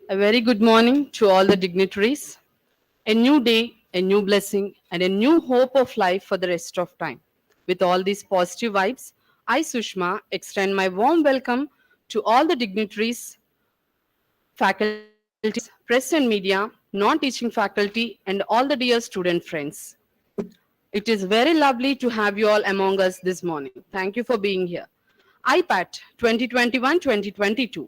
A very good morning to all the dignitaries. A new day, a new blessing, and a new hope of life for the rest of time. With all these positive vibes, I, Sushma, extend my warm welcome to all the dignitaries, faculties, press and media, non-teaching faculty, and all the dear student friends. It is very lovely to have you all among us this morning. Thank you for being here. IPAT 2021-2022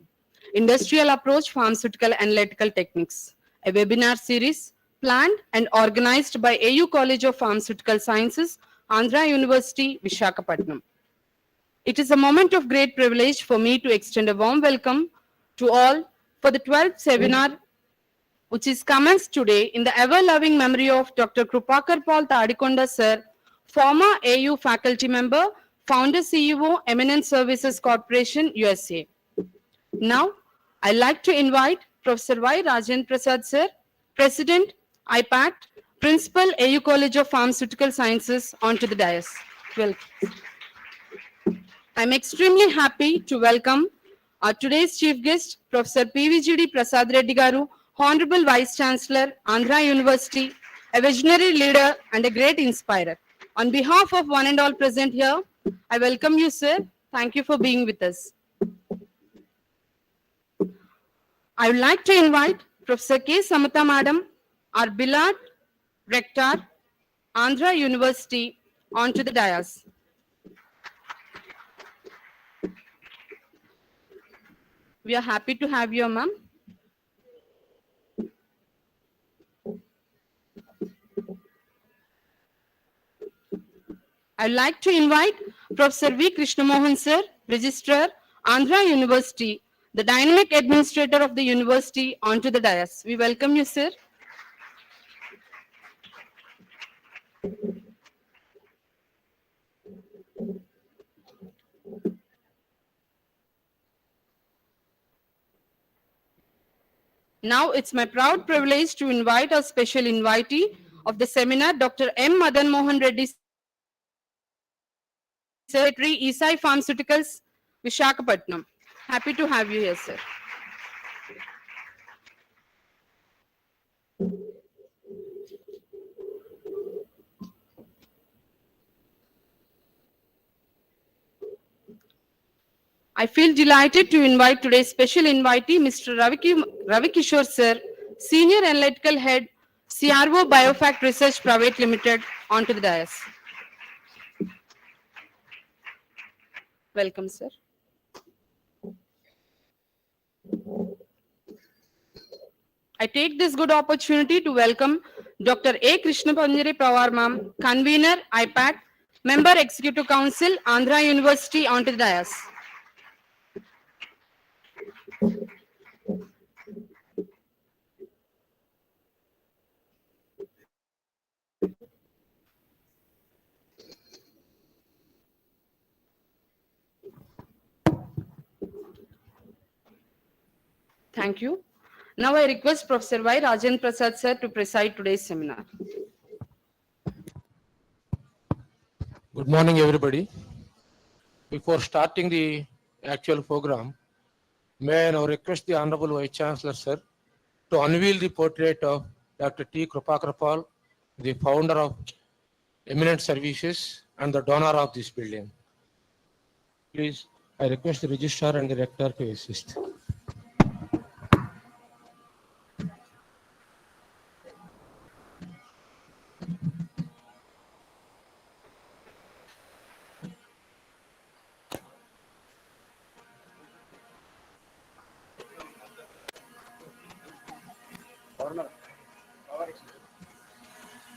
Industrial Approach Pharmaceutical Analytical Techniques, a webinar series planned and organized by AU College of Pharmaceutical Sciences, Andhra University, Visakhapatnam. It is a moment of great privilege for me to extend a warm welcome to all for the 12th seminar which is commenced today in the ever-loving memory of Dr. Krupakar Paul Tadikonda Sir, former AU faculty member, founder CEO, Eminent Services Corporation, USA. Now, I'd like to invite Professor Y. Rajendra Prasad Sir, President, IPAT, Principal, AU College of Pharmaceutical Sciences, onto the dais. Welcome. I'm extremely happy to welcome our today's chief guest, Professor PVGD Prasad Reddy Garu, Honorable Vice Chancellor, Andhra University, a visionary leader and a great inspirer. On behalf of one and all present here, I welcome you, sir. Thank you for being with us. I would like to invite Professor K. Samata Madam, our beloved Rector, Andhra University, onto the dais. We are happy to have you, ma'am. I'd like to invite Professor V. Krishnamohan Sir, Registrar, Andhra University, the dynamic administrator of the university, onto the dais. We welcome you, sir. Now it's my proud privilege to invite our special invitee of the seminar, Dr. M. Madan Mohan Reddy, Secretary, ESI Pharmaceuticals, Visakhapatnam. Happy to have you here, sir. I feel delighted to invite today's special invitee, Mr. Ravi Kishore Sir, Senior Analytical Head, CRO Biofact Research Private Limited, onto the dais. Welcome, sir. I take this good opportunity to welcome Dr. A. Krishna Panjari Pawar Ma'am, Convener, IPAT, Member Executive Council, Andhra University, onto the dais. Thank you. Now I request Professor Y. Rajendra Prasad Sir to preside today's seminar. Good morning, everybody. Before starting the actual program, may I now request the Honorable Vice Chancellor, Sir, to unveil the portrait of Dr. T. Krupakar, the founder of Eminent Services and the donor of this building. Please, I request the Registrar and the Rector to assist.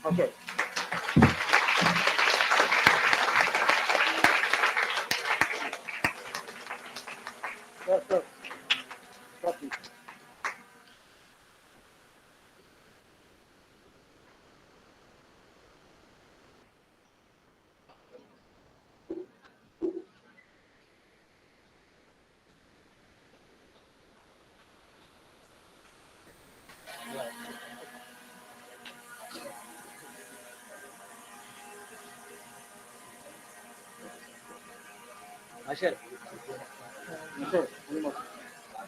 Okay. Sir. Copy. Asher.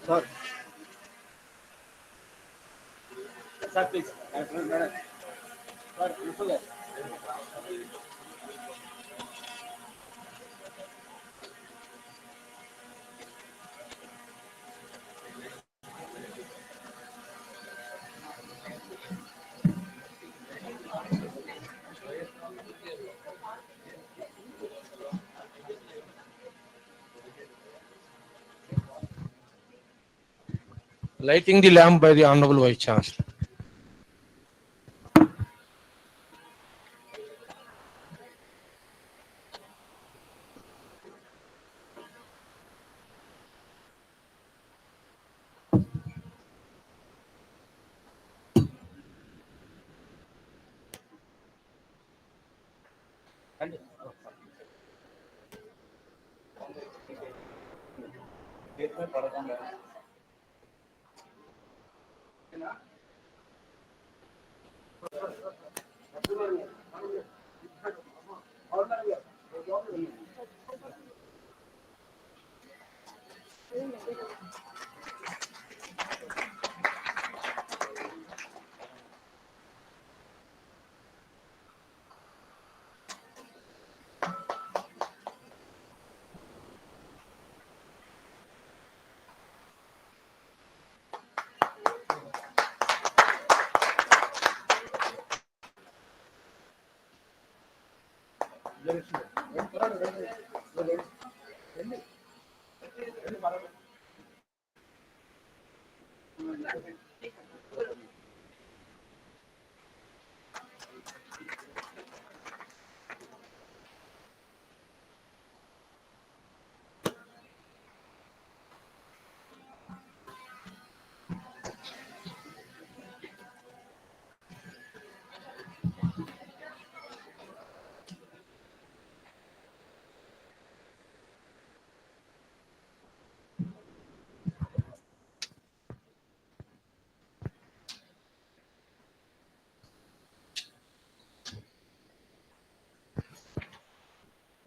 Sir. Sir, please. Sir, listen there. Lighting the lamp by the Honorable Vice Chancellor.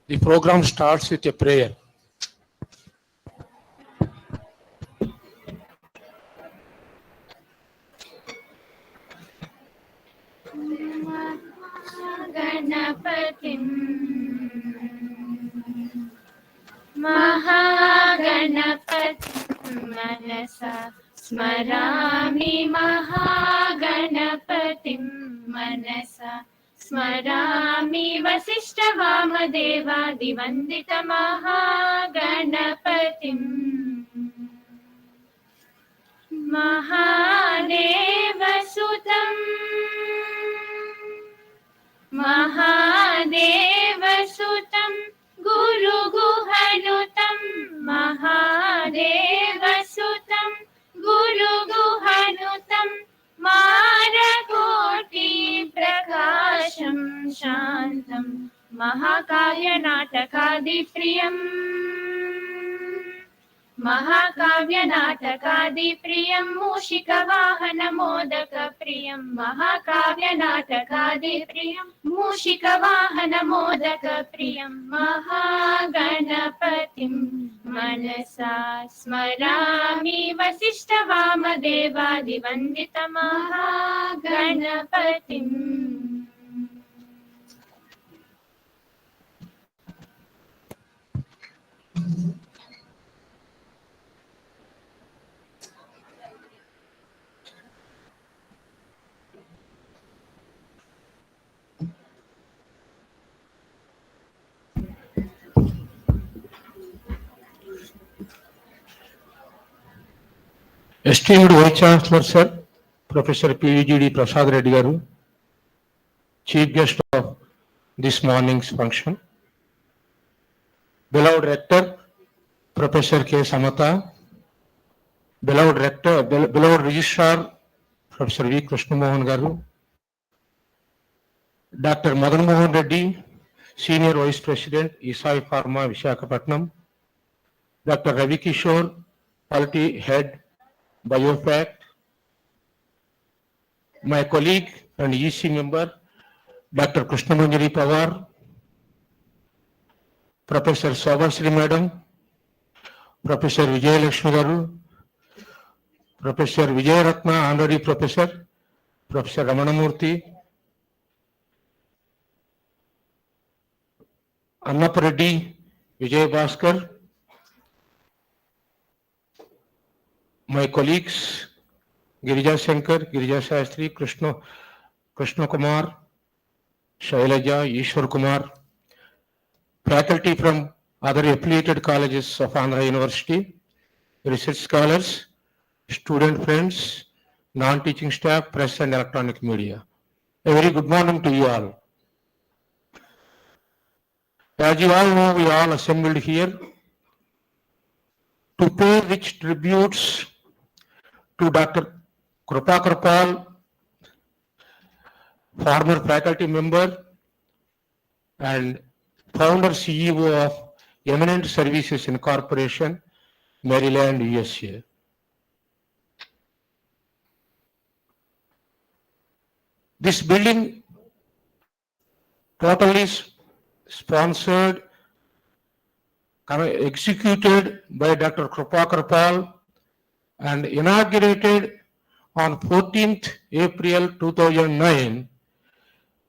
The program starts with a prayer. गणपतिं महागणपतिं मनसा स्मरामि महागणपतिं मनसा स्मरामि वसिष्ठवामदेवादिवन्दितमहागणपतिम् महादेवसुतम् महादेवसुतं गुरुगुहनुतं महादेवसुतं गुरुगुहनुतं मारकोटिप्रकाशं शान्तं महाकाव्यनाटकादिप्रियम् महाकाव्यनाटकादिप्रियं मूषिकवाहनमोदकप्रियं महाकाव्यनाटकादिप्रियं मूषिकवाहनमोदकप्रियं महागणपतिं मनसा स्मरामि वसिष्ठवामदेवादिवन्दितमहागणपतिम् Esteemed Vice Chancellor Sir, Professor PVGD Prasad Reddy Garu, Chief Guest of this morning's function, beloved Rector, Professor K. Samata, beloved Registrar, Professor V. Krishna Mohan Garu, Dr. Madan Mohan Reddy, Senior Vice President, Isai Pharma, Visakhapatnam, Dr. Ravi Kishore, Quality Head, BioFact, my colleague and EC member, Dr. Krishnamanjari Pawar, Professor Sobasri Madam, Professor Vijay Lakshmi Garu, Professor Vijay Ratna, Honorary Professor, Professor Ramanamurthy, Annapareddy, Vijay Bhaskar, my colleagues, Girija Shankar, Girija Shastri, Krishna Kumar, Shailaja, Ishwar Kumar, faculty from other affiliated colleges of Andhra University, research scholars, student friends, non-teaching staff, press and electronic media. A very good morning to you all. As you all know, we all assembled here to pay rich tributes to Dr. Krupakar Pal, former faculty member and founder CEO of Eminent Services Incorporation, Maryland, USA. This building totally sponsored, executed by Dr. Krupakar Pal and inaugurated on 14th April 2009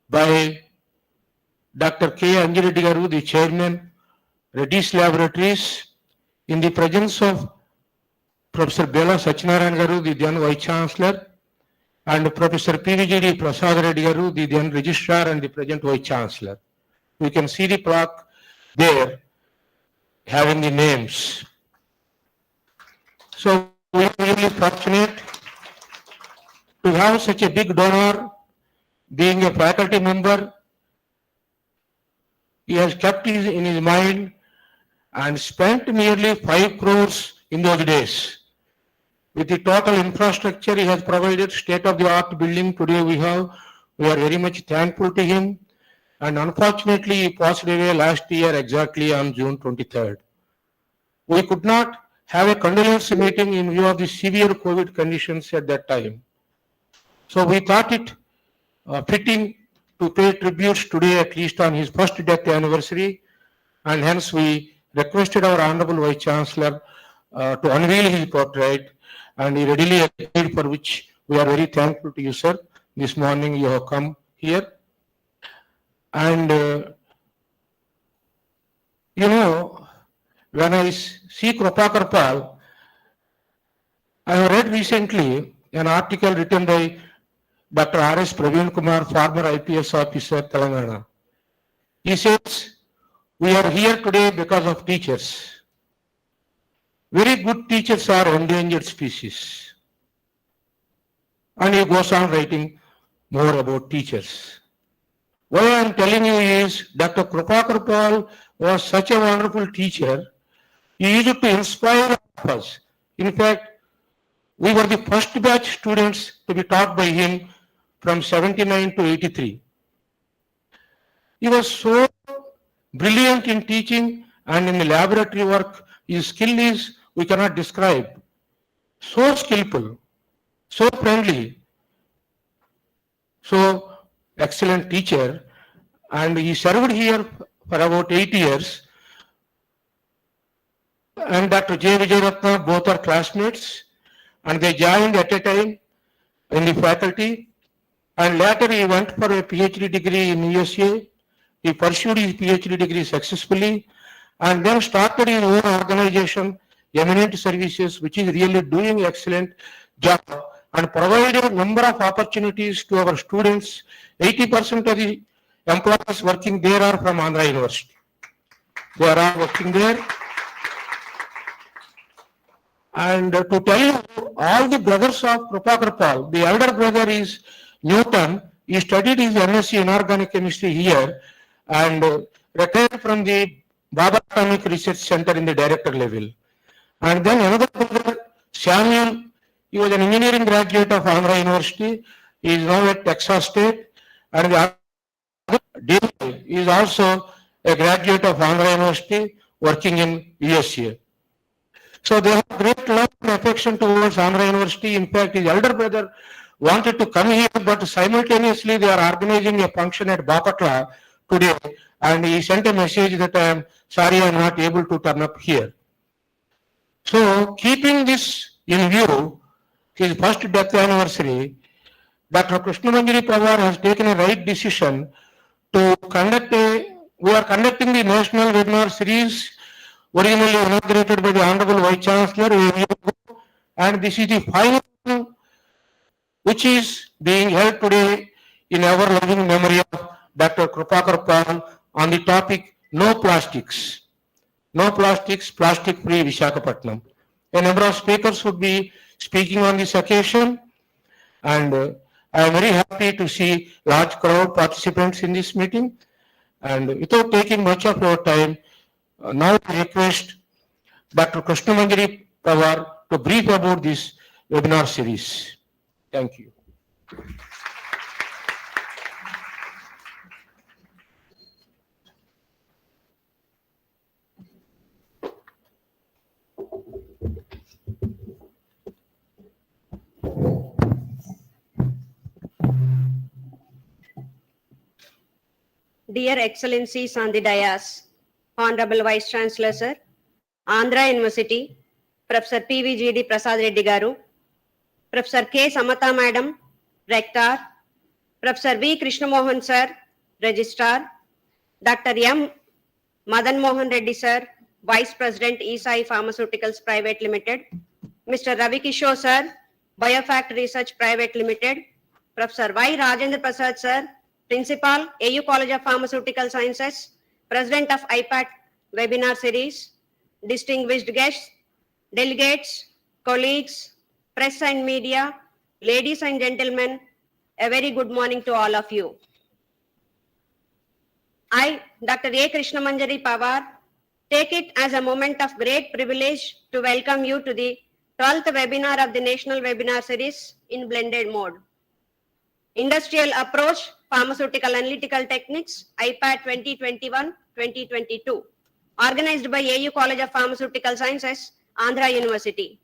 by Dr. K. Anjireddy Garu, the chairman, Reddy's Laboratories, in the presence of Professor Bela Satyanarayan Garu, the then Vice Chancellor, and Professor P.V.G.D. Prasad Reddy Garu, the then Registrar and the present Vice Chancellor. We can see the plaque there having the names. So we are really fortunate to have such a big donor. Being a faculty member, he has kept in his mind and spent nearly 5 crores in those days. With the total infrastructure he has provided, state-of-the-art building today we have, we are very much thankful to him. And unfortunately, he passed away last year exactly on June 23rd. We could not have a condolence meeting in view of the severe COVID conditions at that time. So we thought it fitting to pay tributes today, at least on his first death anniversary, and hence we requested our Honorable Vice Chancellor to unveil his portrait, and he readily agreed, for which we are very thankful to you, sir. This morning you have come here. And you know, when I see Krupakar Pal, I have read recently an article written by Dr. R.S. Praveen Kumar, former IPS officer, Telangana. He says, we are here today because of teachers. Very good teachers are endangered species. And he goes on writing more about teachers. What I am telling you is, Dr. Krupakar Pal was such a wonderful teacher. He used to inspire us. In fact, we were the first batch students to be taught by him from 79 to 83. He was so brilliant in teaching and in the laboratory work. His skill is, we cannot describe. So skillful, so friendly, so excellent teacher. And he served here for about 8 years. And Dr. J. Vijayaratna, both are classmates, and they joined at a time in the faculty. And later he went for a PhD degree in USA. He pursued his PhD degree successfully and then started his own organization, Eminent Services, which is really doing excellent job and provided a number of opportunities to our students. 80% of the employees working there are from Andhra University. They are all working there. And to tell you, all the brothers of Krupakar Pal, the elder brother is Newton. He studied his MSc Inorganic Chemistry here and retired from the Baba Atomic Research Center in the director level. And then another brother, Samuel, he was an engineering graduate of Andhra University. He is now at Texas State. And the other, David, is also a graduate of Andhra University working in USA. So they have great love and affection towards Andhra University. In fact, his elder brother wanted to come here, but simultaneously they are organizing a function at Bapatla today. And he sent a message that I am sorry I am not able to turn up here. So keeping this in view, his first death anniversary, Dr. Krishnamangiri Pawar has taken a right decision to we are conducting the national webinar series originally inaugurated by the Honorable Vice Chancellor a year ago, and this is the final which is being held today in ever loving memory of Dr. Krupakar Pal on the topic No Plastics. No plastics, plastic free Visakhapatnam. A number of speakers would be speaking on this occasion, and I am very happy to see large crowd participants in this meeting. And without taking much of your time, now I request Dr. Krishnamangiri Pawar to brief about this webinar series. Thank you. Dear Excellencies on the dais, Honorable Vice Chancellor Sir, Andhra University, Professor PVGD Prasad Reddy Garu, Professor K. Samata Madam, Rector, Professor V. Krishnamohan Sir, Registrar, Dr. M. Madan Mohan Reddy Sir, Vice President ESI Pharmaceuticals Private Limited, Mr. Ravi Kishore Sir, Biofact Research Private Limited, Professor Y. Rajendra Prasad Sir, Principal, AU College of Pharmaceutical Sciences, President of IPAT Webinar Series, distinguished guests, delegates, colleagues, press and media, ladies and gentlemen, a very good morning to all of you. I, Dr. A. Krishnamanjari Pawar, take it as a moment of great privilege to welcome you to the 12th webinar of the National Webinar Series in blended mode. Industrial Approach, Pharmaceutical Analytical Techniques, IPAT-2021-2022, organized by AU College of Pharmaceutical Sciences, Andhra University.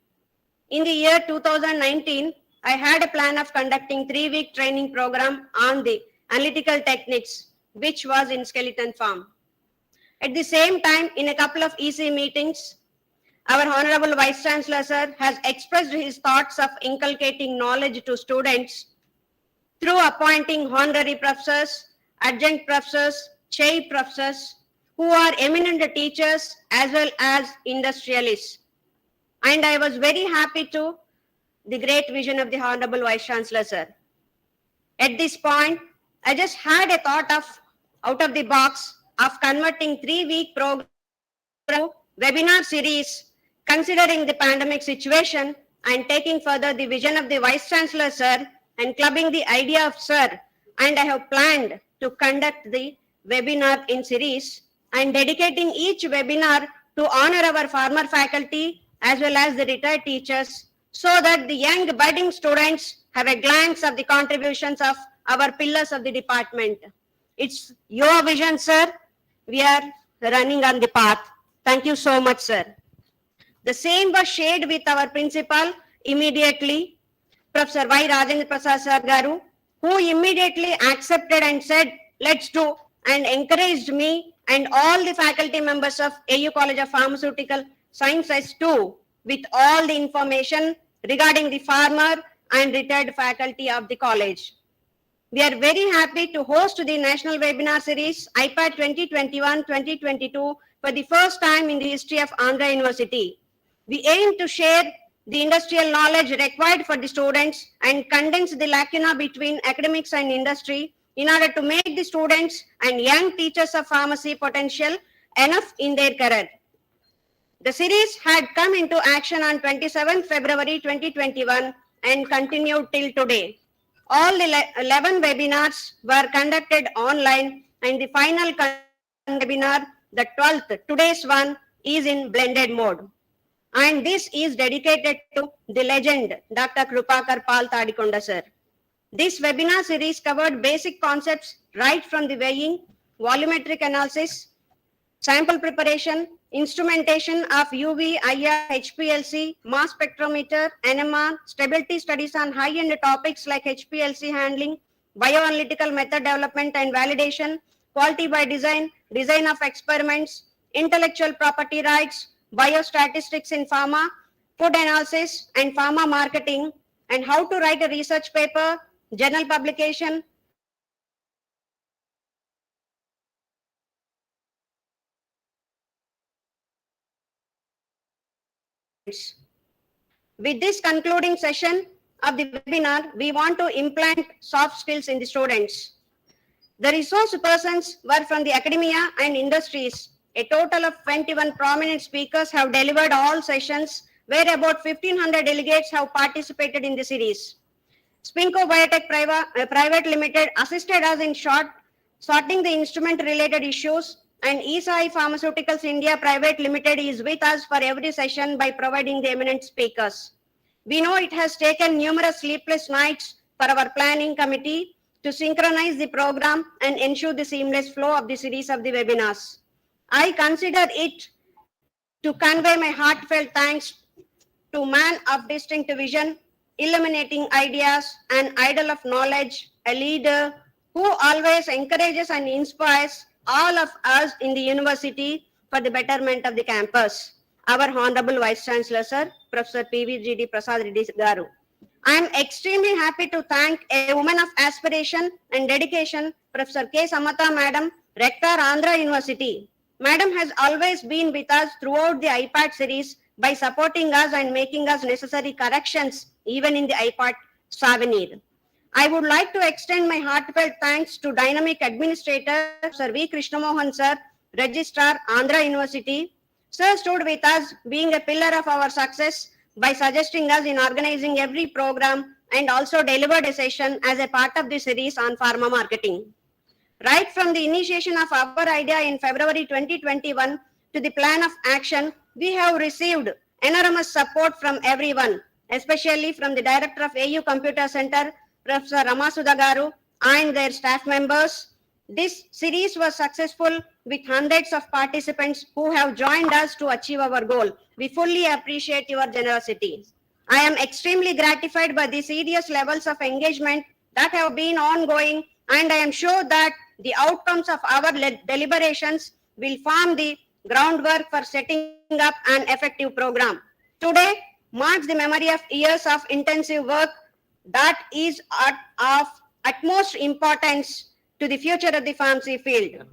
In the year 2019, I had a plan of conducting 3-week training program on the analytical techniques, which was in skeleton form. At the same time, in a couple of EC meetings, our Honorable Vice Chancellor Sir has expressed his thoughts of inculcating knowledge to students through appointing honorary professors, adjunct professors, chair professors, who are eminent teachers as well as industrialists. And I was very happy to the great vision of the Honorable Vice Chancellor Sir. At this point, I just had a thought of out of the box of converting 3-week program to webinar series, considering the pandemic situation and taking further the vision of the Vice Chancellor Sir and clubbing the idea of Sir, and I have planned to conduct the webinar in series and dedicating each webinar to honor our former faculty as well as the retired teachers, so that the young budding students have a glance of the contributions of our pillars of the department. It's your vision, Sir. We are running on the path. Thank you so much, Sir. The same was shared with our principal immediately, Professor Y. Rajendra Prasad Sir Garu, who immediately accepted and said, let's do, and encouraged me and all the faculty members of AU College of Pharmaceutical Sciences too, with all the information regarding the former and retired faculty of the college. We are very happy to host the National Webinar Series IPAT 2021-2022 for the first time in the history of Andhra University. We aim to share the industrial knowledge required for the students and condense the lacuna between academics and industry in order to make the students and young teachers of pharmacy potential enough in their career. The series had come into action on 27 February 2021 and continued till today. All 11 webinars were conducted online, and the final webinar, the 12th, today's one, is in blended mode. And this is dedicated to the legend, Dr. Krupakar Pal Tadikonda Sir. This webinar series covered basic concepts right from the weighing, volumetric analysis, sample preparation, instrumentation of UV, IR, HPLC, mass spectrometer, NMR, stability studies on high-end topics like HPLC handling, bioanalytical method development and validation, quality by design, design of experiments, intellectual property rights, biostatistics in pharma, food analysis and pharma marketing, and how to write a research paper, journal publication, with this concluding session of the webinar, we want to implant soft skills in the students. The resource persons were from the academia and industries. A total of 21 prominent speakers have delivered all sessions, where about 1,500 delegates have participated in the series. Spinco Biotech Private Limited assisted us in sorting the instrument-related issues, and ESAI Pharmaceuticals India Private Limited is with us for every session by providing the eminent speakers. We know it has taken numerous sleepless nights for our planning committee to synchronize the program and ensure the seamless flow of the series of the webinars. I consider it to convey my heartfelt thanks to man of distinct vision, illuminating ideas, an idol of knowledge, a leader who always encourages and inspires all of us in the university for the betterment of the campus. Our Honorable Vice Chancellor, Sir, Professor PVGD Prasad Reddy Garu. I am extremely happy to thank a woman of aspiration and dedication, Professor K. Samata Madam, Rector, Andhra University. Madam has always been with us throughout the IPAT series by supporting us and making us necessary corrections even in the IPAT souvenir. I would like to extend my heartfelt thanks to Dynamic Administrator, Sir V. Krishnamohan Sir, Registrar, Andhra University. Sir stood with us, being a pillar of our success by suggesting us in organizing every program and also delivered a session as a part of the series on pharma marketing. Right from the initiation of our idea in February 2021 to the plan of action, we have received enormous support from everyone, especially from the Director of AU Computer Center, Professor Ramasudha Garu, and their staff members. This series was successful with hundreds of participants who have joined us to achieve our goal. We fully appreciate your generosity. I am extremely gratified by the serious levels of engagement that have been ongoing, and I am sure that the outcomes of our deliberations will form the groundwork for setting up an effective program. Today marks the memory of years of intensive work that is of utmost importance to the future of the pharmacy field.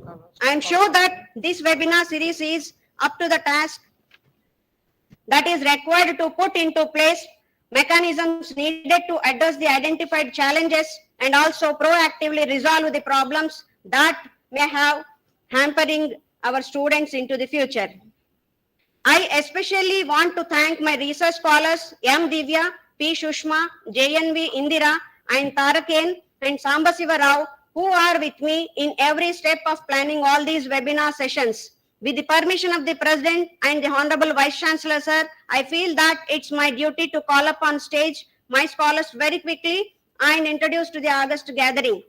I am sure that this webinar series is up to the task that is required to put into place mechanisms needed to address the identified challenges and also proactively resolve the problems that may have hampering our students into the future. I especially want to thank my research scholars M. Divya, P. Shushma, JNV Indira, and Taraken and Sambasiva Rao, who are with me in every step of planning all these webinar sessions. With the permission of the President and the Honorable Vice Chancellor, Sir, I feel that it's my duty to call up on stage my scholars very quickly and introduce to the August gathering,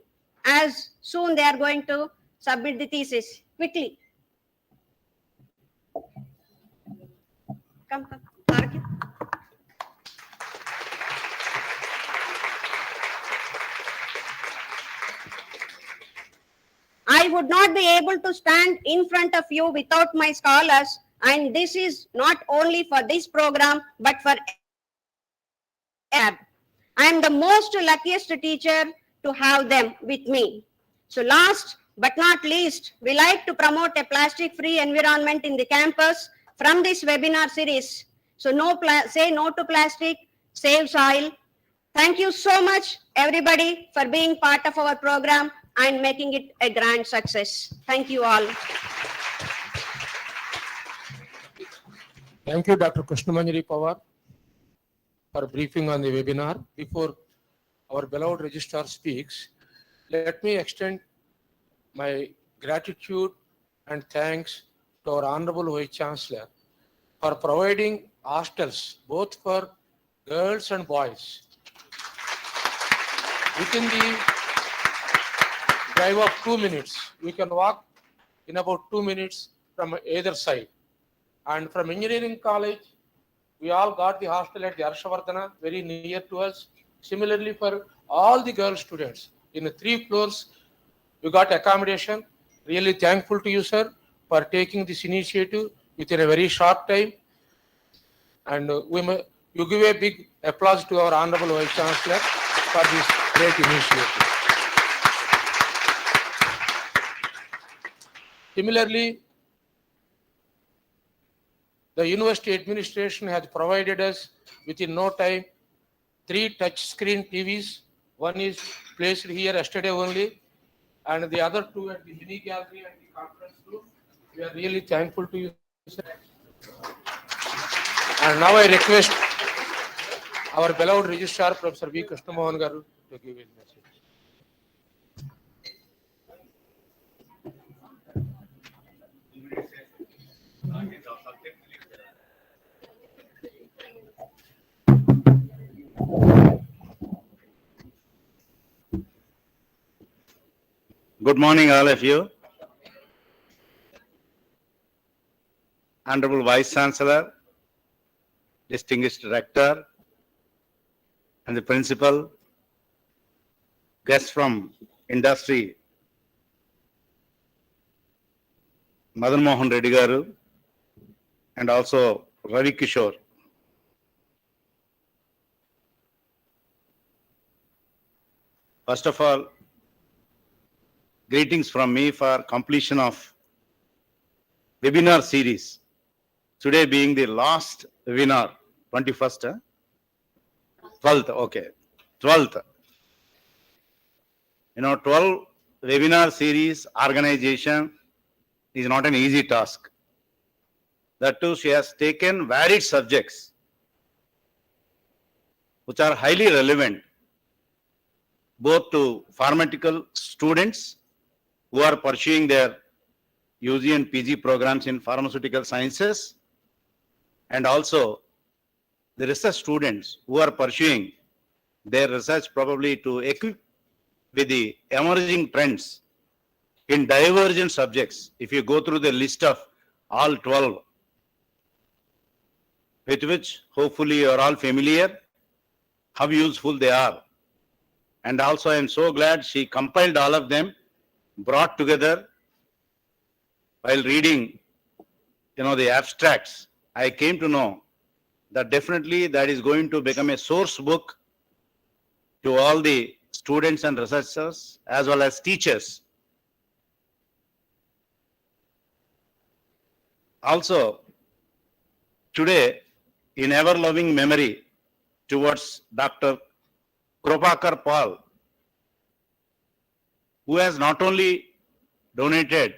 as soon they are going to submit the thesis. Quickly. Come. Tarki. I would not be able to stand in front of you without my scholars, and this is not only for this program, but for I am the most luckiest teacher to have them with me. So last but not least, we like to promote a plastic-free environment in the campus from this webinar series. So say no to plastic, save soil. Thank you so much, everybody, for being part of our program and making it a grand success. Thank you all. Thank you, Dr. Krishnamanjari Pawar, for briefing on the webinar. Before our beloved registrar speaks, let me extend my gratitude and thanks to our Honorable Vice Chancellor for providing hostels both for girls and boys within the drive of 2 minutes. We can walk in about 2 minutes from either side. And from engineering college, we all got the hostel at the Harshavardhana, very near to us. Similarly, for all the girl students in the 3 floors, we got accommodation. Really thankful to you, sir, for taking this initiative within a very short time. And you give a big applause to our Honorable Vice Chancellor for this Great initiative. Similarly, the university administration has provided us within no time 3 touch-screen TVs. One is placed here yesterday only, and the other 2 at the mini gallery and the conference room. We are really thankful to you, sir. And now I request our beloved registrar, Professor V. Krishnamohan Garu, to give his message. Good morning, all of you. Honorable Vice Chancellor, distinguished Rector, and the Principal, guests from industry, Madan Mohan Reddy Garu, and also Ravi Kishore. First of all, greetings from me for completion of webinar series. Today being the last webinar, 21st, 12th, okay, 12th. 12 webinar series organization is not an easy task. That too, she has taken varied subjects which are highly relevant both to pharmaceutical students who are pursuing their UG and PG programs in pharmaceutical sciences, and also the research students who are pursuing their research probably to equip with the emerging trends in divergent subjects. If you go through the list of all 12, with which hopefully you are all familiar, how useful they are. And also I am so glad she compiled all of them, brought together. While reading, the abstracts, I came to know that definitely that is going to become a source book to all the students and researchers as well as teachers. Also, today, in ever-loving memory towards Dr. Kropakar Paul, who has not only donated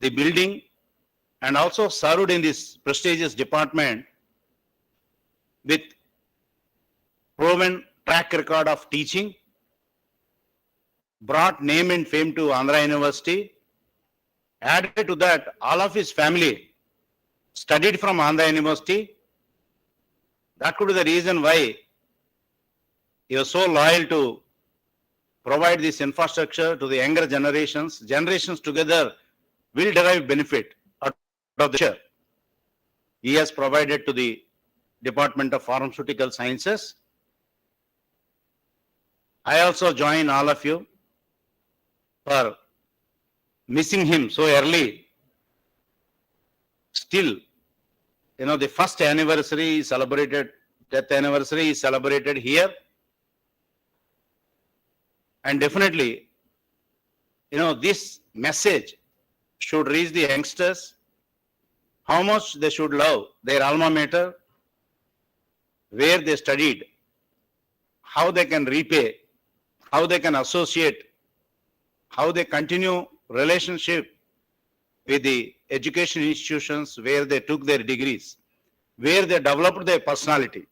the building and also served in this prestigious department with proven track record of teaching, brought name and fame to Andhra University. Added to that, all of his family studied from Andhra University. That could be the reason why he was so loyal to provide this infrastructure to the younger generations. Generations together will derive benefit out of the future. He has provided to the Department of Pharmaceutical Sciences. I also join all of you for missing him so early. Still, the first anniversary is celebrated, death anniversary is celebrated here. And definitely, this message should reach the youngsters, how much they should love their alma mater, where they studied, how they can repay, how they can associate, how they continue relationship with the education institutions where they took their degrees, where they developed their personality.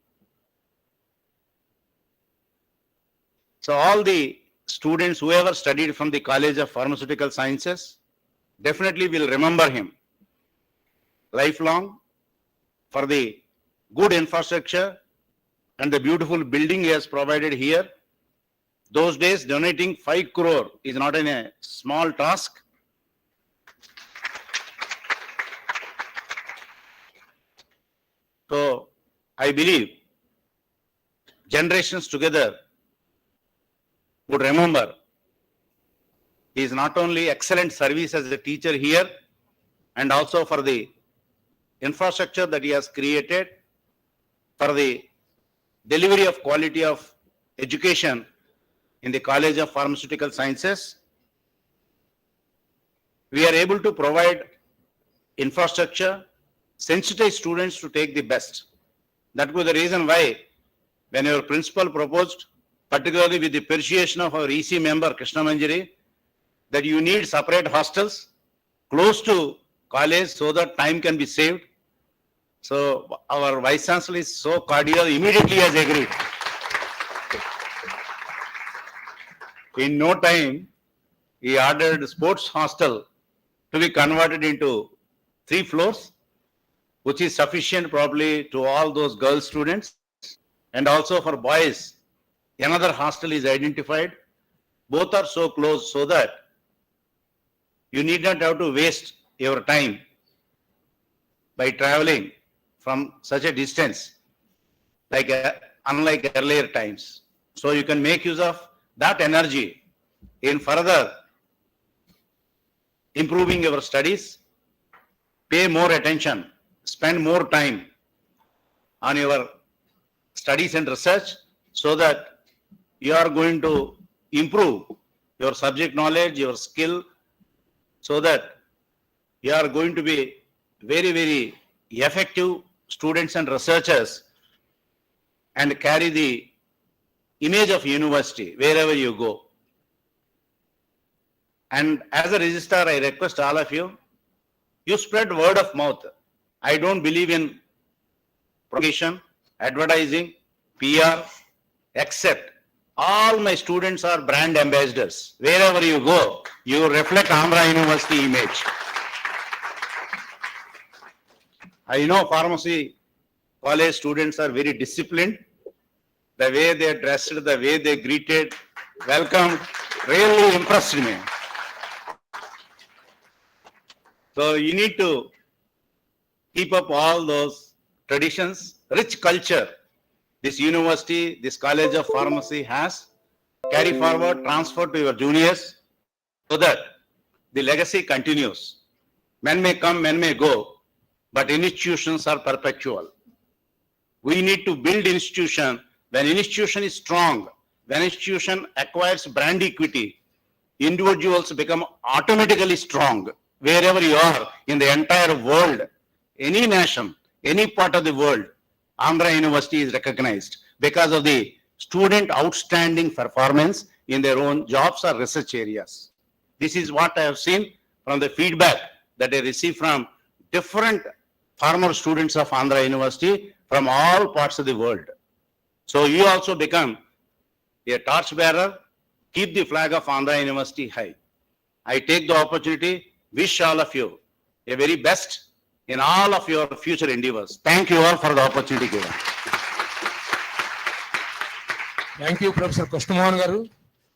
So all the students, whoever studied from the College of Pharmaceutical Sciences, definitely will remember him lifelong for the good infrastructure and the beautiful building he has provided here. Those days, donating 5 crore is not a small task. So I believe generations together would remember he is not only excellent service as a teacher here, and also for the infrastructure that he has created for the delivery of quality of education in the College of Pharmaceutical Sciences. We are able to provide infrastructure, sensitize students to take the best. That was the reason why when our principal proposed, particularly with the persuasion of our EC member Krishna Manjari, that you need separate hostels close to college so that time can be saved. So our Vice Chancellor is so cordial, immediately has agreed. In no time, he ordered sports hostel to be converted into 3 floors, which is sufficient probably to all those girl students. And also for boys, another hostel is identified. Both are so close so that you need not have to waste your time by traveling from such a distance, unlike earlier times. So you can make use of that energy in further improving your studies, pay more attention, spend more time on your studies and research so that you are going to improve your subject knowledge, your skill, so that you are going to be very, very effective students and researchers and carry the image of university wherever you go. And as a registrar, I request all of you, you spread word of mouth. I don't believe in propagation, advertising, PR, except all my students are brand ambassadors. Wherever you go, you reflect Andhra University image. I know pharmacy college students are very disciplined. The way they dressed, the way they greeted, welcomed, really impressed me. So you need to keep up all those traditions, rich culture this university, this College of Pharmacy has. Carry forward, transfer to your juniors so that the legacy continues. Men may come, men may go, but institutions are perpetual. We need to build institution. When institution is strong, when institution acquires brand equity, individuals become automatically strong. Wherever you are in the entire world, any nation, any part of the world, Andhra University is recognized because of the student outstanding performance in their own jobs or research areas. This is what I have seen from the feedback that I received from different former students of Andhra University from all parts of the world. So you also become a torchbearer, keep the flag of Andhra University high. I take the opportunity, wish all of you a very best in all of your future endeavors. Thank you all for the opportunity given. Thank you, Professor Krishnamohan Garu.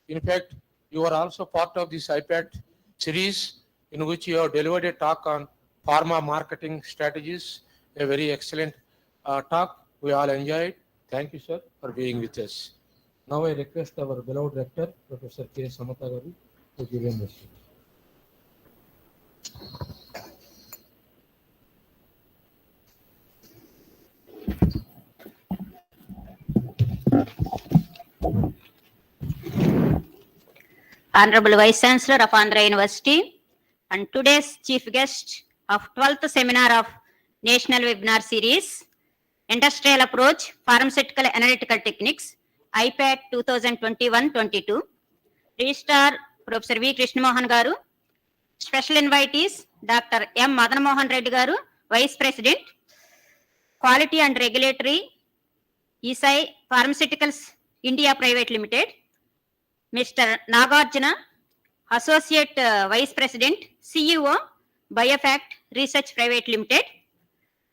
In fact, you are also part of this IPAT series in which you have delivered a talk on pharma marketing strategies. A very excellent talk. We all enjoyed. Thank you, sir, for being with us. Now I request our beloved rector, Professor K. Samatha Garu, to give a message. Honorable Vice Chancellor of Andhra University and today's chief guest of 12th seminar of National Webinar Series, Industrial Approach, Pharmaceutical Analytical Techniques, IPAT 2021-22, Registrar Professor V. Krishnamohan Garu, Special Invitees Dr. M. Madan Mohan Reddy Garu, Vice President, Quality and Regulatory, ESI Pharmaceuticals India Private Limited, Mr. Nagarjuna, Associate Vice President, CEO, Biofact Research Private Limited,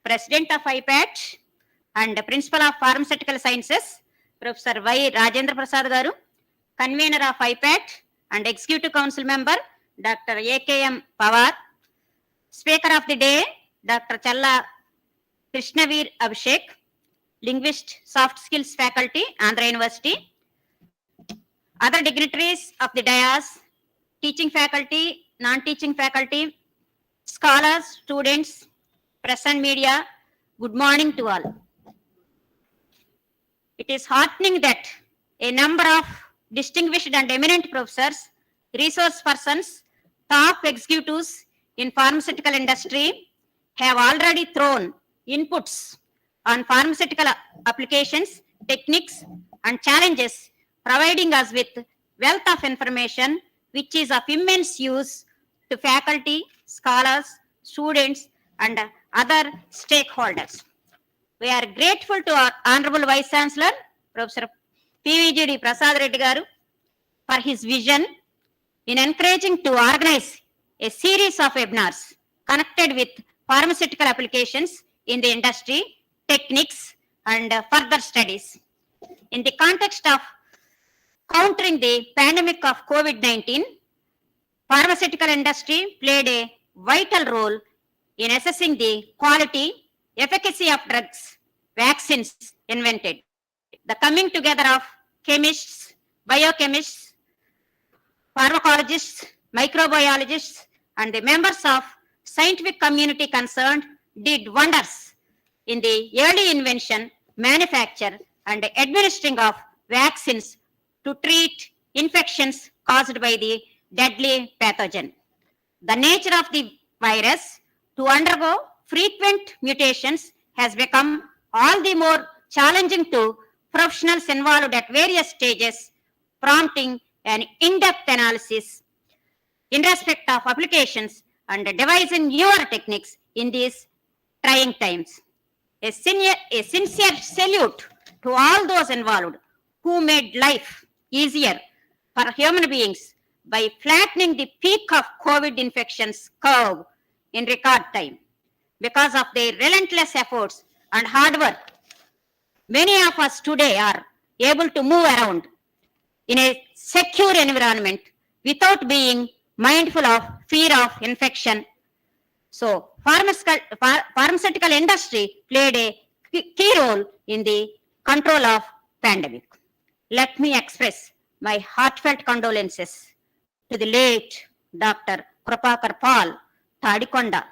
President of IPAT and Principal of Pharmaceutical Sciences, Professor Y. Rajendra Prasad Garu, Convener of IPAT and Executive Council Member, Dr. A.K.M. Pawar, Speaker of the Day, Dr. Challa Krishnaveer Abhishek, Linguist Soft Skills Faculty, Andhra University, other dignitaries of the dais, teaching faculty, non-teaching faculty, scholars, students, press and media, good morning to all. It is heartening that a number of distinguished and eminent professors, resource persons, top executives in pharmaceutical industry have already thrown inputs on pharmaceutical applications, techniques, and challenges, providing us with wealth of information which is of immense use to faculty, scholars, students, and other stakeholders. We are grateful to our Honorable Vice Chancellor, Professor PVGD Prasad Reddy Garu, for his vision in encouraging to organize a series of webinars connected with pharmaceutical applications in the industry, techniques, and further studies. In the context of countering the pandemic of COVID-19, pharmaceutical industry played a vital role in assessing the quality, efficacy of drugs, vaccines invented. The coming together of chemists, biochemists, pharmacologists, microbiologists, and the members of scientific community concerned did wonders in the early invention, manufacture, and administering of vaccines to treat infections caused by the deadly pathogen. The nature of the virus to undergo frequent mutations has become all the more challenging to professionals involved at various stages, prompting an in-depth analysis in respect of applications and devising newer techniques in these trying times. A sincere salute to all those involved who made life easier for human beings by flattening the peak of COVID infections curve in record time. Because of their relentless efforts and hard work, many of us today are able to move around in a secure environment without being mindful of fear of infection. So, pharmaceutical industry played a key role in the control of pandemic. Let me express my heartfelt condolences to the late Dr. Krupakar Paul Tadikonda,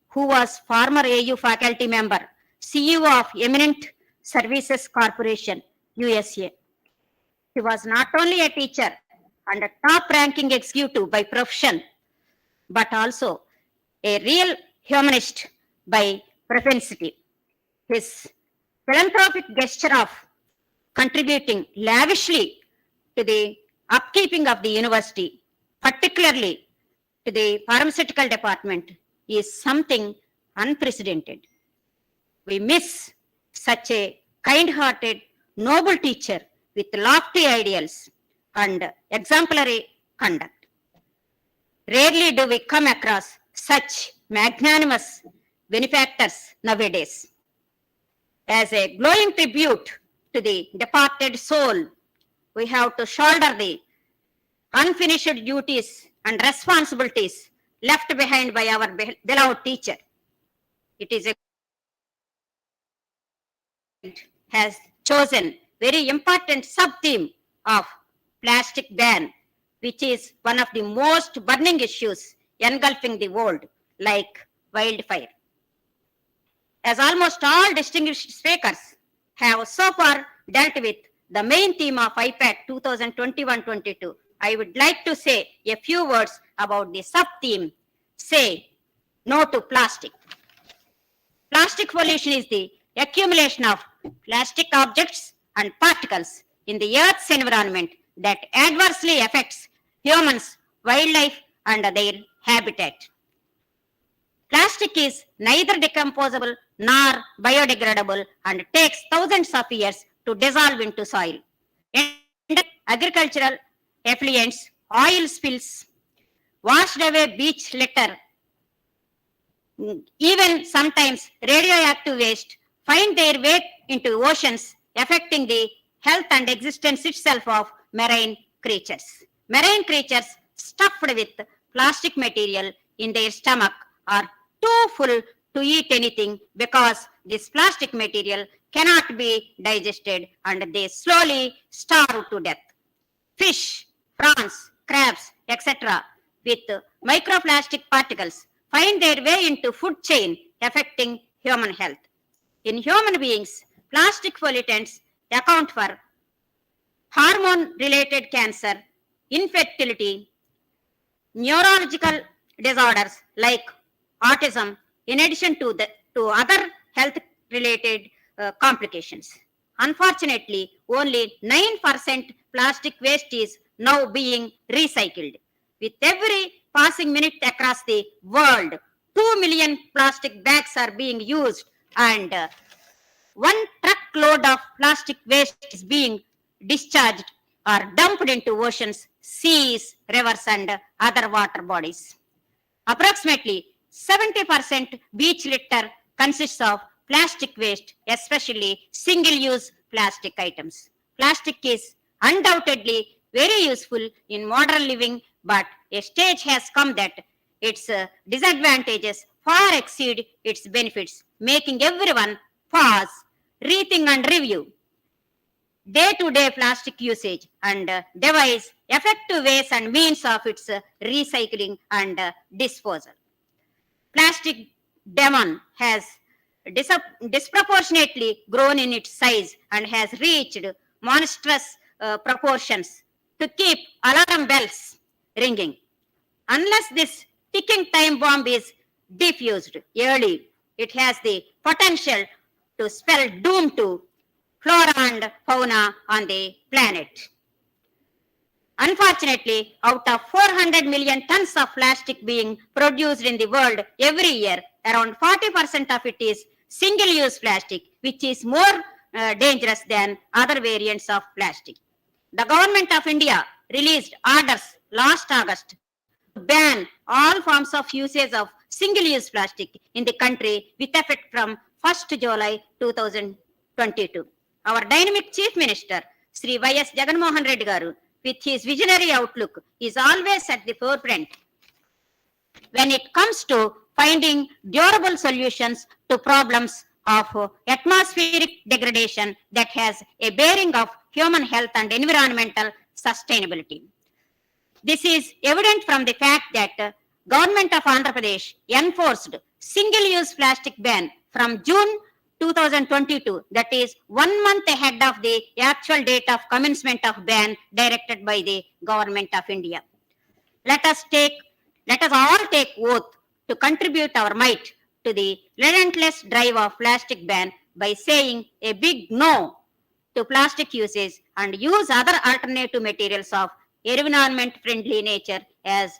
who was former AU faculty member, CEO of Eminent Services Corporation, USA. He was not only a teacher and a top-ranking executive by profession, but also a real humanist by propensity. His philanthropic gesture of contributing lavishly to the upkeeping of the university, particularly to the pharmaceutical department, is something unprecedented. We miss such a kind-hearted, noble teacher with lofty ideals and exemplary conduct. Rarely do we come across such magnanimous benefactors nowadays. As a glowing tribute to the departed soul, we have to shoulder the unfinished duties and responsibilities left behind by our beloved teacher. It is has chosen very important sub-theme of plastic ban, which is one of the most burning issues engulfing the world like wildfire. As almost all distinguished speakers have so far dealt with the main theme of IPAT 2021-22, I would like to say a few words about the sub-theme, say no to plastic. Plastic pollution is the accumulation of plastic objects and particles in the Earth's environment that adversely affects humans, wildlife, and their habitat. Plastic is neither decomposable nor biodegradable and takes thousands of years to dissolve into soil. Agricultural effluents, oil spills, washed away beach litter, even sometimes radioactive waste find their way into oceans, affecting the health and existence itself of marine creatures. Marine creatures stuffed with plastic material in their stomach are too full to eat anything because this plastic material cannot be digested and they slowly starve to death. Fish, prawns, crabs, etc. with microplastic particles find their way into food chain affecting human health. In human beings, plastic pollutants account for hormone-related cancer, infertility, neurological disorders like autism, in addition to other health-related complications. Unfortunately, only 9% plastic waste is now being recycled. With every passing minute across the world, 2 million plastic bags are being used, and 1 truckload of plastic waste is being discharged or dumped into oceans, seas, rivers, and other water bodies. Approximately 70% beach litter consists of plastic waste, especially single-use plastic items. Plastic is undoubtedly very useful in modern living, but a stage has come that its disadvantages far exceed its benefits, making everyone pause, rethink, and review day-to-day plastic usage and devise effective ways and means of its recycling and disposal. Plastic demand has disproportionately grown in its size and has reached monstrous proportions to keep alarm bells ringing. Unless this ticking time bomb is defused early, it has the potential to spell doom to flora and fauna on the planet. Unfortunately, out of 400 million tons of plastic being produced in the world every year, around 40% of it is single-use plastic, which is more dangerous than other variants of plastic. The government of India released orders last August to ban all forms of usage of single-use plastic in the country with effect from 1st July 2022. Our dynamic Chief Minister, Sri Y.S. Jagannamohan Reddy Garu, with his visionary outlook, is always at the forefront when it comes to finding durable solutions to problems of atmospheric degradation that has a bearing of human health and environmental sustainability. This is evident from the fact that Government of Andhra Pradesh enforced single-use plastic ban from June 2022, that is 1 month ahead of the actual date of commencement of ban directed by the Government of India. Let us all take oath to contribute our might to the relentless drive of plastic ban by saying a big no to plastic usage and use other alternative materials of environment-friendly nature as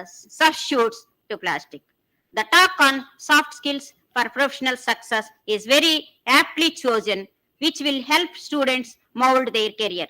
substitutes to plastic. The talk on soft skills for professional success is very aptly chosen, which will help students mold their career.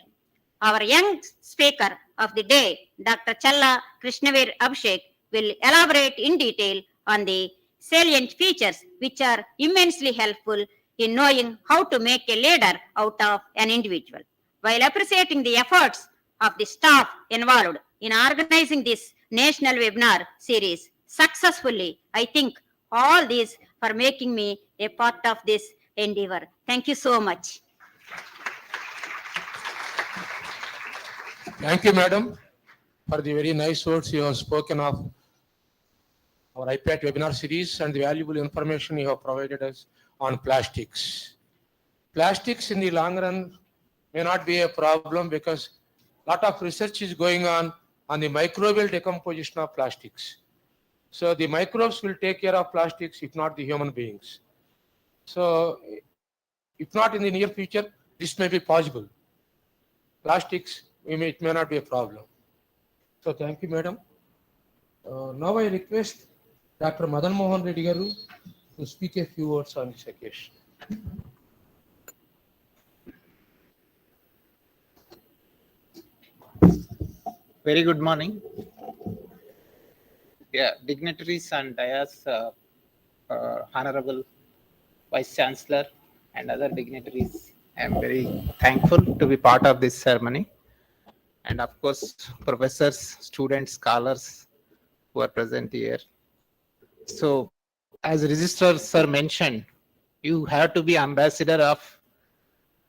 Our young speaker of the day, Dr. Challa Krishnavir Abhishek, will elaborate in detail on the salient features which are immensely helpful in knowing how to make a leader out of an individual. While appreciating the efforts of the staff involved in organizing this national webinar series successfully, I think all these for making me a part of this endeavor. Thank you so much. Thank you, madam, for the very nice words you have spoken of our IPAT webinar series and the valuable information you have provided us on plastics. Plastics in the long run may not be a problem because a lot of research is going on the microbial decomposition of plastics. So the microbes will take care of plastics, if not the human beings. So if not in the near future, this may be possible. Plastics, it may not be a problem. So thank you, madam. Now I request Dr. Madan Mohan Reddy Garu to speak a few words on this occasion. Very good morning. Yeah, dignitaries and dais, Honorable Vice Chancellor and other dignitaries, I am very thankful to be part of this ceremony. And of course, professors, students, scholars who are present here. So, as Registrar Sir mentioned, you have to be ambassador of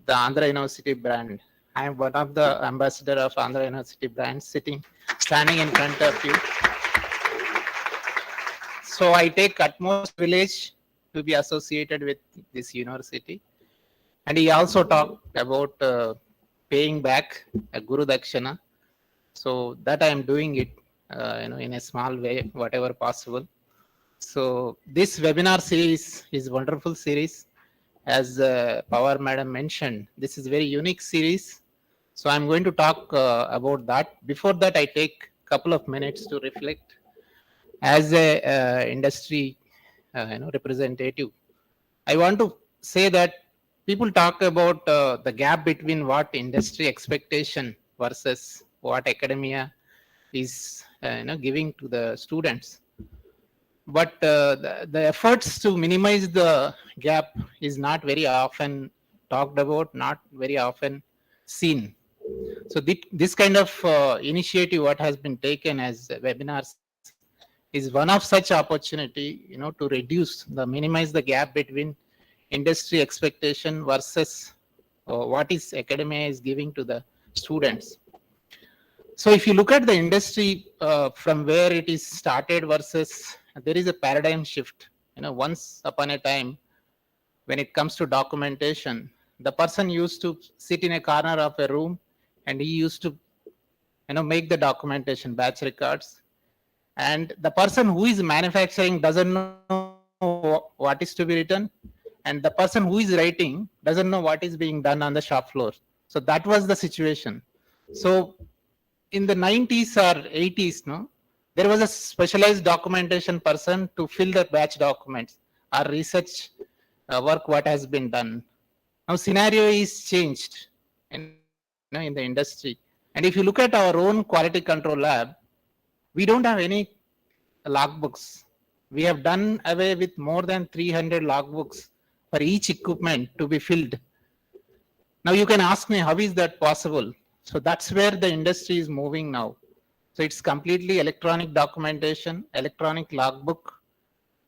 the Andhra University brand. I am one of the ambassador of Andhra University brand standing in front of you. So I take utmost privilege to be associated with this university. And he also talked about paying back a Guru Dakshana. So that I am doing it, in a small way, whatever possible. So this webinar series is wonderful series. As Power Madam mentioned, this is very unique series. So I'm going to talk about that. Before that, I take a couple of minutes to reflect as a industry representative. I want to say that people talk about the gap between what industry expectation versus what academia is giving to the students. But the efforts to minimize the gap is not very often talked about, not very often seen. So this kind of initiative, what has been taken as webinars, is one of such opportunity, to reduce minimize the gap between industry expectation versus what is academia is giving to the students. So if you look at the industry from where it is started versus, there is a paradigm shift. Once upon a time, when it comes to documentation, the person used to sit in a corner of a room and he used to make the documentation batch records, and the person who is manufacturing doesn't know what is to be written, and the person who is writing doesn't know what is being done on the shop floor. So that was the situation. So in the 90s or 80s, there was a specialized documentation person to fill the batch documents or research work what has been done. Now scenario is changed in the industry. And if you look at our own quality control lab, we don't have any logbooks. We have done away with more than 300 logbooks for each equipment to be filled. Now you can ask me, how is that possible? So that's where the industry is moving now. So it's completely electronic documentation, electronic logbook,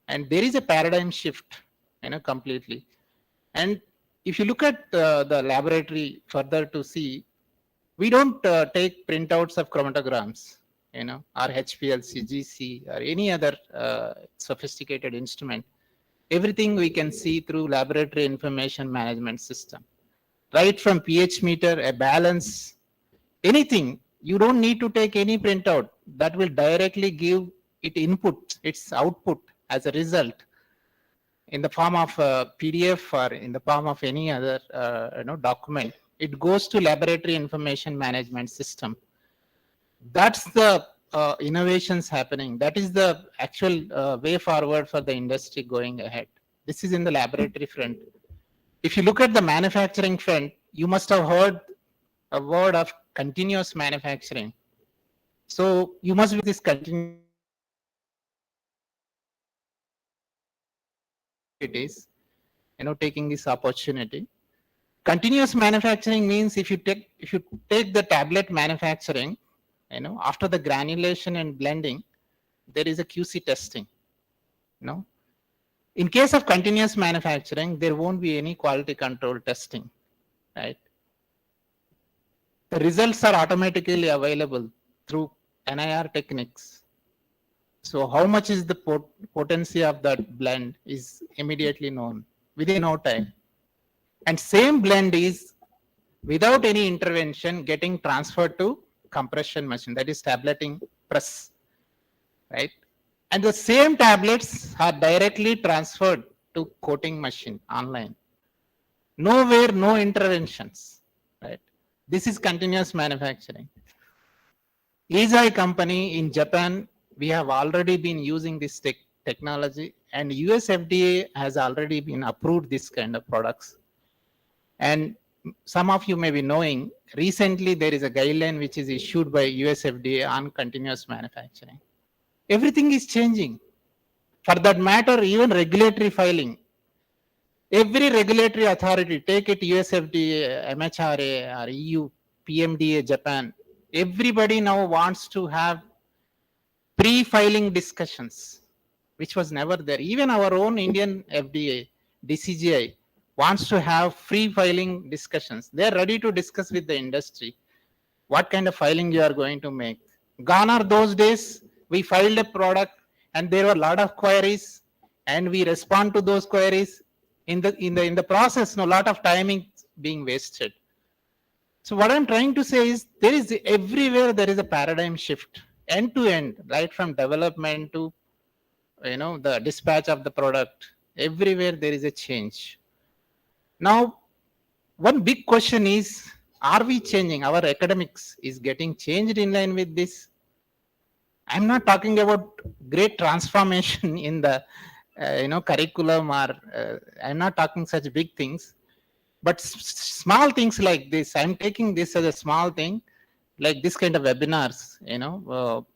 and there is a paradigm shift, completely. And if you look at the laboratory further to see, we don't take printouts of chromatograms, or HPLC, GC, or any other sophisticated instrument. Everything we can see through laboratory information management system. Right from pH meter, a balance, anything. You don't need to take any printout. That will directly give it input, its output as a result in the form of a PDF or in the form of any other document. It goes to laboratory information management system. That's the innovations happening. That is the actual way forward for the industry going ahead. This is in the laboratory front. If you look at the manufacturing front, you must have heard a word of continuous manufacturing. So you must be this continuous. It is, taking this opportunity. Continuous manufacturing means if you take the tablet manufacturing, after the granulation and blending, there is a QC testing. In case of continuous manufacturing, there won't be any quality control testing, right? The results are automatically available through NIR techniques. So how much is the potency of that blend is immediately known within no time. And same blend is without any intervention getting transferred to compression machine, that is tableting press, right? And the same tablets are directly transferred to coating machine online. Nowhere, no interventions, right? This is continuous manufacturing. Eisai company in Japan, we have already been using this technology, and US FDA has already been approved this kind of products. And some of you may be knowing, recently there is a guideline which is issued by US FDA on continuous manufacturing. Everything is changing. For that matter, even regulatory filing. Every regulatory authority, take it US FDA, MHRA, or EU, PMDA, Japan, everybody now wants to have pre-filing discussions, which was never there. Even our own Indian FDA, DCGI, wants to have pre-filing discussions. They're ready to discuss with the industry what kind of filing you are going to make. Gone are those days, we filed a product and there were a lot of queries and we respond to those queries. In the process, a lot of timing being wasted. So what I'm trying to say is there is everywhere there is a paradigm shift, end to end, right from development to the dispatch of the product. Everywhere there is a change. Now, one big question is, are we changing? Our academics is getting changed in line with this. I'm not talking about great transformation in the curriculum, or I'm not talking such big things, but small things like this. I'm taking this as a small thing, like this kind of webinars.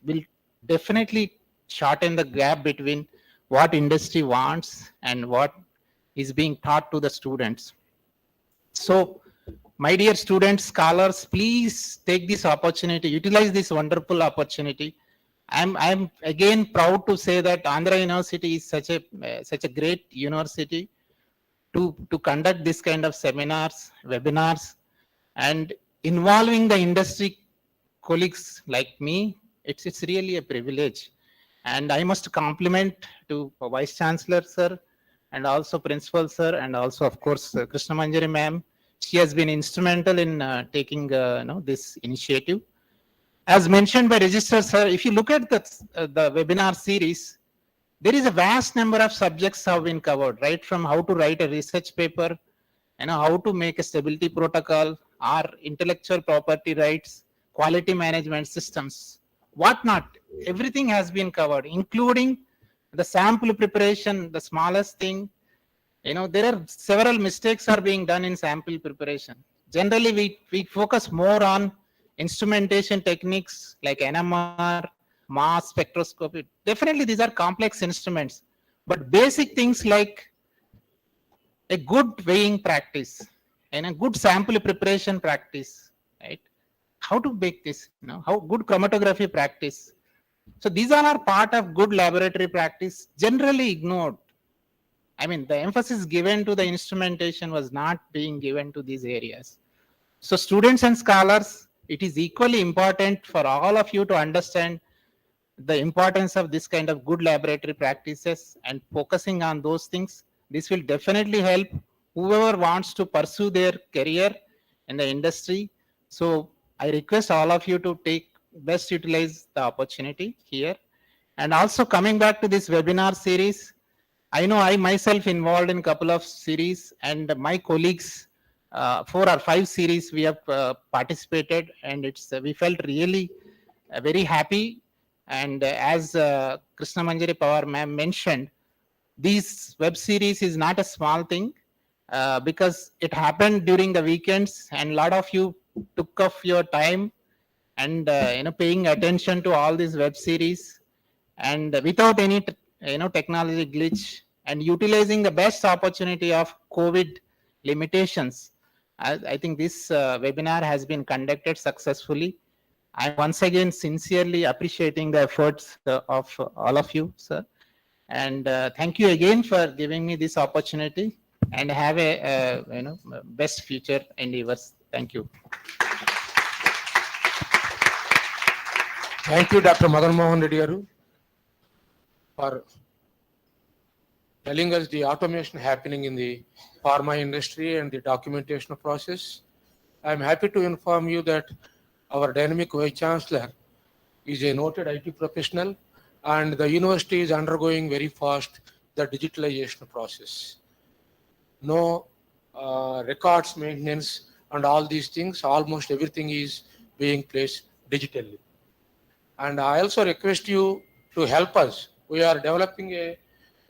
Will definitely shorten the gap between what industry wants and what is being taught to the students. So, my dear students, scholars, please take this opportunity, utilize this wonderful opportunity. I'm again proud to say that Andhra University is such a great university to conduct this kind of seminars, webinars, and involving the industry colleagues like me. It's really a privilege, and I must compliment to Vice Chancellor sir, and also Principal sir, and also of course Krishna Manjari ma'am. She has been instrumental in taking this initiative. As mentioned by Register sir, if you look at the webinar series, there is a vast number of subjects have been covered, right from how to write a research paper, how to make a stability protocol, or intellectual property rights, quality management systems, whatnot. Everything has been covered, including the sample preparation, the smallest thing. There are several mistakes are being done in sample preparation. Generally, we focus more on instrumentation techniques like NMR, mass spectroscopy. Definitely, these are complex instruments, but basic things like a good weighing practice and a good sample preparation practice, right? How to make this, how good chromatography practice. So these all are part of good laboratory practice, generally ignored. I mean, the emphasis given to the instrumentation was not being given to these areas. So students and scholars, it is equally important for all of you to understand the importance of this kind of good laboratory practices and focusing on those things. This will definitely help whoever wants to pursue their career in the industry. So I request all of you to best utilize the opportunity here. And also coming back to this webinar series, I know I myself involved in a couple of series, and my colleagues, 4 or 5 series we have participated, and we felt really very happy. And as Krishna Manjari Pawar ma'am mentioned, these web series is not a small thing because it happened during the weekends, and a lot of you took off your time and paying attention to all these web series, and without any technology glitch, and utilizing the best opportunity of COVID limitations. I think this webinar has been conducted successfully. I'm once again sincerely appreciating the efforts of all of you, sir. And thank you again for giving me this opportunity, and have a best future endeavors. Thank you. Thank you, Dr. Madan Mohan Reddy garu, for telling us the automation happening in the pharma industry and the documentation process. I'm happy to inform you that our dynamic Vice Chancellor is a noted IT professional, and the university is undergoing very fast the digitalization process. No records maintenance and all these things, almost everything is being placed digitally. And I also request you to help us. We are developing a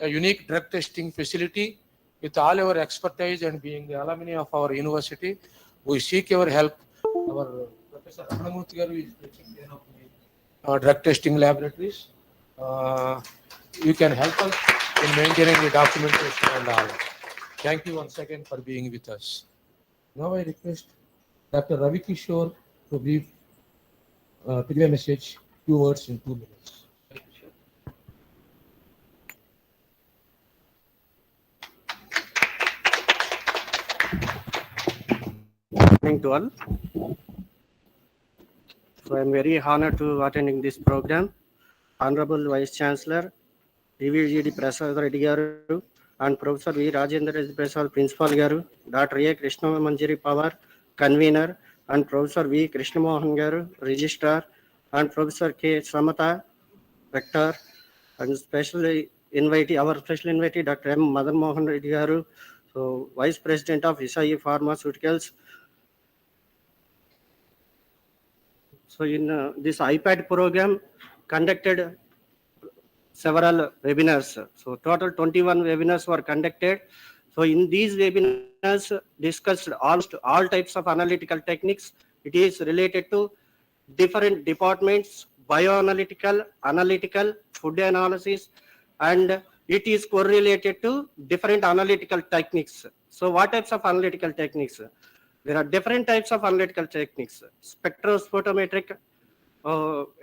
unique drug testing facility with all our expertise, and being the alumni of our university, we seek your help. Our Professor Ramamurthy garu is taking care of the drug testing laboratories. You can help us in maintaining the documentation and all. Thank you once again for being with us. Now I request Dr. Ravi Kishore to give a message, 2 words in 2 minutes. Morning to all. So I'm very honored to attending this program. Honorable Vice Chancellor, DVGD Prasad Reddy garu, and Professor V. Rajendra Prasad Principal garu, Dr. A. Krishna Manjari Pawar, Convener, and Professor V. Krishnamohan Garu, Registrar, and Professor K. Samata, Rector, and our special invitee, Dr. M. Madan Mohan Reddy Garu, so Vice President of ISAI Pharmaceuticals. So in this IPAT program, conducted several webinars. So total 21 webinars were conducted. So in these webinars discussed almost all types of analytical techniques. It is related to different departments, bioanalytical, analytical, food analysis, and it is correlated to different analytical techniques. So what types of analytical techniques? There are different types of analytical techniques: spectrophotometric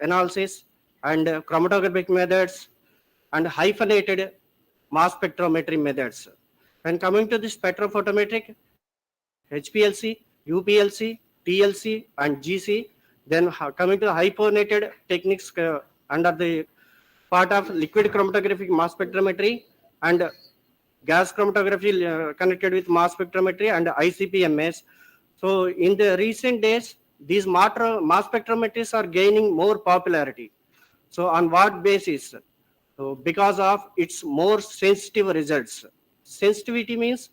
analysis and chromatographic methods and hyphenated mass spectrometry methods. When coming to the spectrophotometric, HPLC, UPLC, TLC, and GC, then coming to the hyphenated techniques under the part of liquid chromatographic mass spectrometry and gas chromatography connected with mass spectrometry and ICP-MS. So in the recent days, these mass spectrometries are gaining more popularity. So on what basis? So because of its more sensitive results. Sensitivity means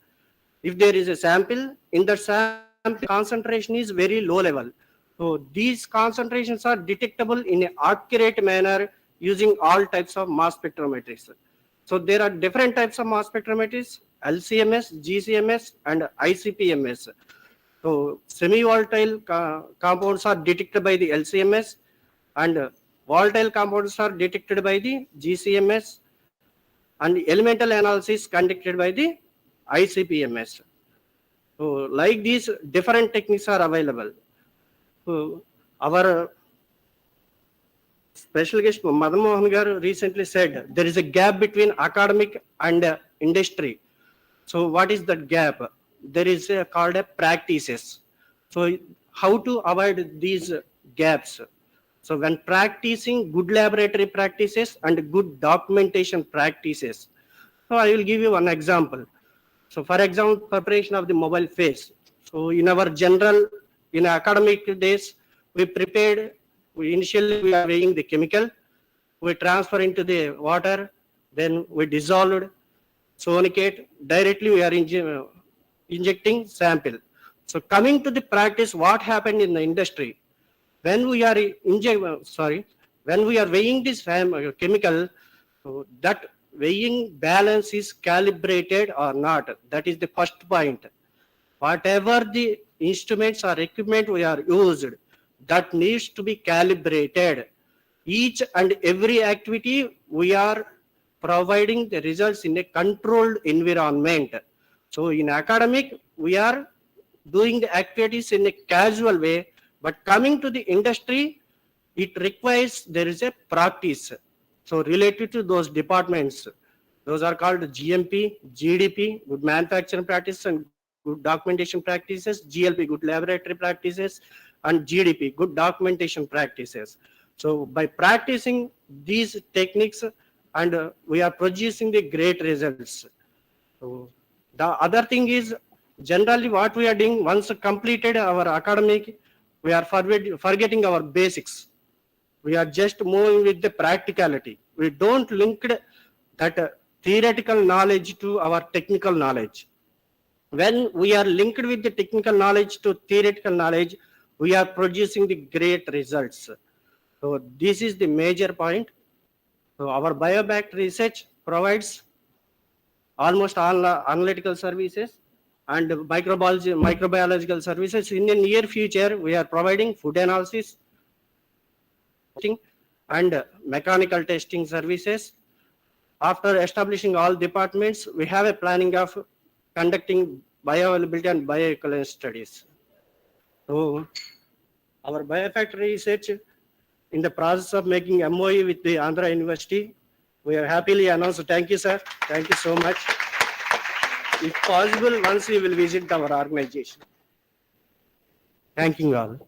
if there is a sample, in the sample concentration is very low level. So these concentrations are detectable in an accurate manner using all types of mass spectrometries. So there are different types of mass spectrometries: LCMS, GCMS, and ICP-MS. So semi-volatile compounds are detected by the LCMS, and volatile compounds are detected by the GCMS, and elemental analysis conducted by the ICP-MS. So like these different techniques are available. So our special guest Madan Mohan Garu recently said there is a gap between academic and industry. So what is that gap? There is called a practices. So how to avoid these gaps? So when practicing good laboratory practices and good documentation practices. So I will give you one example. So for example, preparation of the mobile phase. So in our general, in academic days, we prepared, initially we are weighing the chemical, we transfer into the water, then we dissolved, sonicate, directly we are injecting sample. So coming to the practice, what happened in the industry? When we are when we are weighing this chemical, so that weighing balance is calibrated or not. That is the first point. Whatever the instruments or equipment we are used, that needs to be calibrated. Each and every activity we are providing the results in a controlled environment. So in academic, we are doing the activities in a casual way, but coming to the industry, it requires there is a practice. So related to those departments, those are called GMP, GDP, good manufacturing practices and good documentation practices, GLP, good laboratory practices, and GDP, good documentation practices. So by practicing these techniques, and we are producing the great results. So the other thing is, generally what we are doing, once completed our academic, we are forgetting our basics. We are just moving with the practicality. We don't link that theoretical knowledge to our technical knowledge. When we are linked with the technical knowledge to theoretical knowledge, we are producing the great results. So this is the major point. So our biobank research provides almost all analytical services and microbiological services. In the near future, we are providing food analysis and mechanical testing services. After establishing all departments, we have a planning of conducting bioavailability and bioequivalence studies. So our biofactory research in the process of making MOU with the Andhra University. We are happily announced. Thank you, sir. Thank you so much. If possible, once we will visit our organization. Thank you all.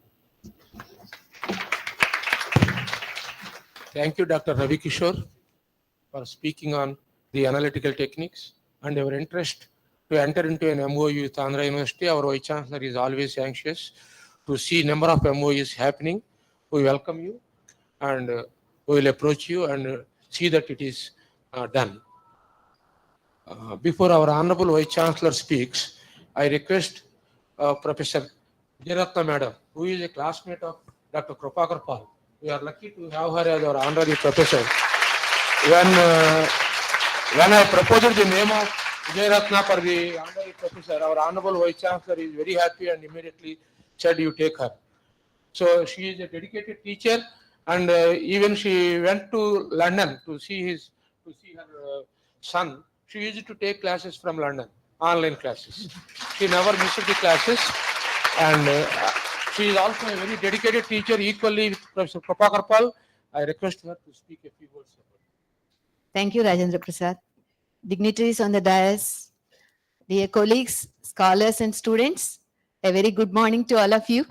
Thank you, Dr. Ravi Kishore, for speaking on the analytical techniques and our interest to enter into an MOU with Andhra University. Our Vice Chancellor is always anxious to see number of MOUs happening. We welcome you and we will approach you and see that it is done. Before our Honorable Vice Chancellor speaks, I request Professor Jaratna Madam, who is a classmate of Dr. Krupakar Pal. We are lucky to have her as our honorary professor. When I proposed the name of Jaratna for the honorary professor, our Honorable Vice Chancellor is very happy and immediately said, you take her. So she is a dedicated teacher, and even she went to London to see her son. She used to take classes from London, online classes. She never missed the classes, and she is also a very dedicated teacher, equally with Professor Prabhakar Pal. I request her to speak a few words about it. Thank you, Rajendra Prasad. Dignitaries on the dais, dear colleagues, scholars and students, a very good morning to all of you.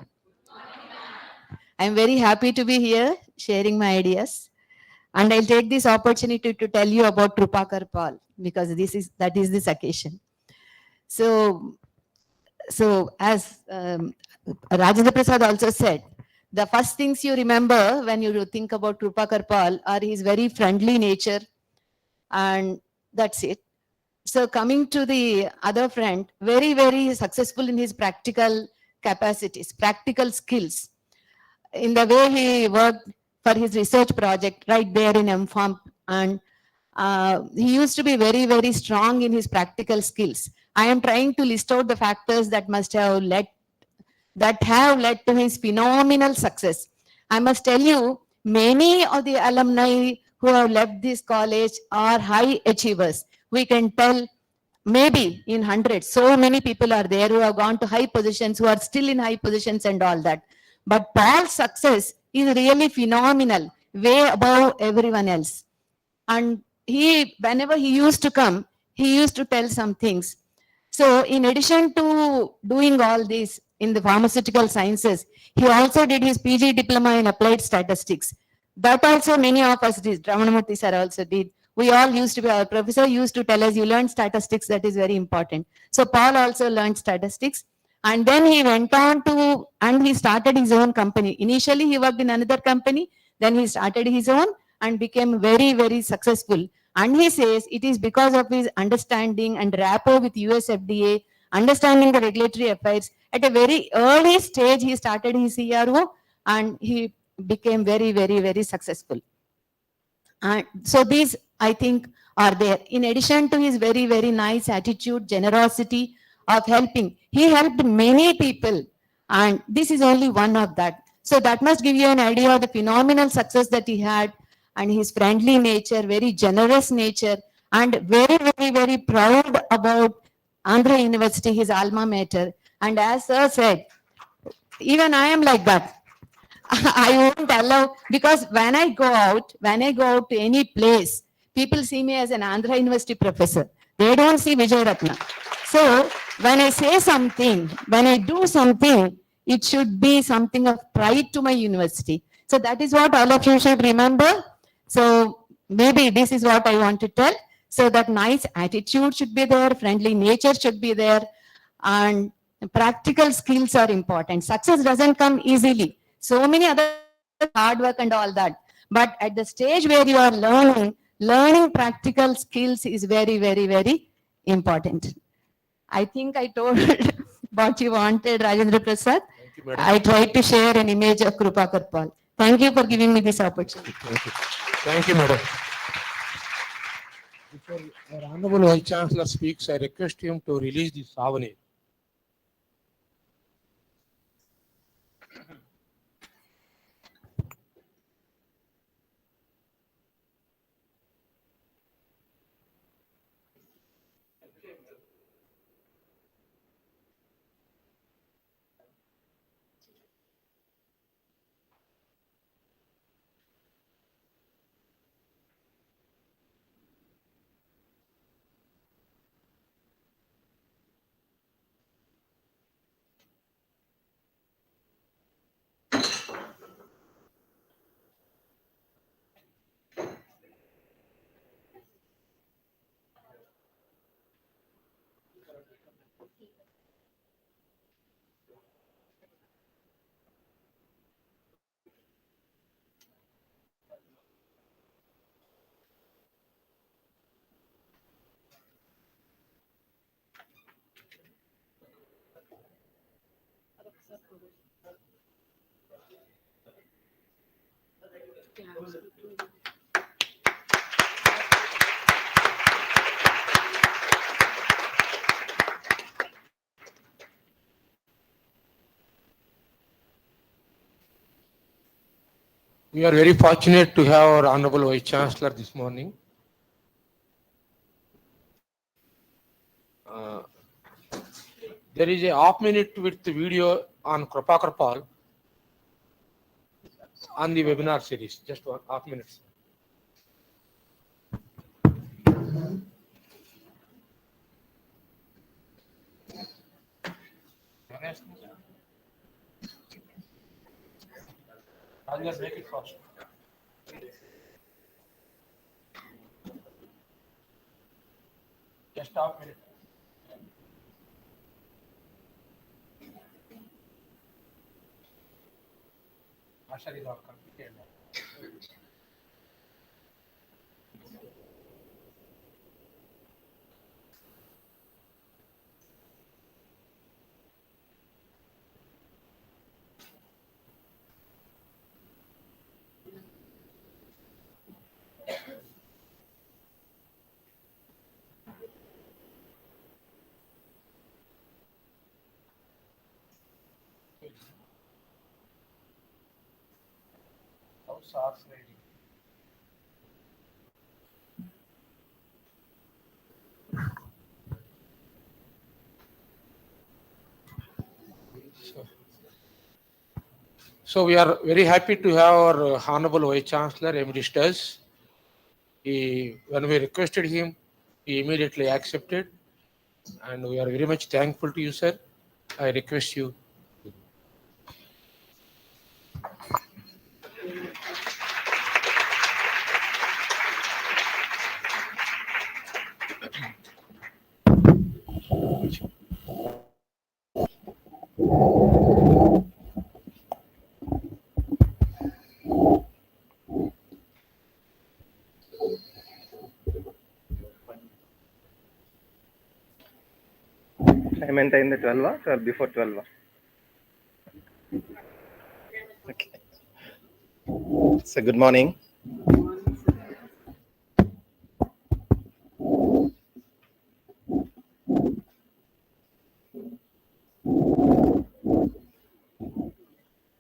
I'm very happy to be here sharing my ideas. And I'll take this opportunity to tell you about Krupakar Pal because that is this occasion. So as Rajendra Prasad also said, the first things you remember when you think about Krupakar Pal are his very friendly nature, and that's it. So coming to the other friend, very, very successful in his practical capacities, practical skills, in the way he worked for his research project right there in MPharm, and he used to be very, very strong in his practical skills. I am trying to list out the factors that have led to his phenomenal success. I must tell you, many of the alumni who have left this college are high achievers. We can tell maybe in hundreds, so many people are there who have gone to high positions, who are still in high positions and all that. But Paul's success is really phenomenal, way above everyone else. And whenever he used to come, he used to tell some things. So in addition to doing all this in the pharmaceutical sciences, he also did his PG diploma in applied statistics. That also many of us did. Ramanamurthy sir also did. We all used to be, our professor used to tell us, you learn statistics, that is very important. So Paul also learned statistics. And then he went on and he started his own company. Initially, he worked in another company. Then he started his own and became very, very successful. And he says it is because of his understanding and rapport with US FDA, understanding the regulatory affairs. At a very early stage, he started his CRO and he became very, very, very successful. And so these, I think, are there. In addition to his very, very nice attitude, generosity of helping, he helped many people. And this is only one of that. So that must give you an idea of the phenomenal success that he had, and his friendly nature, very generous nature, and very, very, very proud about Andhra University, his alma mater. And as sir said, even I am like that. I won't allow, because when I go out to any place, people see me as an Andhra University professor. They don't see Vijay Ratna. So when I say something, when I do something, it should be something of pride to my university. So that is what all of you should remember. So maybe this is what I want to tell. So that nice attitude should be there, friendly nature should be there, and practical skills are important. Success doesn't come easily. So many other hard work and all that. But at the stage where you are learning practical skills is very, very, very important. I think I told what you wanted, Rajendra Prasad. Thank you, madam. I tried to share an image of Krupakar Pal. Thank you for giving me this opportunity. Thank you. Thank you, madam. Before our Honorable Vice Chancellor speaks, I request him to release the Savani. We are very fortunate to have our Honorable Vice Chancellor this morning. Uh, there is a half minute with the video on Krupakar Pal on the webinar series. Just one half minute. I'll just make it fast. Just half minute. Asha is all completed. How SARS reading? So we are very happy to have our Honorable Vice Chancellor Emeritus. When we requested him, he immediately accepted, and we are very much thankful to you, sir. I request you. Time ఎంత అయింది 12 before 12. Okay. So good morning.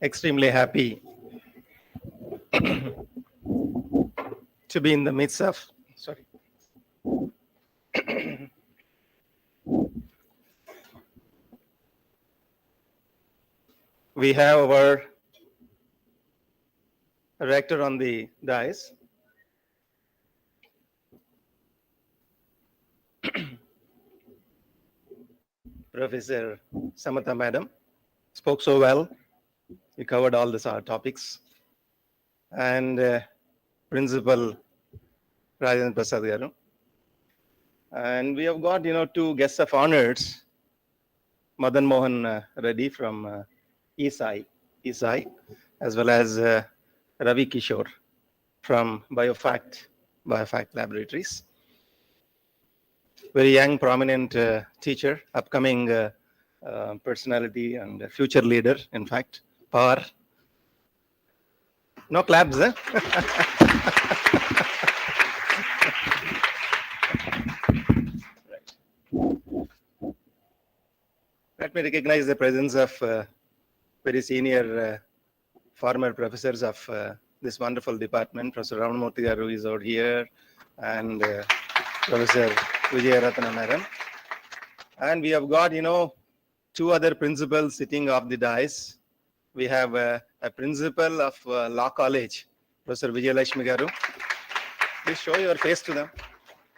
Extremely happy to be in the midst of, sorry. We have our rector on the dais. Professor Samatha Madam spoke so well. He covered all the topics. And Principal Rajendra Prasad Garu. And we have got, two guests of honors. Madan Mohan Reddy from ESI, as well as Ravi Kishore from Biofact Laboratories. Very young, prominent teacher, upcoming personality and future leader, in fact, power. No claps, eh? Right. Let me recognize the presence of very senior former professors of this wonderful department. Professor Ramanamurthy Garu is out here, and Professor Vijayarathna Madam. And we have got, two other principals sitting off the dais. We have a principal of Law College, Professor Vijayalakshmi Garu. Please show your face to them.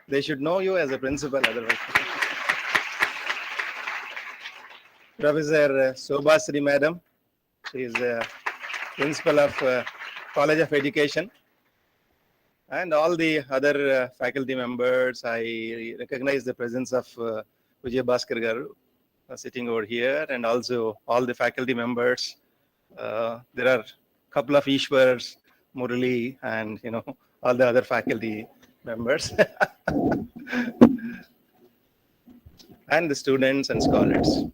They should know you as a principal otherwise. Professor Sobhasri Madam, she is principal of College of Education. And all the other faculty members, I recognize the presence of Vijay Bhaskar Garu sitting over here, and also all the faculty members. There are a couple of Ishwars, Murali, and all the other faculty members, and the students and scholars.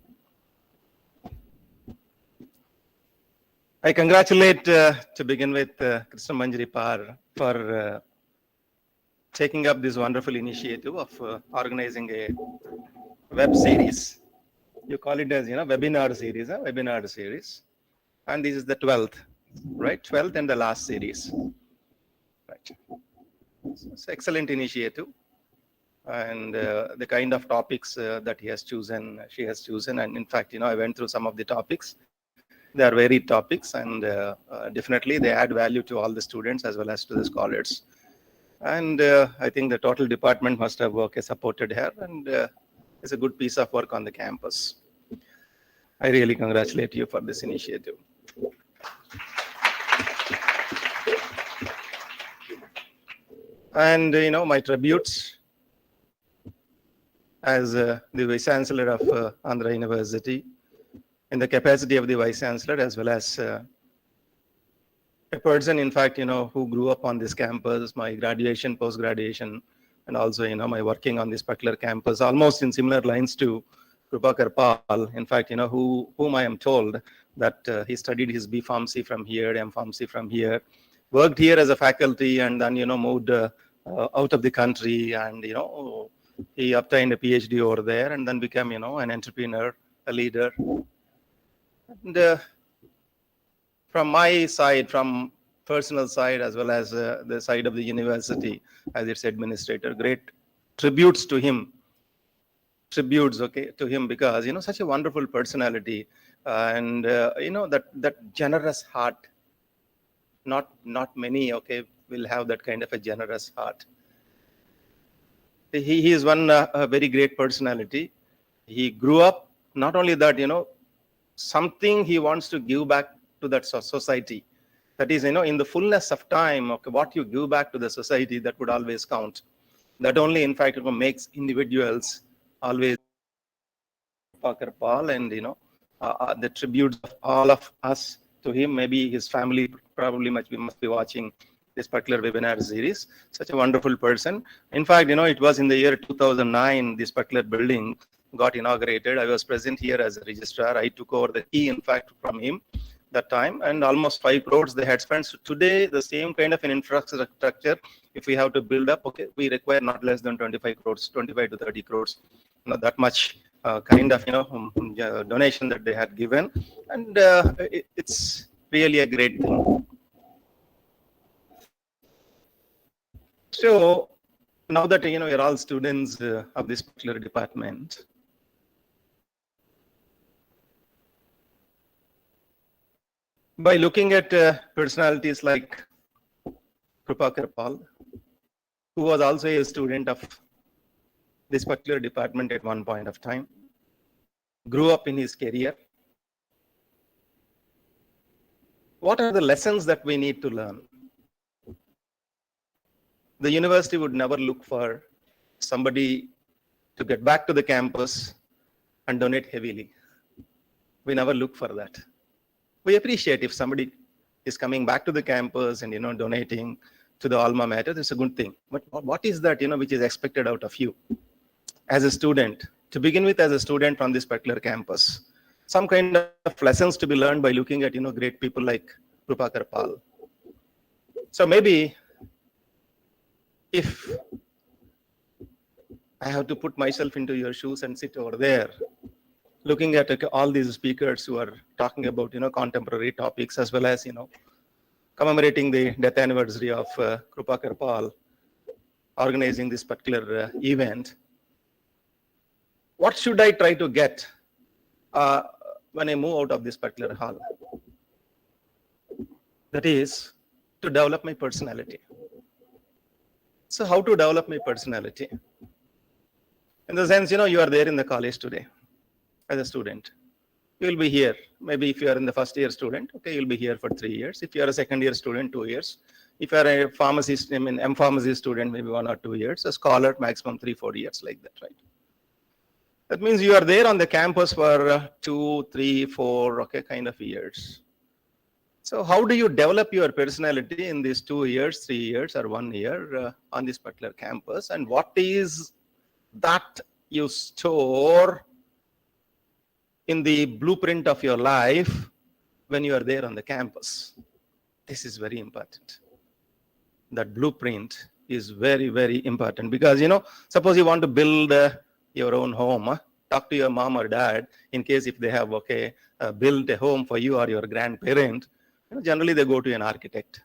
I congratulate, to begin with, Krishna Manjari Par for taking up this wonderful initiative of organizing a web series. You call it as, webinar series, webinar series. And this is the 12th, right? 12th and the last series. Right. So it's excellent initiative. And the kind of topics that he has chosen, she has chosen. And in fact, I went through some of the topics. They are varied topics, and definitely they add value to all the students as well as to the scholars. And I think the total department must have supported her, and it's a good piece of work on the campus. I really congratulate you for this initiative. And, my tributes as the Vice Chancellor of Andhra University, in the capacity of the Vice Chancellor, as well as a person, in fact, who grew up on this campus, my graduation, post-graduation, and also, my working on this particular campus, almost in similar lines to Krupakar Pal, in fact, whom I am told that he studied his B Pharmacy from here, M Pharmacy from here, worked here as a faculty, and then, moved out of the country, and, he obtained a PhD over there, and then became, an entrepreneur, a leader. And from my side, from personal side, as well as the side of the university as its administrator, great tributes to him. Tributes, to him, because, such a wonderful personality, and, that generous heart. Not many, will have that kind of a generous heart. He is one a very great personality. He grew up, not only that, something he wants to give back to that society. That is, in the fullness of time, what you give back to the society, that would always count. That only, in fact, makes individuals always Pakar Paul, and, the tributes of all of us to him. Maybe his family probably must be watching this particular webinar series. Such a wonderful person. In fact, it was in the year 2009, this particular building got inaugurated. I was present here as a registrar. I took over the key, in fact, from him that time, and almost 5 crores they had spent. So today, the same kind of an infrastructure, if we have to build up, we require not less than 25 crores, 25 to 30 crores, that much kind of, donation that they had given. And it's really a great thing. So now that, you're all students of this particular department, by looking at personalities like Krupakar Pal, who was also a student of this particular department at one point of time, grew up in his career, what are the lessons that we need to learn? The university would never look for somebody to get back to the campus and donate heavily. We never look for that. We appreciate if somebody is coming back to the campus and, donating to the alma mater. That's a good thing. But what is that, which is expected out of you as a student, to begin with, as a student from this particular campus? Some kind of lessons to be learned by looking at, great people like Krupakar Pal. So maybe if I have to put myself into your shoes and sit over there, looking at all these speakers who are talking about, contemporary topics, as well as, commemorating the death anniversary of Krupakar Pal, organizing this particular event, what should I try to get when I move out of this particular hall? That is, to develop my personality. So how to develop my personality? In the sense, you are there in the college today as a student. You will be here. Maybe if you are in the first year student, you'll be here for 3 years. If you are a second year student, 2 years. If you are a pharmacist, M Pharmacy student, maybe 1 or 2 years. A scholar, maximum 3-4 years, like that, right? That means you are there on the campus for 2, 3, 4, kind of years. So how do you develop your personality in these 2 years, 3 years, or 1 year on this particular campus? And what is that you store in the blueprint of your life when you are there on the campus. This is very important. That blueprint is very, very important because, suppose you want to build your own home, talk to your mom or dad in case if they have, built a home for you or your grandparent. Generally, they go to an architect.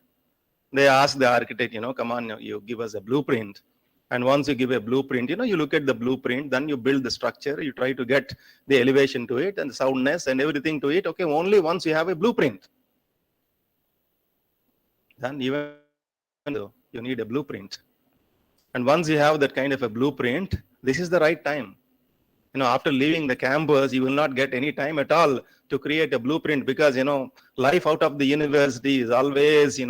They ask the architect, come on, you give us a blueprint. And once you give a blueprint, you look at the blueprint, then you build the structure, you try to get the elevation to it and the soundness and everything to it. Okay, only once you have a blueprint. Then even though you need a blueprint. And once you have that kind of a blueprint, this is the right time. After leaving the campus, you will not get any time at all to create a blueprint because, life out of the university is always,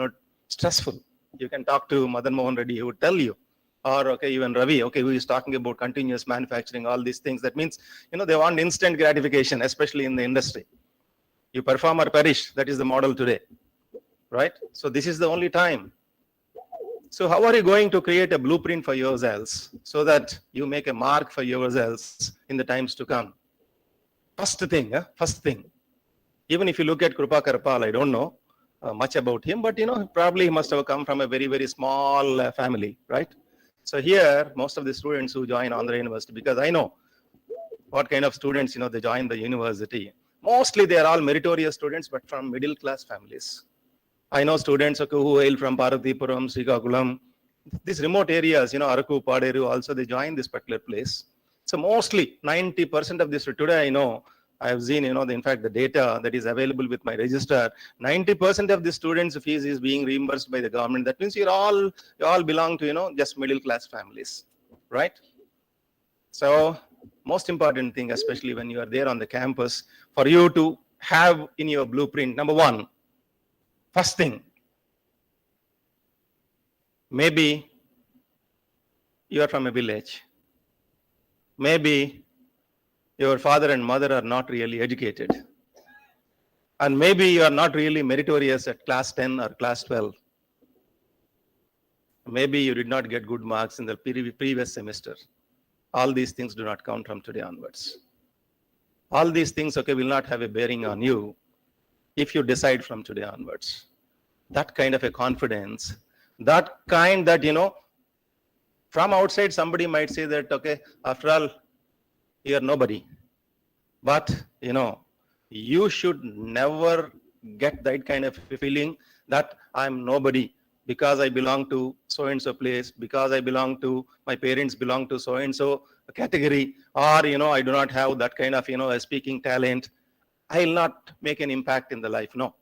stressful. You can talk to Madan Mohan Reddy, who would tell you, or even Ravi, who is talking about continuous manufacturing, all these things. That means, they want instant gratification, especially in the industry. You perform or perish. That is the model today, right? So this is the only time. So how are you going to create a blueprint for yourselves so that you make a mark for yourselves in the times to come? First thing. Even if you look at Krupakar Pal, I don't know much about him, but probably he must have come from a very, very small family, right? So here, most of the students who join Andhra University, because I know what kind of students, they join the university. Mostly they are all meritorious students, but from middle class families. I know students who hail from Parathipuram, Srikakulam, these remote areas, Araku, Paderu, also they join this particular place. So mostly 90% of this today, I have seen, in fact, the data that is available with my register, 90% of the students' fees is being reimbursed by the government. That means you all belong to, just middle class families, right? So most important thing, especially when you are there on the campus, for you to have in your blueprint, number one, first thing, maybe you are from a village. Maybe your father and mother are not really educated. And maybe you are not really meritorious at class 10 or class 12. Maybe you did not get good marks in the previous semester. All these things do not count from today onwards. All these things, will not have a bearing on you if you decide from today onwards. That kind of a confidence, that kind that, from outside somebody might say that, after all, you are nobody. But, you should never get that kind of feeling that I'm nobody because I belong to so-and-so place, because I belong to, my parents belong to so-and-so category, or, I do not have that kind of, a speaking talent. I will not make an impact in the life. No.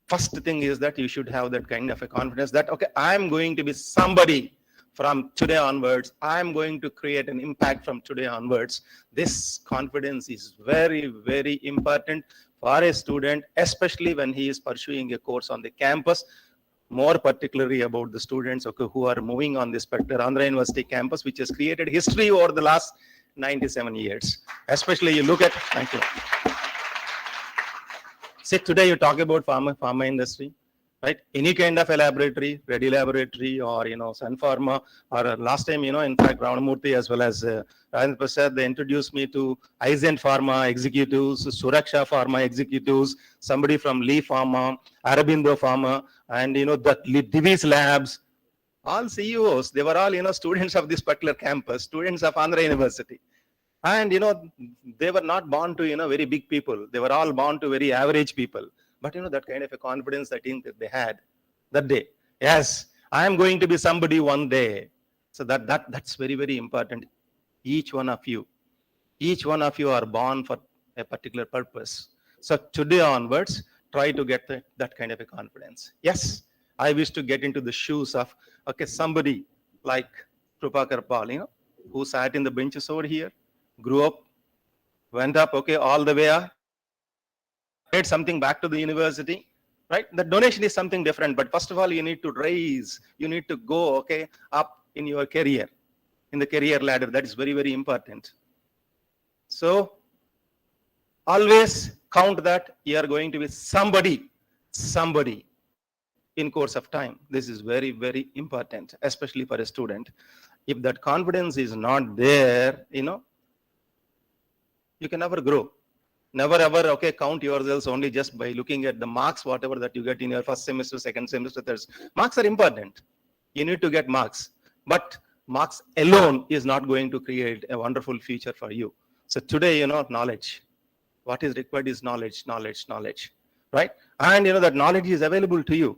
First thing is that you should have that kind of a confidence that, I'm going to be somebody from today onwards. I'm going to create an impact from today onwards. This confidence is very, very important for a student, especially when he is pursuing a course on the campus, more particularly about the students who are moving on this particular Andhra University campus, which has created history over the last 97 years. Especially you look at, thank you. See, today you talk about pharma industry, right? Any kind of a laboratory, Reddy Laboratory or, Sun Pharma, or last time, in fact, Ravanamurthy as well as Rajendra Prasad, they introduced me to Aizen Pharma executives, Suraksha Pharma executives, somebody from Lee Pharma, Arabindo Pharma, and, the Divi's Labs, all CEOs, they were all, students of this particular campus, students of Andhra University. And, they were not born to, very big people. They were all born to very average people. But, that kind of a confidence that they had that day. Yes, I am going to be somebody one day. So that's very, very important. Each one of you are born for a particular purpose. So today onwards, try to get that kind of a confidence. Yes, I wish to get into the shoes of, somebody like Krupakar Pal, who sat in the benches over here, grew up, went up, all the way up, paid something back to the university, right? The donation is something different, but first of all, you need to raise, you need to go, up in your career, in the career ladder. That is very, very important. So always count that you are going to be somebody in course of time. This is very, very important, especially for a student. If that confidence is not there, you can never grow. Never ever, okay, count yourselves only just by looking at the marks, whatever that you get in your first semester, second semester, third. Marks are important. You need to get marks, but marks alone is not going to create a wonderful future for you. So today, knowledge. What is required is knowledge, right? And that knowledge is available to you.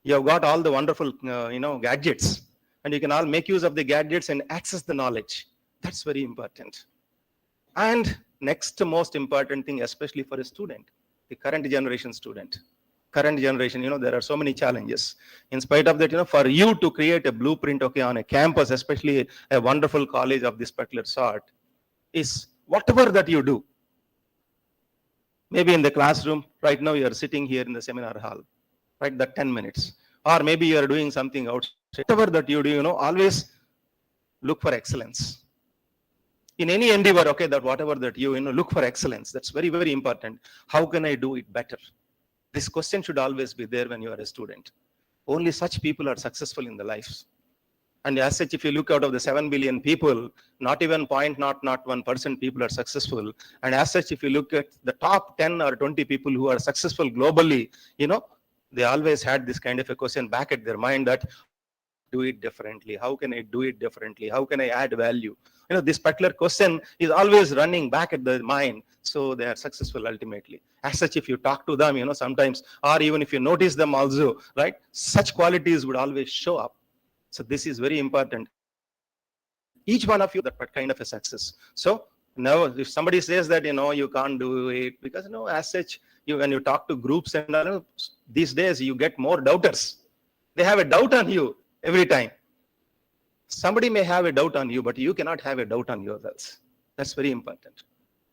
You have got all the wonderful, gadgets, and you can all make use of the gadgets and access the knowledge. That's very important. And next most important thing, especially for a student, the current generation student. Current generation, there are so many challenges. In spite of that, for you to create a blueprint, okay, on a campus, especially a wonderful college of this particular sort, is whatever that you do. Maybe in the classroom, right now you are sitting here in the seminar hall, right, that 10 minutes. Or maybe you are doing something outside. Whatever that you do, always look for excellence. In any endeavor, okay, that whatever that you look for excellence. That's very, very important. How can I do it better? This question should always be there when you are a student. Only such people are successful in their lives. And as such, if you look out of the 7 billion people, not even 0.001% people are successful. And as such, if you look at the top 10 or 20 people who are successful globally, they always had this kind of a question back at their mind that, do it differently? How can I do it differently? How can I add value? This particular question is always running back at their mind. So they are successful ultimately. As such, if you talk to them, sometimes, or even if you notice them also, right, such qualities would always show up. So this is very important. Each one of you, that kind of a success. So now if somebody says that, you can't do it, because, as such, when you talk to groups and these days, you get more doubters. They have a doubt on you every time. Somebody may have a doubt on you, but you cannot have a doubt on yourselves. That's very important.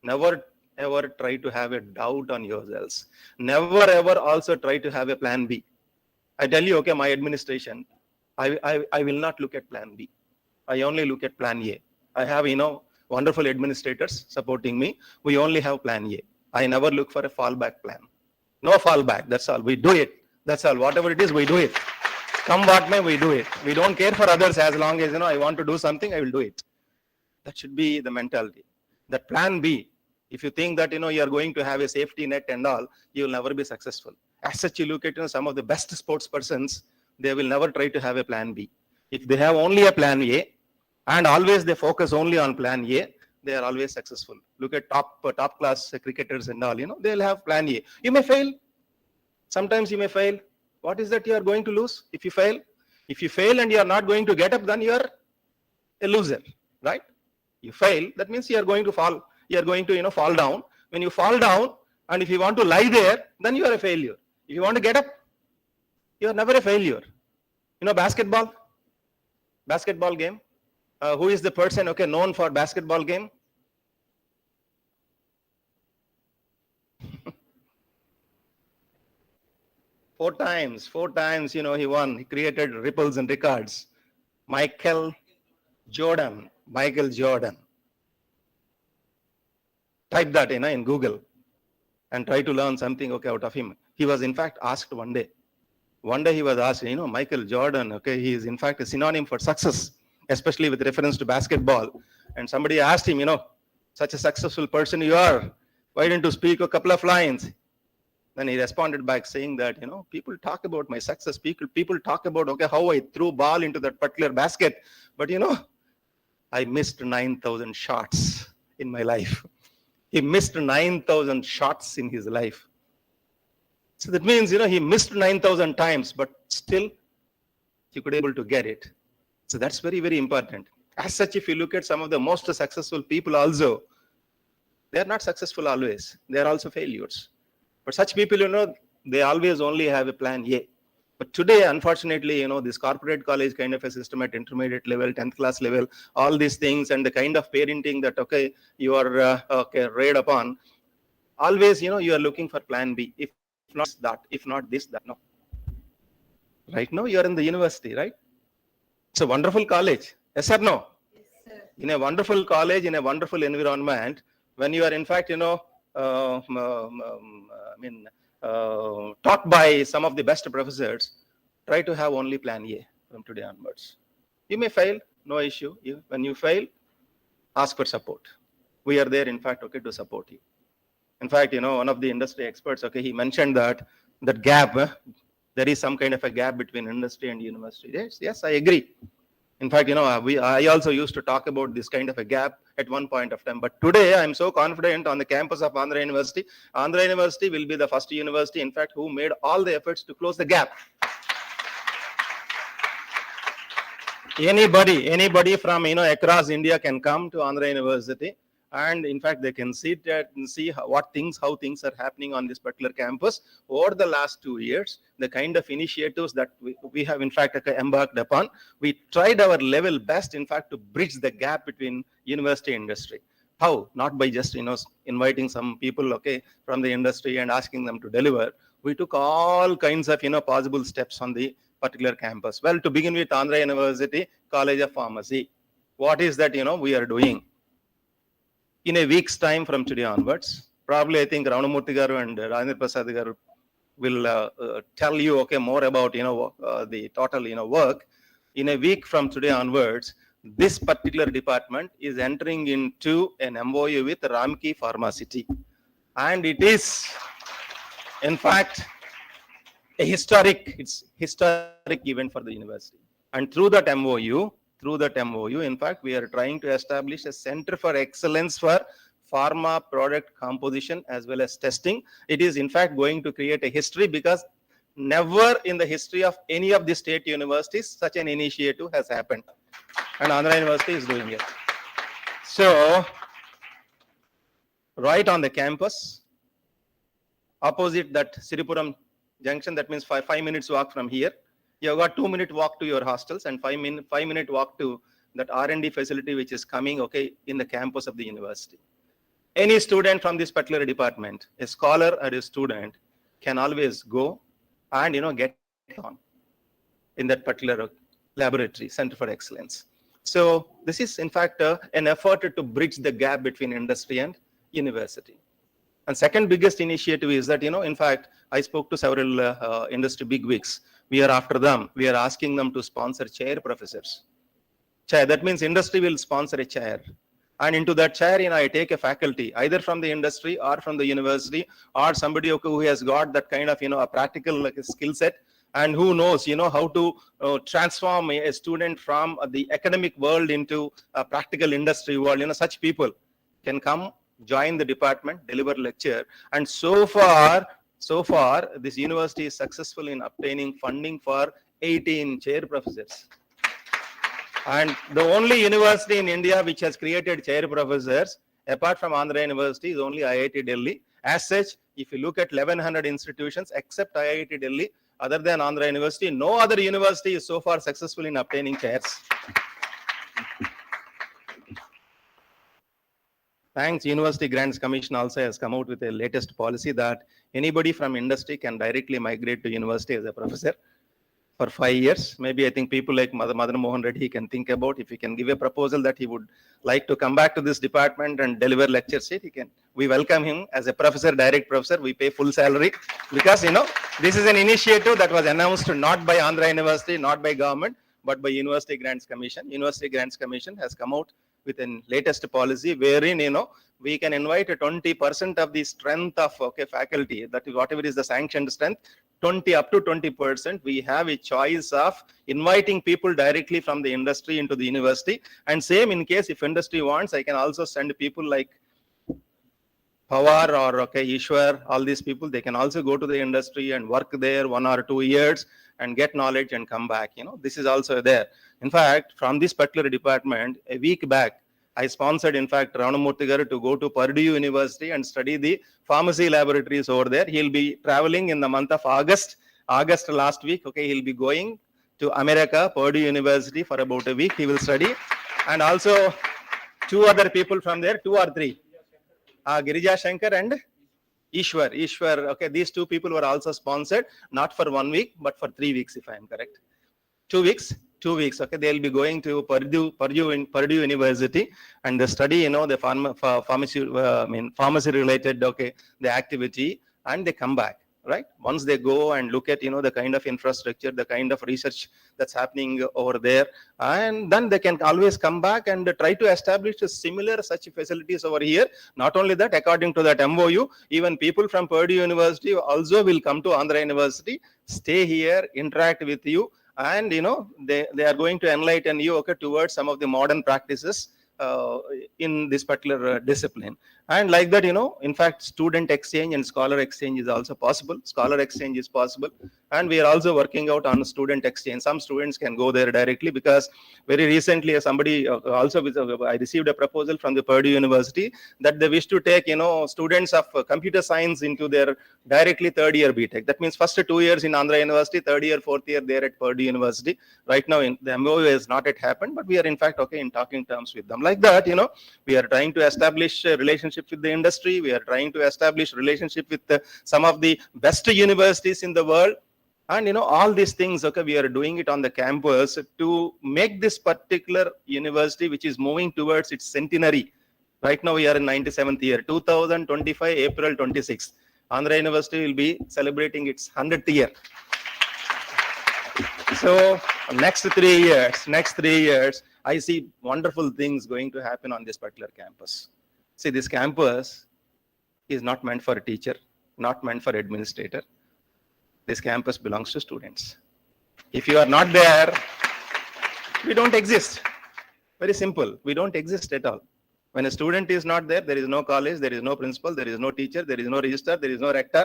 Never ever try to have a doubt on yourselves. Never ever also try to have a plan B. I tell you, okay, my administration, I will not look at plan B. I only look at plan A. I have, wonderful administrators supporting me. We only have plan A. I never look for a fallback plan. No fallback. That's all. We do it. That's all. Whatever it is, we do it. Come what may, we do it. We don't care for others as long as, I want to do something, I will do it. That should be the mentality. That plan B, if you think that, you are going to have a safety net and all, you will never be successful. As such, you look at, some of the best sports persons, they will never try to have a plan B. If they have only a plan A, and always they focus only on plan A, they are always successful. Look at top class cricketers and all, they'll have plan A. You may fail. Sometimes you may fail. What is that you are going to lose if you fail? If you fail and you are not going to get up, then you are a loser, right? You fail, that means you are going to fall. You are going to, fall down. When you fall down, and if you want to lie there, then you are a failure. If you want to get up, you are never a failure. Basketball game. Who is the person, okay, known for basketball game? Four times, he won. He created ripples and records. Michael Jordan. Type that in Google and try to learn something, okay, out of him. He was in fact asked one day he was asked, Michael Jordan, okay, he is in fact a synonym for success, especially with reference to basketball. And somebody asked him, such a successful person you are, why didn't you speak a couple of lines? Then he responded back saying that, people talk about my success. People talk about, okay, how I threw ball into that particular basket. But, I missed 9,000 shots in my life. He missed 9,000 shots in his life. So that means, he missed 9,000 times, but still he could able to get it. So that's very, very important. As such, if you look at some of the most successful people also, they are not successful always. They are also failures. But such people, they always only have a plan A. But today, unfortunately, this corporate college kind of a system at intermediate level, 10th class level, all these things and the kind of parenting that, okay, you are read upon, always, you are looking for plan B. If not that, if not this, that, no. Right now, you are in the university, right? It's a wonderful college. Yes or no? Yes, sir. In a wonderful college, in a wonderful environment, when you are in fact, taught by some of the best professors, try to have only plan A from today onwards. You may fail, no issue. When you fail, ask for support. We are there, in fact, okay, to support you. In fact, one of the industry experts, okay, he mentioned that gap, there is some kind of a gap between industry and university. Yes, I agree. In fact, I also used to talk about this kind of a gap at one point of time. But today, I'm so confident on the campus of Andhra University. Andhra University will be the first university, in fact, who made all the efforts to close the gap. Anybody from across India can come to Andhra University, and in fact they can see how things are happening on this particular campus over the last 2 years. The kind of initiatives that we have in fact embarked upon. We tried our level best, in fact, to bridge the gap between university and industry. How? Not by just inviting some people, okay, from the industry and asking them to deliver. We took all kinds of possible steps on the particular campus. Well, to begin with, Andhra University College of Pharmacy. What is that we are doing? In a week's time from today onwards, probably I think Ravanamurthy garu and Rajendra Prasad garu will tell you more about the total work. In a week from today onwards, this particular department is entering into an MOU with Ramki Pharmaceutical, and it is in fact a historic event for the university. And through that MOU, in fact, we are trying to establish a center for excellence for pharma product composition as well as testing. It is in fact going to create a history, because never in the history of any of the state universities such an initiative has happened, and Andhra University is doing it. So, right on the campus, opposite that Siripuram junction, that means 5 minutes walk from here. You've got 2-minute walk to your hostels and 5-minute walk to that R&D facility which is coming, okay, in the campus of the university. Any student from this particular department, a scholar or a student, can always go and get on in that particular laboratory, Center for Excellence. So this is in fact an effort to bridge the gap between industry and university. And second biggest initiative is that, in fact, I spoke to several industry bigwigs. We are after them. We are asking them to sponsor chair professors. That means industry will sponsor a chair. And into that chair, I take a faculty, either from the industry or from the university, or somebody who has got that kind of, a practical skill set, and who knows, how to transform a student from the academic world into a practical industry world. Such people can come, join the department, deliver lecture. And so far, this university is successful in obtaining funding for 18 chair professors. And the only university in India which has created chair professors, apart from Andhra University, is only IIT Delhi. As such, if you look at 1100 institutions except IIT Delhi, other than Andhra University, no other university is so far successful in obtaining chairs. Thanks, University Grants Commission also has come out with a latest policy that anybody from industry can directly migrate to university as a professor for 5 years. Maybe I think people like Madan Mohan Reddy can think about, if he can give a proposal that he would like to come back to this department and deliver lectures, he can. We welcome him as a professor, direct professor. We pay full salary, because this is an initiative that was announced not by Andhra University, not by government, but by University Grants Commission. University Grants Commission has come out with a latest policy wherein we can invite 20% of the strength of faculty, that is whatever is the sanctioned strength, up to 20%. We have a choice of inviting people directly from the industry into the university. And same in case if industry wants, I can also send people like Pawar or Ishwar, all these people, they can also go to the industry and work there 1 or 2 years and get knowledge and come back. This is also there. In fact, from this particular department, a week back, I sponsored, in fact, Ravanamurthy garu to go to Purdue University and study the pharmacy laboratories over there. He'll be traveling in the month of August last week. Okay, he'll be going to America, Purdue University, for about a week. He will study. And also 2 other people from there, 2 or 3. Girija Shankar and Ishwar. Okay, these 2 people were also sponsored, not for 1 week, but for 3 weeks, if I am correct. 2 weeks. 2 weeks. Okay, they'll be going to Purdue University and they study, the pharmacy related, the activity, and they come back. right? Once they go and look at, the kind of infrastructure, the kind of research that's happening over there, and then they can always come back and try to establish a similar such facilities over here. Not only that, according to that MOU, even people from Purdue University also will come to Andhra University, stay here, interact with you, and they are going to enlighten you, okay, towards some of the modern practices in this particular discipline. And like that, in fact, student exchange and scholar exchange is also possible. Scholar exchange is possible. And we are also working out on student exchange. Some students can go there directly, because very recently somebody I received a proposal from the Purdue University that they wish to take, students of computer science into their directly third year BTech. That means first 2 years in Andhra University, third year, fourth year there at Purdue University. Right now, the MOU has not yet happened, but we are in fact in talking terms with them. Like that, we are trying to establish relationships with the industry. We are trying to establish relationship with some of the best universities in the world. And all these things, okay, we are doing it on the campus to make this particular university, which is moving towards its centenary. Right now we are in 97th year, 2025, April 26th. Andhra University will be celebrating its 100th year. So next 3 years, I see wonderful things going to happen on this particular campus. See, this campus is not meant for a teacher, not meant for administrator. This campus belongs to students. If you are not there, we don't exist. Very simple. We don't exist at all. When a student is not there, there is no college, there is no principal, there is no teacher, there is no registrar, there is no rector,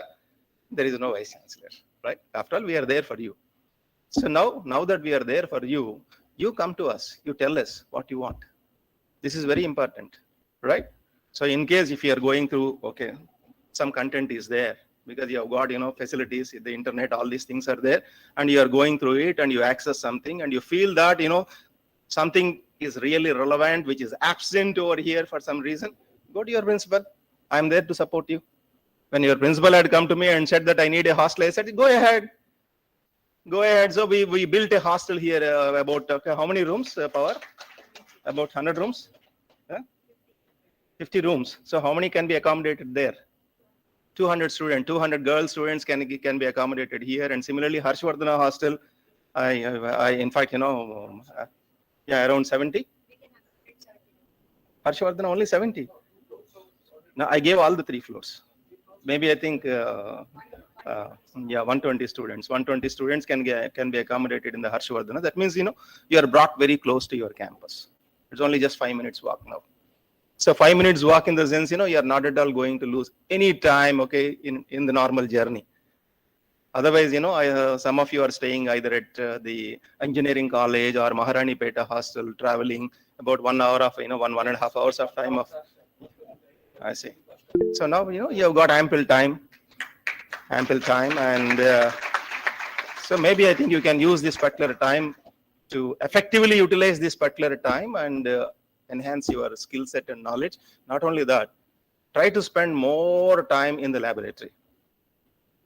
there is no vice chancellor, right? After all, we are there for you. So now that we are there for you, you come to us, you tell us what you want. This is very important, right? So in case if you are going through, okay, some content is there, because you have got, facilities, the internet, all these things are there, and you are going through it and you access something and you feel that, something is really relevant, which is absent over here for some reason, go to your principal. I'm there to support you. When your principal had come to me and said that I need a hostel, I said, go ahead. So we built a hostel here about, how many rooms, Power? About 100 rooms? 50 rooms. So how many can be accommodated there? 200 students, 200 girl students can be accommodated here. And similarly, Harshvardhana hostel, I in fact, around 70. Harshvardhana only 70. Now I gave all the 3 floors. Maybe I think, 120 students. 120 students can be accommodated in the Harshvardhana. That means, you are brought very close to your campus. It's only just 5 minutes walk now. So 5 minutes walk in the sense, you are not at all going to lose any time, okay, in the normal journey. Otherwise, some of you are staying either at the engineering college or Maharani Peta hostel, traveling about 1 hour of, 1.5 hours of time of, I see. So now, you have got ample time. And so maybe I think you can use this particular time to effectively utilize this particular time and enhance your skill set and knowledge. Not only that, try to spend more time in the laboratory.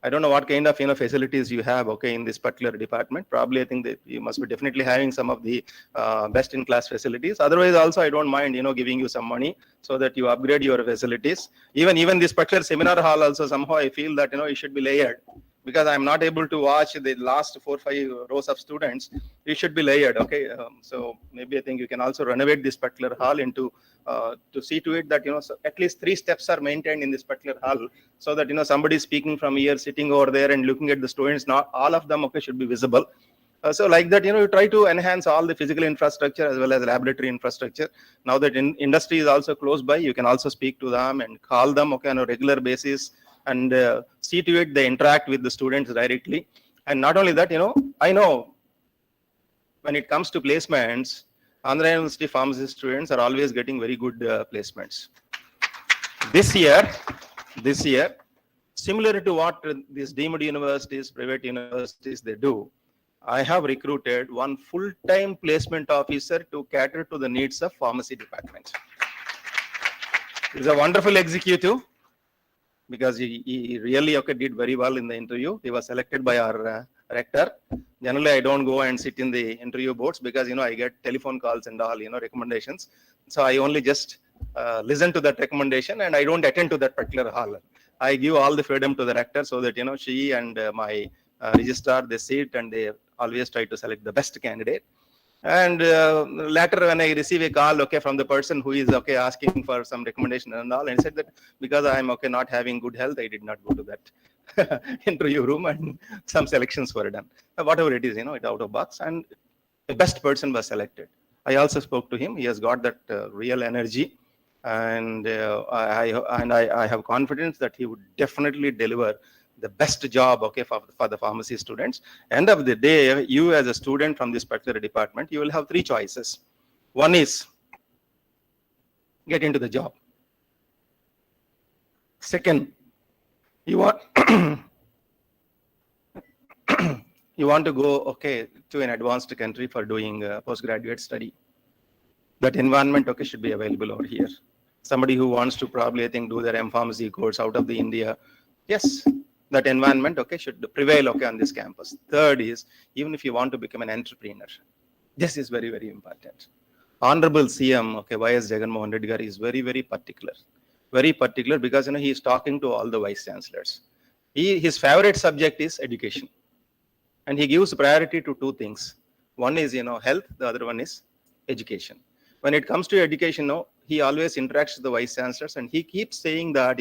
I don't know what kind of facilities you have, okay, in this particular department. Probably I think that you must be definitely having some of the best in class facilities. Otherwise also I don't mind giving you some money so that you upgrade your facilities. Even this particular seminar hall also somehow I feel that it should be layered, because I'm not able to watch the last 4-5 rows of students. It should be layered, okay. So maybe I think you can also renovate this particular hall into to see to it that so at least 3 steps are maintained in this particular hall, so that somebody speaking from here, sitting over there and looking at the students, not all of them, okay, should be visible. So like that, you try to enhance all the physical infrastructure as well as laboratory infrastructure. Now that industry is also close by, you can also speak to them and call them, okay, on a regular basis, and see to it they interact with the students directly. And not only that, I know when it comes to placements, Andhra University pharmacy students are always getting very good placements. This year, similar to what these deemed universities, private universities, they do, I have recruited one full-time placement officer to cater to the needs of pharmacy department. He's a wonderful executive, because he really did very well in the interview. He was selected by our rector. Generally, I don't go and sit in the interview boards, because I get telephone calls and all recommendations. So I only just listen to that recommendation, and I don't attend to that particular hall. I give all the freedom to the rector so that, she and my registrar, they sit and they always try to select the best candidate. And later when I receive a call, okay, from the person who is, okay, asking for some recommendation and all, and I said that because I'm, okay, not having good health, I did not go to that interview room, and some selections were done. Whatever it is, it out of box, and the best person was selected. I also spoke to him. He has got that real energy, and I have confidence that he would definitely deliver the best job, okay, for the pharmacy students. End of the day, you as a student from this particular department, you will have three choices. One is get into the job. Second, you want you want to go, okay, to an advanced country for doing postgraduate study. That environment, okay, should be available over here. Somebody who wants to probably, I think, do their M-Pharmacy course out of the India, yes, that environment, okay, should prevail, okay, on this campus. Third is, even if you want to become an entrepreneur, this is very, very important. Honorable CM, okay, Y.S. Jagannath Reddy Garu is very, very particular because, he is talking to all the vice chancellors. His favorite subject is education. And he gives priority to two things. One is, health, the other one is education. When it comes to education, he always interacts with the vice chancellors, and he keeps saying that,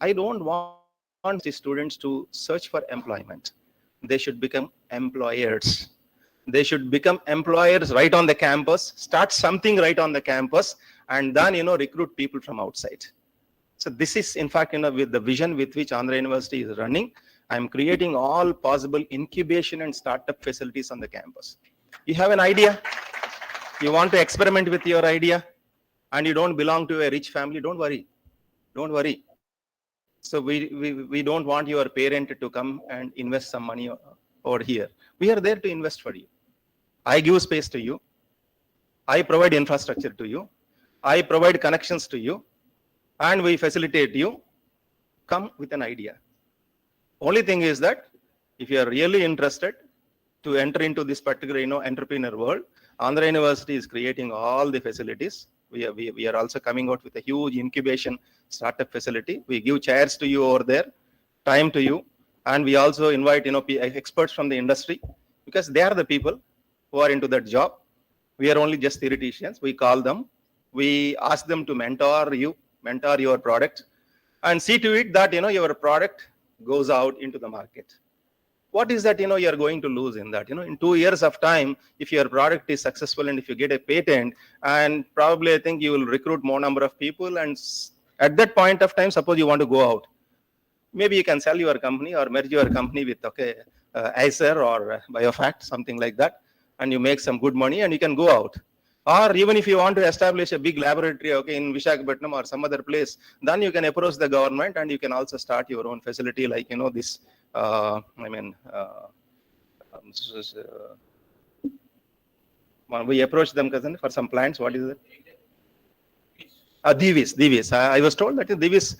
I don't want the students to search for employment. They should become employers. They should become employers right on the campus, start something right on the campus, and then, recruit people from outside. So this is, in fact, with the vision with which Andhra University is running. I'm creating all possible incubation and startup facilities on the campus. You have an idea, you want to experiment with your idea, and you don't belong to a rich family, don't worry. So we don't want your parent to come and invest some money over here. We are there to invest for you. I give space to you. I provide infrastructure to you. I provide connections to you, and we facilitate you. Come with an idea. Only thing is that if you are really interested to enter into this particular, entrepreneur world, Andhra University is creating all the facilities. We are also coming out with a huge incubation startup facility. We give chairs to you over there, time to you, and we also invite, experts from the industry, because they are the people who are into that job. We are only just theoreticians. We call them. We ask them to mentor your product, and see to it that, your product goes out into the market. What is that, you are going to lose in that? In 2 years of time, if your product is successful and if you get a patent, and probably I think you will recruit more number of people, and at that point of time, suppose you want to go out, maybe you can sell your company or merge your company with, okay, Acer or Biofact, something like that, and you make some good money and you can go out. Or even if you want to establish a big laboratory, okay, in Visakhapatnam or some other place, then you can approach the government, and you can also start your own facility, like, this, we approach them for some plants. What is it? Divis. I was told that Divis,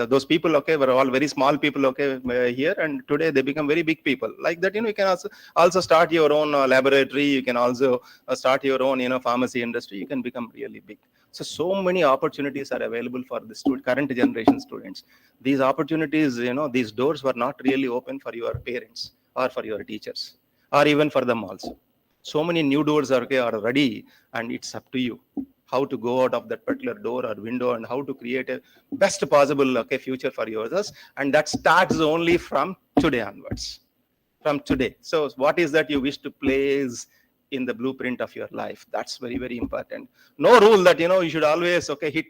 those people, okay, were all very small people, okay, here, and today they become very big people. Like that, you can also start your own laboratory. You can also start your own, pharmacy industry. You can become really big. So many opportunities are available for the current generation students. These opportunities, these doors were not really open for your parents or for your teachers, or even for them also. So many new doors are ready, and it's up to you how to go out of that particular door or window, and how to create a best possible, okay, future for yours. And that starts only from today onwards. From today. So what is that you wish to place in the blueprint of your life? That's very, very important. No rule that, you should always, okay, hit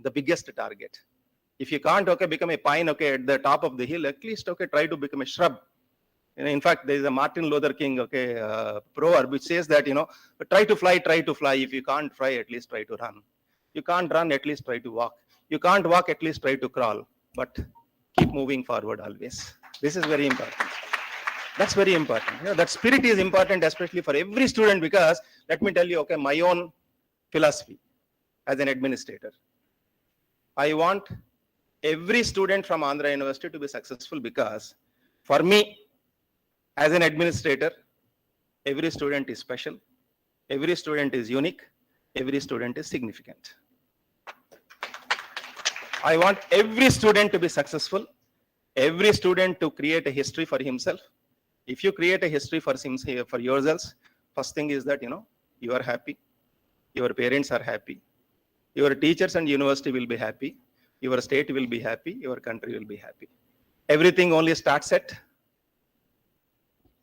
the biggest target. If you can't, okay, become a pine, okay, at the top of the hill, at least, okay, try to become a shrub. In fact, there is a Martin Luther King, okay, proverb which says that, try to fly. If you can't fly, at least try to run. You can't run, at least try to walk. You can't walk, at least try to crawl. But keep moving forward always. This is very important. That's very important. That spirit is important, especially for every student, because let me tell you, okay, my own philosophy as an administrator. I want every student from Andhra University to be successful, because for me, as an administrator, every student is special, every student is unique, every student is significant. I want every student to be successful, every student to create a history for himself. If you create a history for yourselves, first thing is that, you are happy, your parents are happy, your teachers and university will be happy, your state will be happy, your country will be happy. Everything only starts at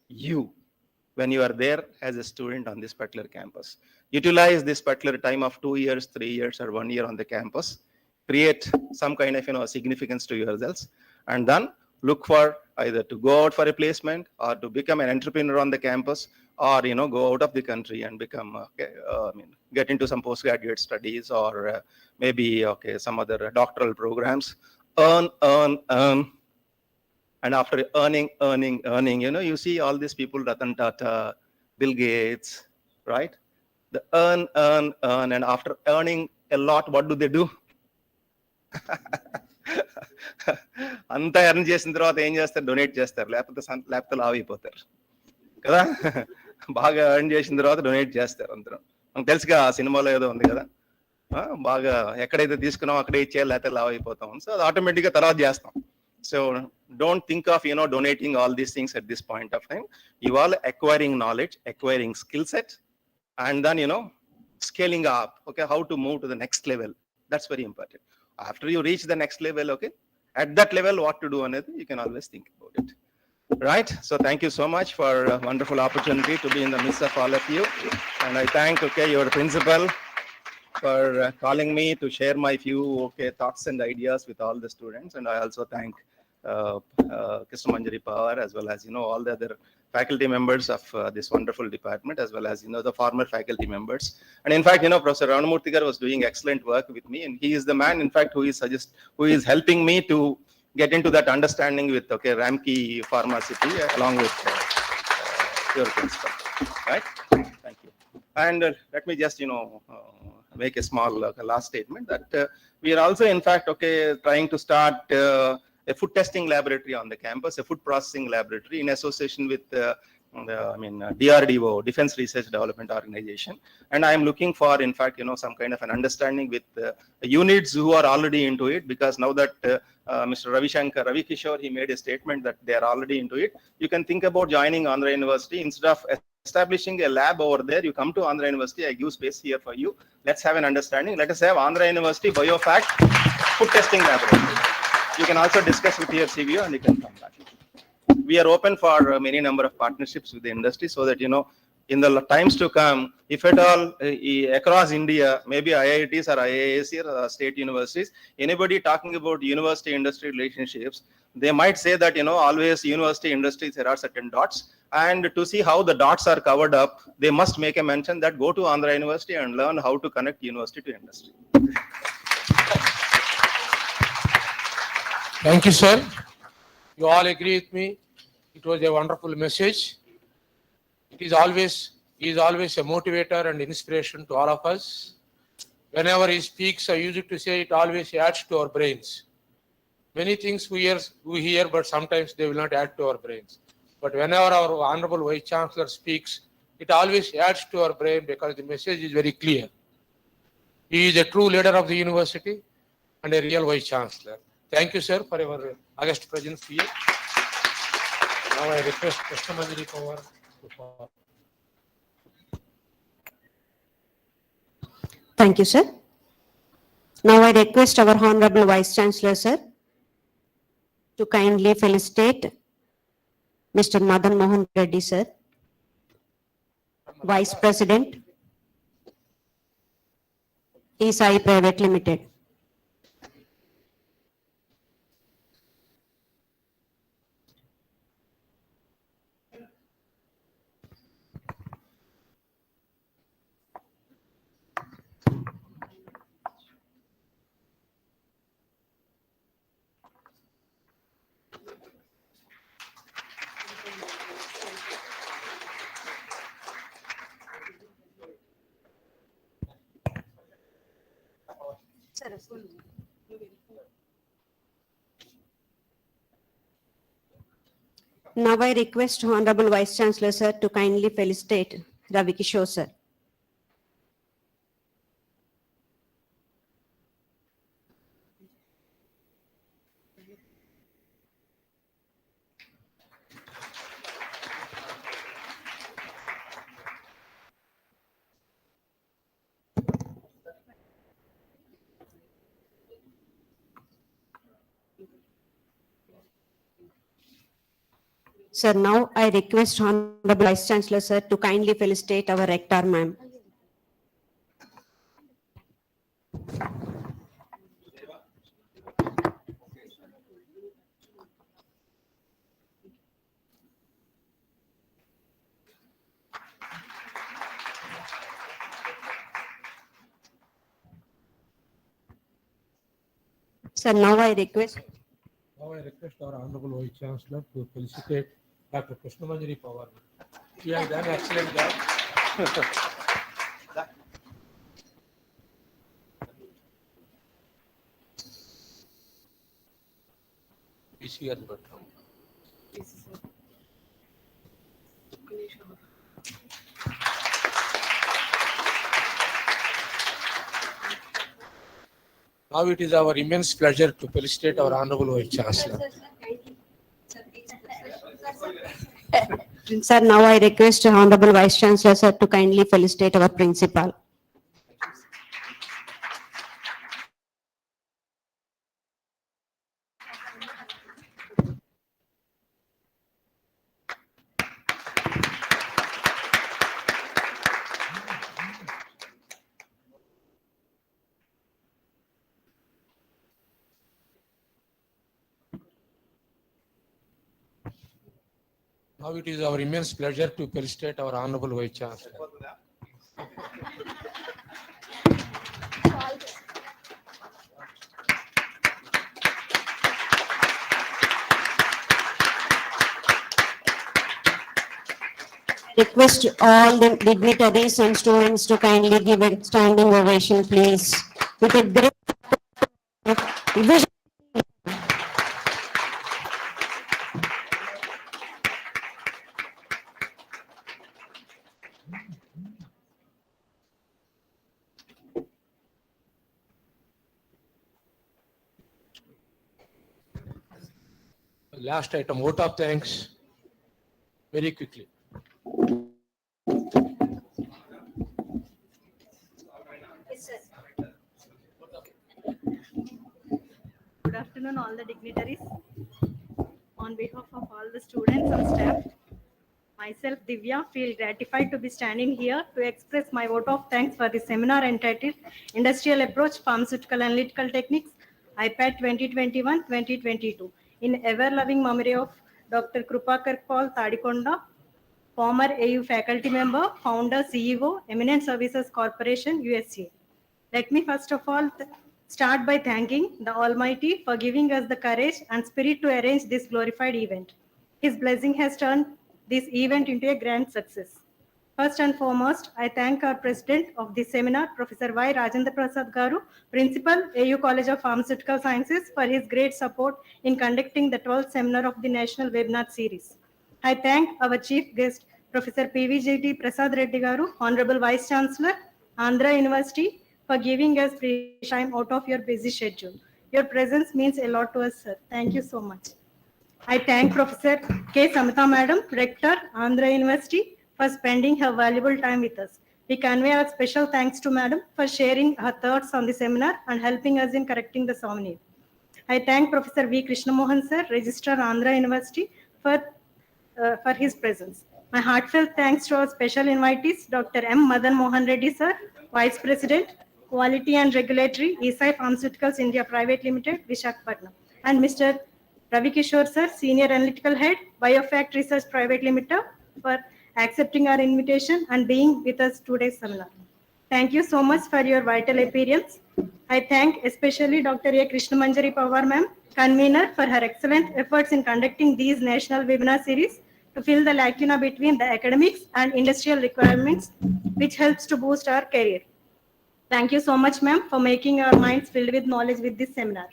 you when you are there as a student on this particular campus. Utilize this particular time of 2 years, 3 years, or 1 year on the campus. Create some kind of significance to yourselves, and then look for either to go out for a placement or to become an entrepreneur on the campus, or go out of the country and become get into some postgraduate studies, or maybe some other doctoral programs. Earn, and after earning, you see all these people, Ratan Tata, Bill Gates, right? The earn, and after earning a lot, what do? అంతా earn చేసిన తర్వాత ఏం చేస్తారు? Donate చేస్తారు, లేకపోతే లావ్ అయిపోతారు కదా. బాగా ఎర్న్ చేసిన తర్వాత డొనేట్ చేస్తారు అందరూ. మనకు తెలుసుగా, ఆ సినిమాలో ఏదో ఉంది కదా, బాగా ఎక్కడైతే తీసుకున్నాం అక్కడే ఇచ్చేయాలి, లేకపోతే లావ్ అయిపోతాం. సో అది ఆటోమేటిక్గా తర్వాత చేస్తాం. So don't think of donating all these things at this point of time. You are acquiring knowledge, acquiring skill set, and then scaling up. Okay, how to move to the next level? That's very important. After you reach the next level, okay, at that level, what to do? Anything you can always think about it, right? So thank you so much for a wonderful opportunity to be in the midst of all of you, and I thank your principal for calling me to share my few thoughts and ideas with all the students. And I also thank Krishna Manjari Power, as well as all the other faculty members of this wonderful department, as well as the former faculty members. And in fact, Professor Ranamurthy was doing excellent work with me, and he is the man, in fact, who is helping me to get into that understanding with Ramki Pharmaceutical, along with your principal, right? Thank you. And let me just make a small last statement that we are also, in fact, trying to start a food testing laboratory on the campus, a food processing laboratory in association with DRDO, Defense Research Development Organization. And I am looking for, in fact, some kind of an understanding with units who are already into it, because now that Mr. Ravi Kishore, he made a statement that they are already into it. You can think about joining Andhra University. Instead of establishing a lab over there, you come to Andhra University. I give space here for you. Let's have an understanding. Let us have Andhra University BioFact food testing laboratory. You can also discuss with your CVO and you can come back. We are open for many number of partnerships with the industry, so that in the times to come, if at all across India, maybe IITs or IIS or state universities, anybody talking about university industry relationships, they might say that always university industries, there are certain dots, and to see how the dots are covered up, they must make a mention that go to Andhra University and learn how to connect university to industry. Thank you, sir. You all agree with me. It was a wonderful message. He is always a motivator and inspiration to all of us. Whenever he speaks, I use it to say it always adds to our brains. Many things we hear, but sometimes they will not add to our brains. But whenever our Honorable Vice Chancellor speaks, it always adds to our brain, because the message is very clear. He is a true leader of the university and a real Vice Chancellor. Thank you, sir, for your august presence here. Now I request Krishna Manjari Power to follow. Thank you, sir. Now I request our Honorable Vice Chancellor, sir, to kindly felicitate Mr. Madan Mohan Reddy, sir, Vice President, ESI Private Limited. Now I request Honorable Vice Chancellor, sir, to kindly felicitate Ravi Kishore, sir. Sir, now I request Honorable Vice Chancellor, sir, to kindly felicitate our Rector, ma'am. Sir, now I request Now I request our Honorable Vice Chancellor to felicitate Dr. Krishnamanjari Pawar. She has done excellent job. Is here, but now it is our immense pleasure to felicitate our Honorable Vice Chancellor. Sir, now I request Honorable Vice Chancellor, sir, to kindly felicitate our principal. Now it is our immense pleasure to felicitate our Honorable Vice Chancellor. Request all the dignitaries and students to kindly give a standing ovation, please. With a great vision. Last item, vote of thanks. Very quickly. Good afternoon, all the dignitaries. On behalf of all the students and staff, myself, Divya, feel gratified to be standing here to express my vote of thanks for the seminar entitled Industrial Approach, Pharmaceutical Analytical Techniques, IPAT 2021-2022, in ever-loving memory of Dr. Krupakar Paul Tadikonda, former AU faculty member, founder, CEO, Eminent Services Corporation, USA. Let me first of all start by thanking the Almighty for giving us the courage and spirit to arrange this glorified event. His blessing has turned this event into a grand success. First and foremost, I thank our president of this seminar, Professor Y. Rajendra Prasad Garu, Principal, AU College of Pharmaceutical Sciences, for his great support in conducting the 12th seminar of the National Webinar Series. I thank our chief guest, Professor PVJT Prasad Reddy Garu, Honorable Vice Chancellor, Andhra University, for giving us free time out of your busy schedule. Your presence means a lot to us, sir. Thank you so much. I thank Professor K. Samita Madam, Rector, Andhra University, for spending her valuable time with us. We convey our special thanks to Madam for sharing her thoughts on the seminar and helping us in correcting the thumbnail. I thank Professor V. Krishnamohan sir, Registrar, Andhra University, for his presence. My heartfelt thanks to our special invitees, Dr. M. Madan Mohan Reddy sir, Vice President, Quality and Regulatory, ESI Pharmaceuticals India Private Limited, Visakhapatnam, and Mr. Ravi Kishore sir, Senior Analytical Head, Biofact Research Private Limited, for accepting our invitation and being with us today's seminar. Thank you so much for your vital appearance. I thank especially Dr. A. Krishnamanjari Pawar ma'am, convener, for her excellent efforts in conducting these national webinar series to fill the lacuna between the academics and industrial requirements, which helps to boost our career. Thank you so much, ma'am, for making our minds filled with knowledge with this seminar.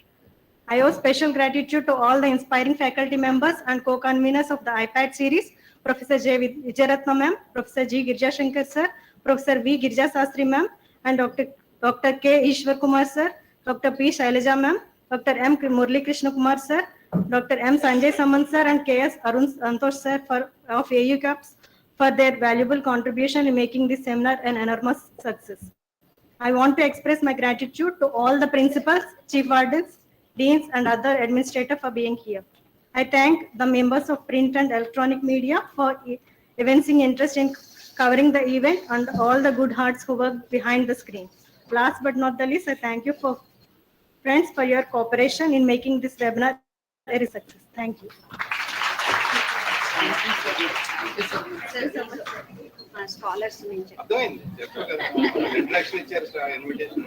I owe special gratitude to all the inspiring faculty members and co-conveners of the IPAT series, Professor J. Vijayaratna ma'am, Professor G. Girja Shankar sir, Professor V. Girja Sastri ma'am, and Dr. K. Ishwar Kumar sir, Dr. P. Shailaja ma'am, Dr. M. Murli Krishna Kumar sir, Dr. M. Sanjay Samant sir, and K.S. Arun Santosh sir of AU CAPS for their valuable contribution in making this seminar an enormous success. I want to express my gratitude to all the principals, chief wardens, deans, and other administrators for being here. I thank the members of print and electronic media for evincing interest in covering the event and all the good hearts who work behind the screen. Last but not the least, I thank you for friends for your cooperation in making this webinar a success. Thank you. Scholars నుంచి. అర్థమైంది చెప్పు కదా introduction ఇచ్చారు invitation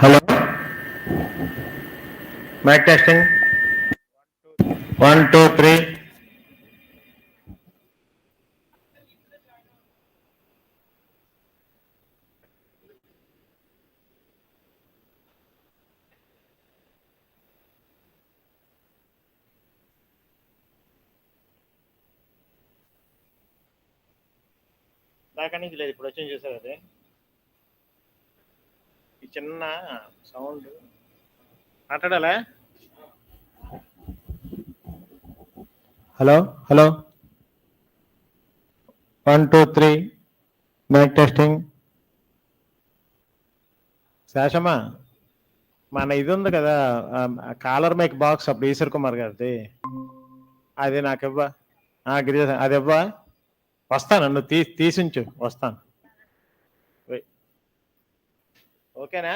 Hello. Mic testing. 1, 2, 3. దాకా నుంచి లేదు, ఇప్పుడు వచ్చింది చూసారు అది ఈ చిన్న సౌండ్ మాట్లాడాలా? Hello. Hello. 1, 2, 3. Mic testing. శేషమ్మా, మన ఇది ఉంది కదా కాలర్ మైక్ బాక్స్ అప్పుడు ఈశ్వర్ కుమార్ గారిది, అది నాకు ఇవ్వ. గిరిజ అది ఇవ్వ. వస్తాను, నువ్వు తీసించు, వస్తాను. ఓకేనా?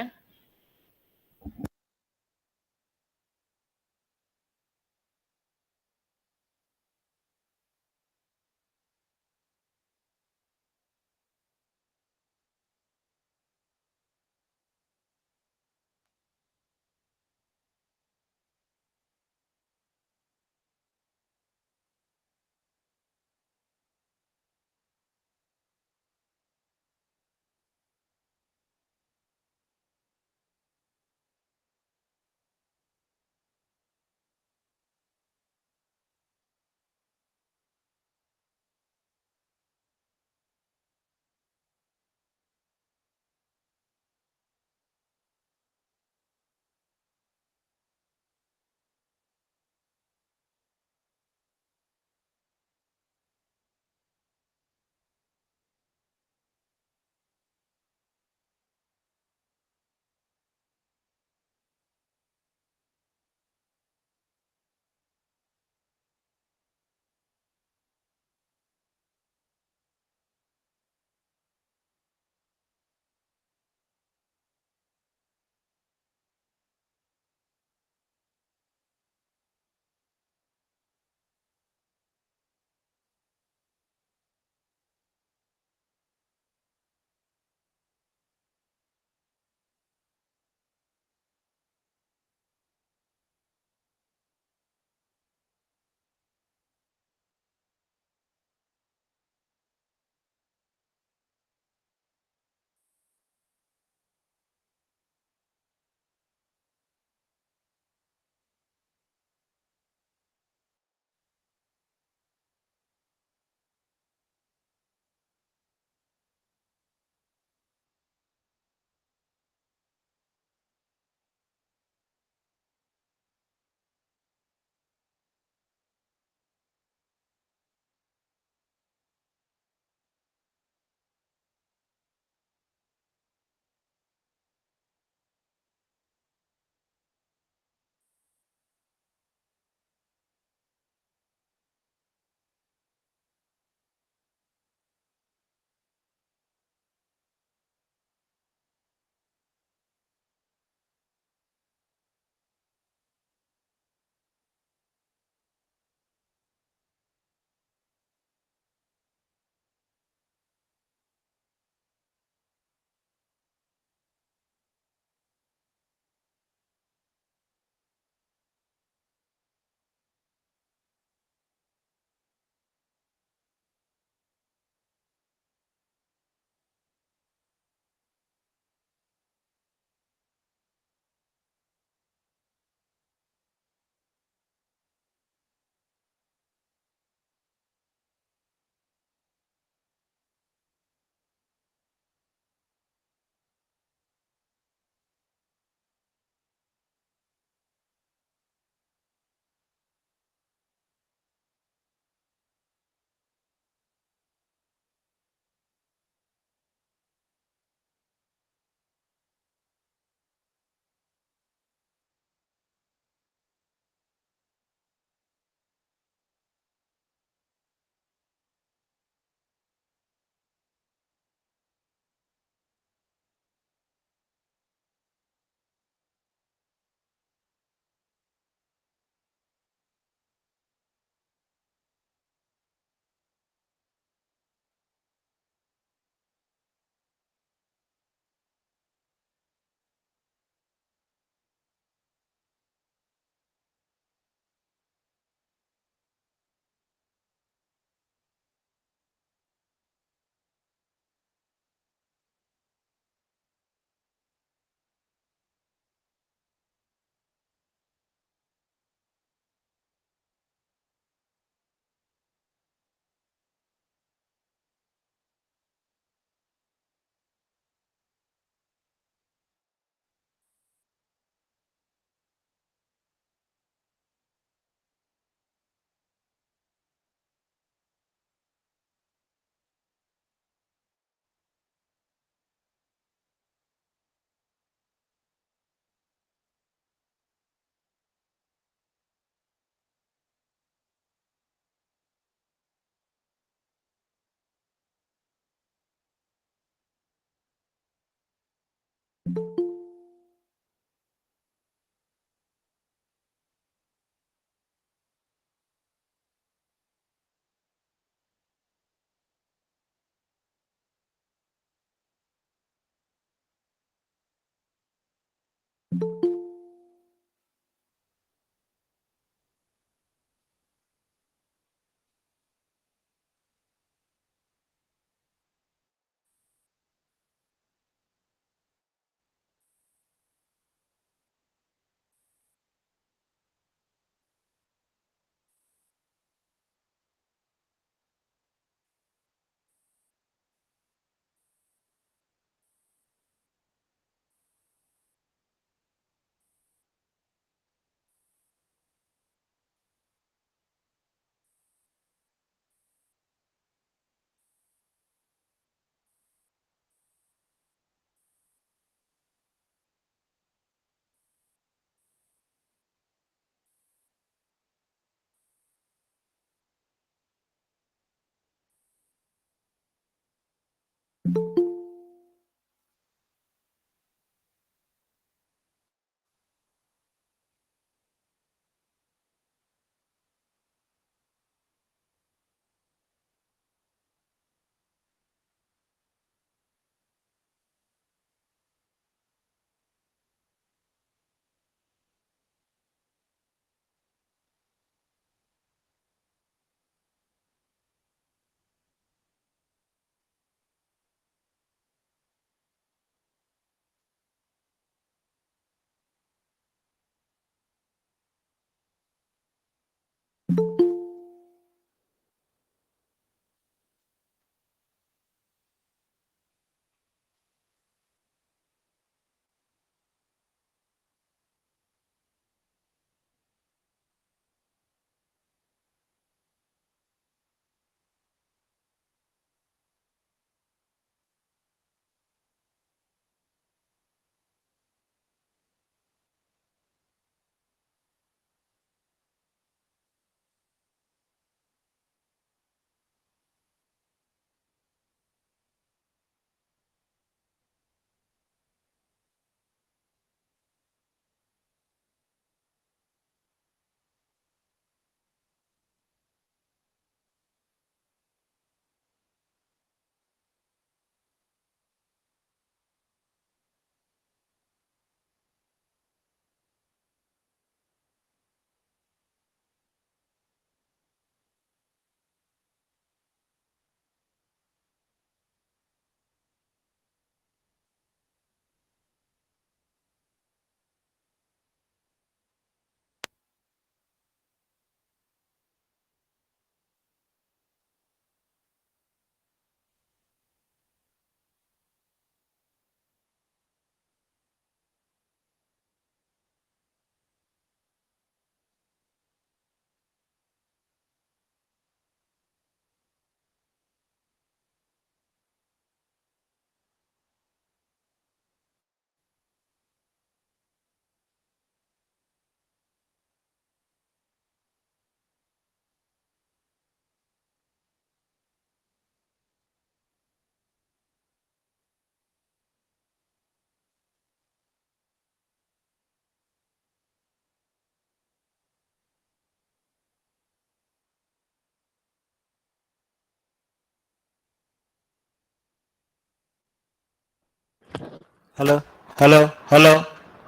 Hello, hello, hello,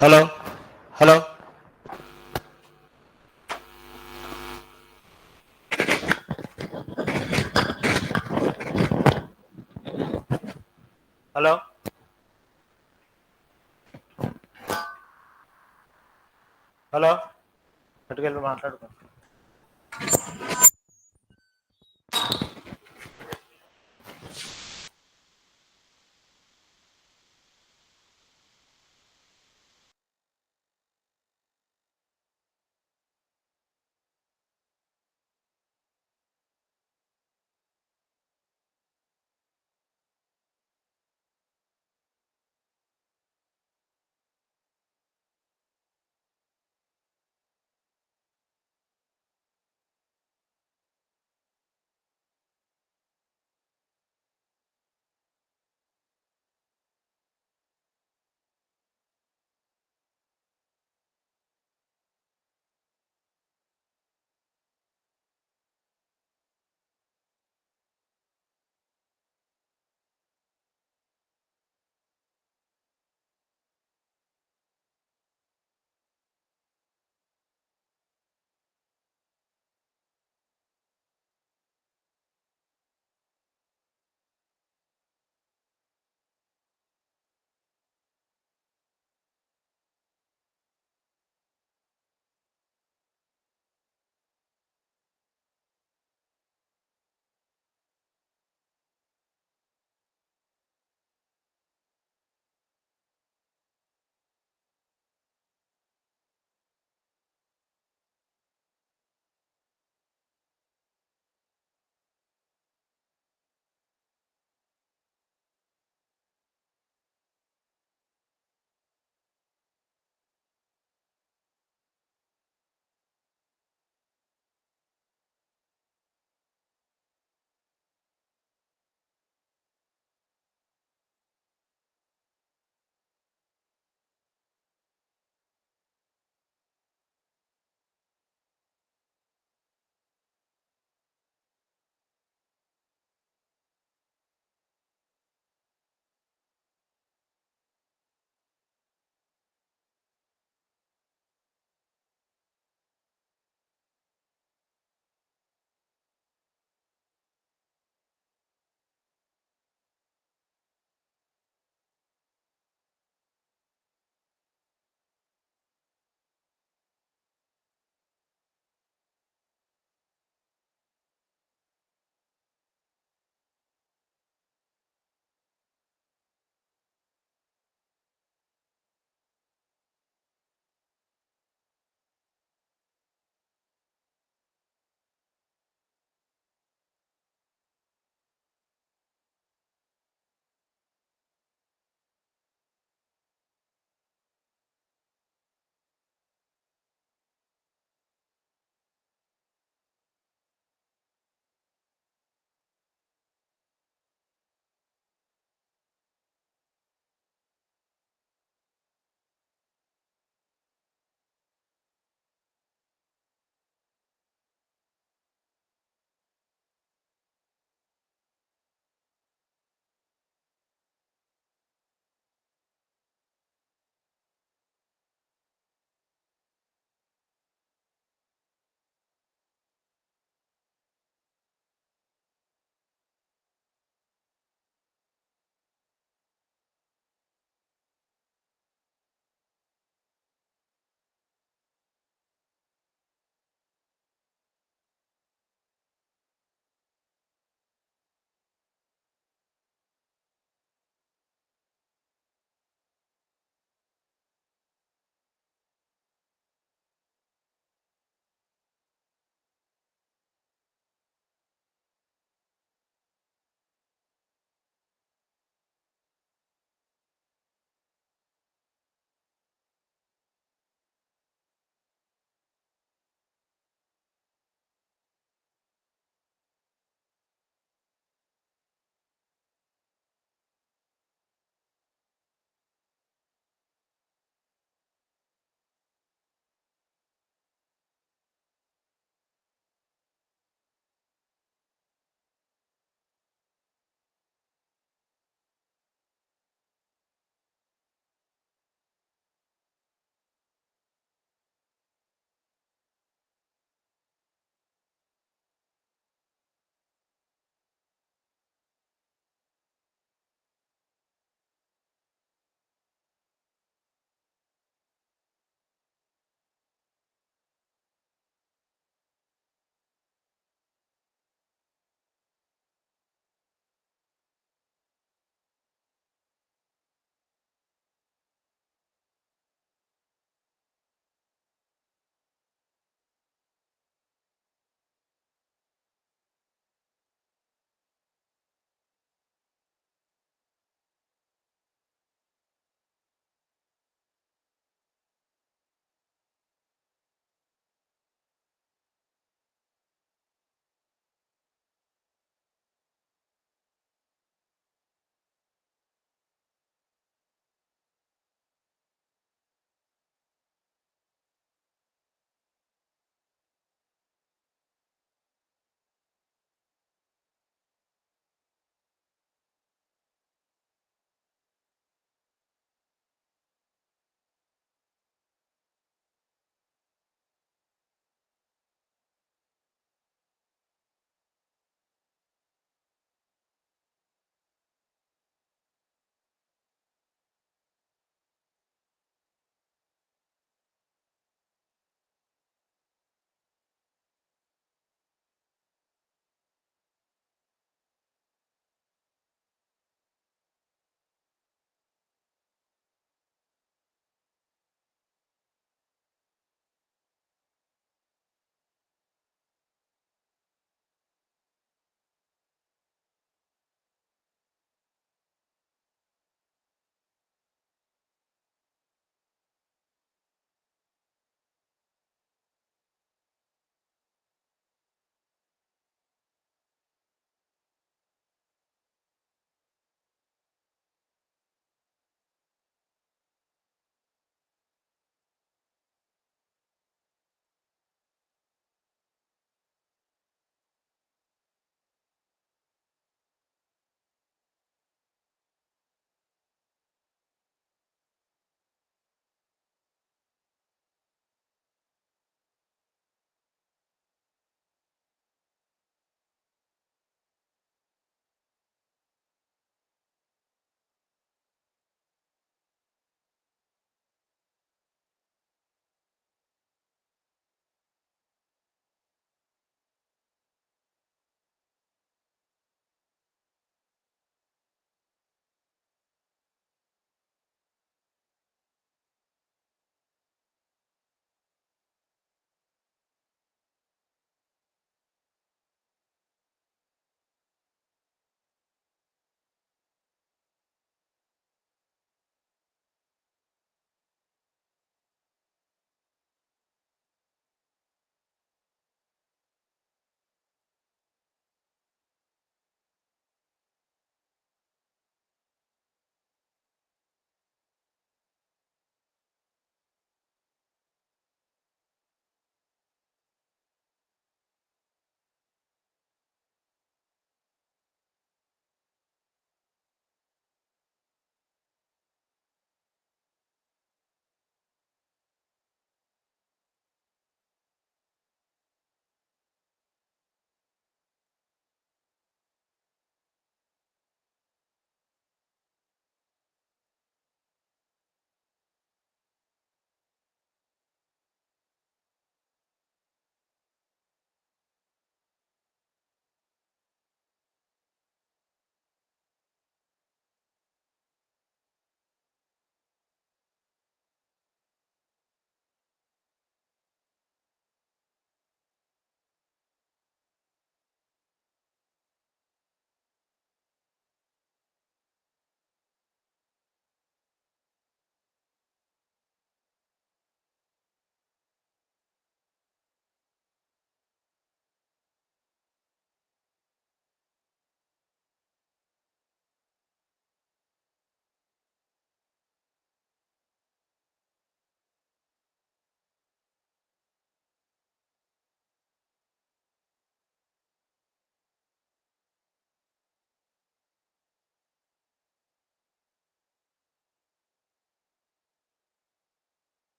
hello, hello. Hello. Hello అటుకెళ్ళి మాట్లాడుకో.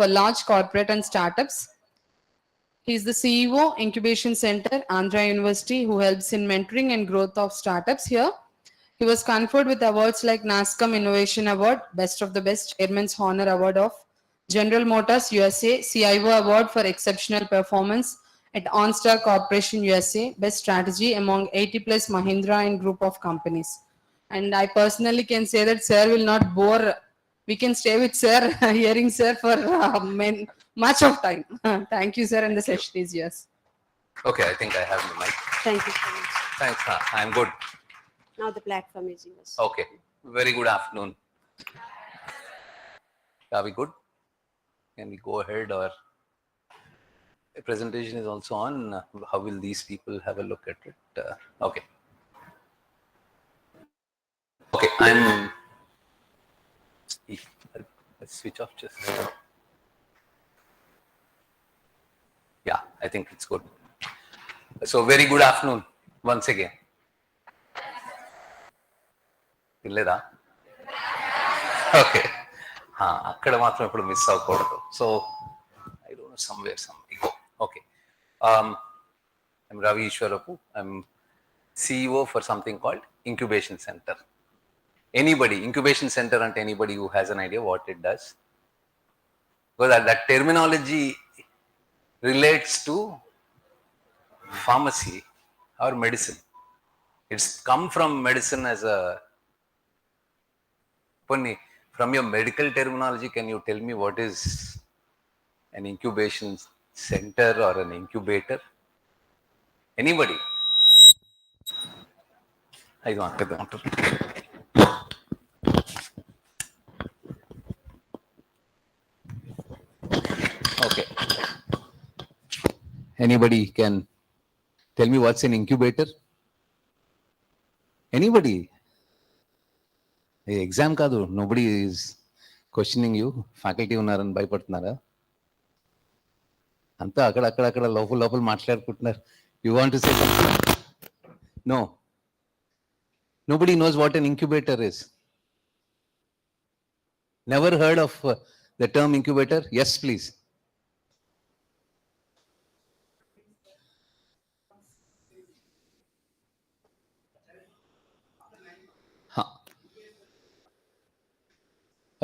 for large corporate and startups. He is the CEO, Incubation Center, Andhra University, who helps in mentoring and growth of startups here. He was conferred with awards like NASCOM Innovation Award, Best of the Best, Chairman's Honor Award of General Motors USA, CIO Award for Exceptional Performance at OnStar Corporation USA, Best Strategy among 80 plus Mahindra and group of companies. And I personally can say that Sir will not bore. We can stay with Sir, hearing Sir for much of time. Thank you, Sir, and the session is yours. Okay, I think I have the mic. Thank you so much. Thanks, I'm good. Now the platform is yours. Okay, very good afternoon. Are we good? Can we go ahead, or the presentation is also on? How will these people have a look at it? Okay. Okay, let's switch off just. Yeah, I think it's good. So very good afternoon once again. తినలేదా? Okay, అక్కడ మాత్రం ఇప్పుడు miss అవ్వకూడదు. So I don't know somewhere some ego. Okay, I'm Ravi Eshwarapu. I'm CEO for something called Incubation Center. Anybody, Incubation Center and anybody who has an idea what it does? Because that terminology relates to pharmacy or medicine. It's come from medicine as a from your medical terminology. Can you tell me what is an incubation center or an incubator? Anybody? I don't know. Okay. Anybody can tell me what's an incubator? Anybody? Exam kaadu. Nobody is questioning you. Faculty ఉన్నారని భయపడుతున్నారా? అంతా అక్కడ లోపల మాట్లాడుకుంటున్నారు. You want to say something? No. Nobody knows what an incubator is. Never heard of the term incubator? Yes, please.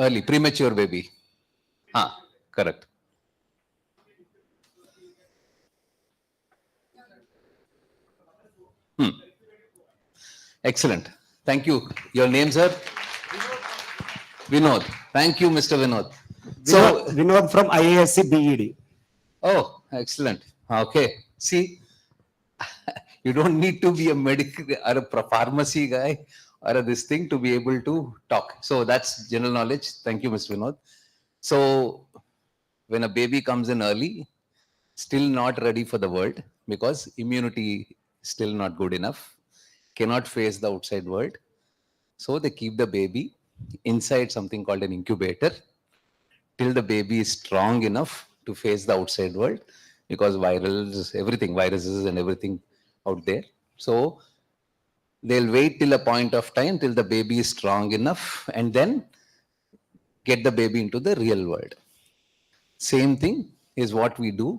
Early, premature baby. Correct. Excellent. Thank you. Your name, sir? Vinod. Thank you, Mr. Vinod. So, Vinod from IASC BED. Oh, excellent. Okay. See, you don't need to be a medical or a pharmacy guy or this thing to be able to talk. So that's general knowledge. Thank you, Mr. Vinod. So when a baby comes in early, still not ready for the world because immunity still not good enough, cannot face the outside world. So they keep the baby inside something called an incubator till the baby is strong enough to face the outside world because viruses and everything out there. So they'll wait till a point of time till the baby is strong enough and then get the baby into the real world. Same thing is what we do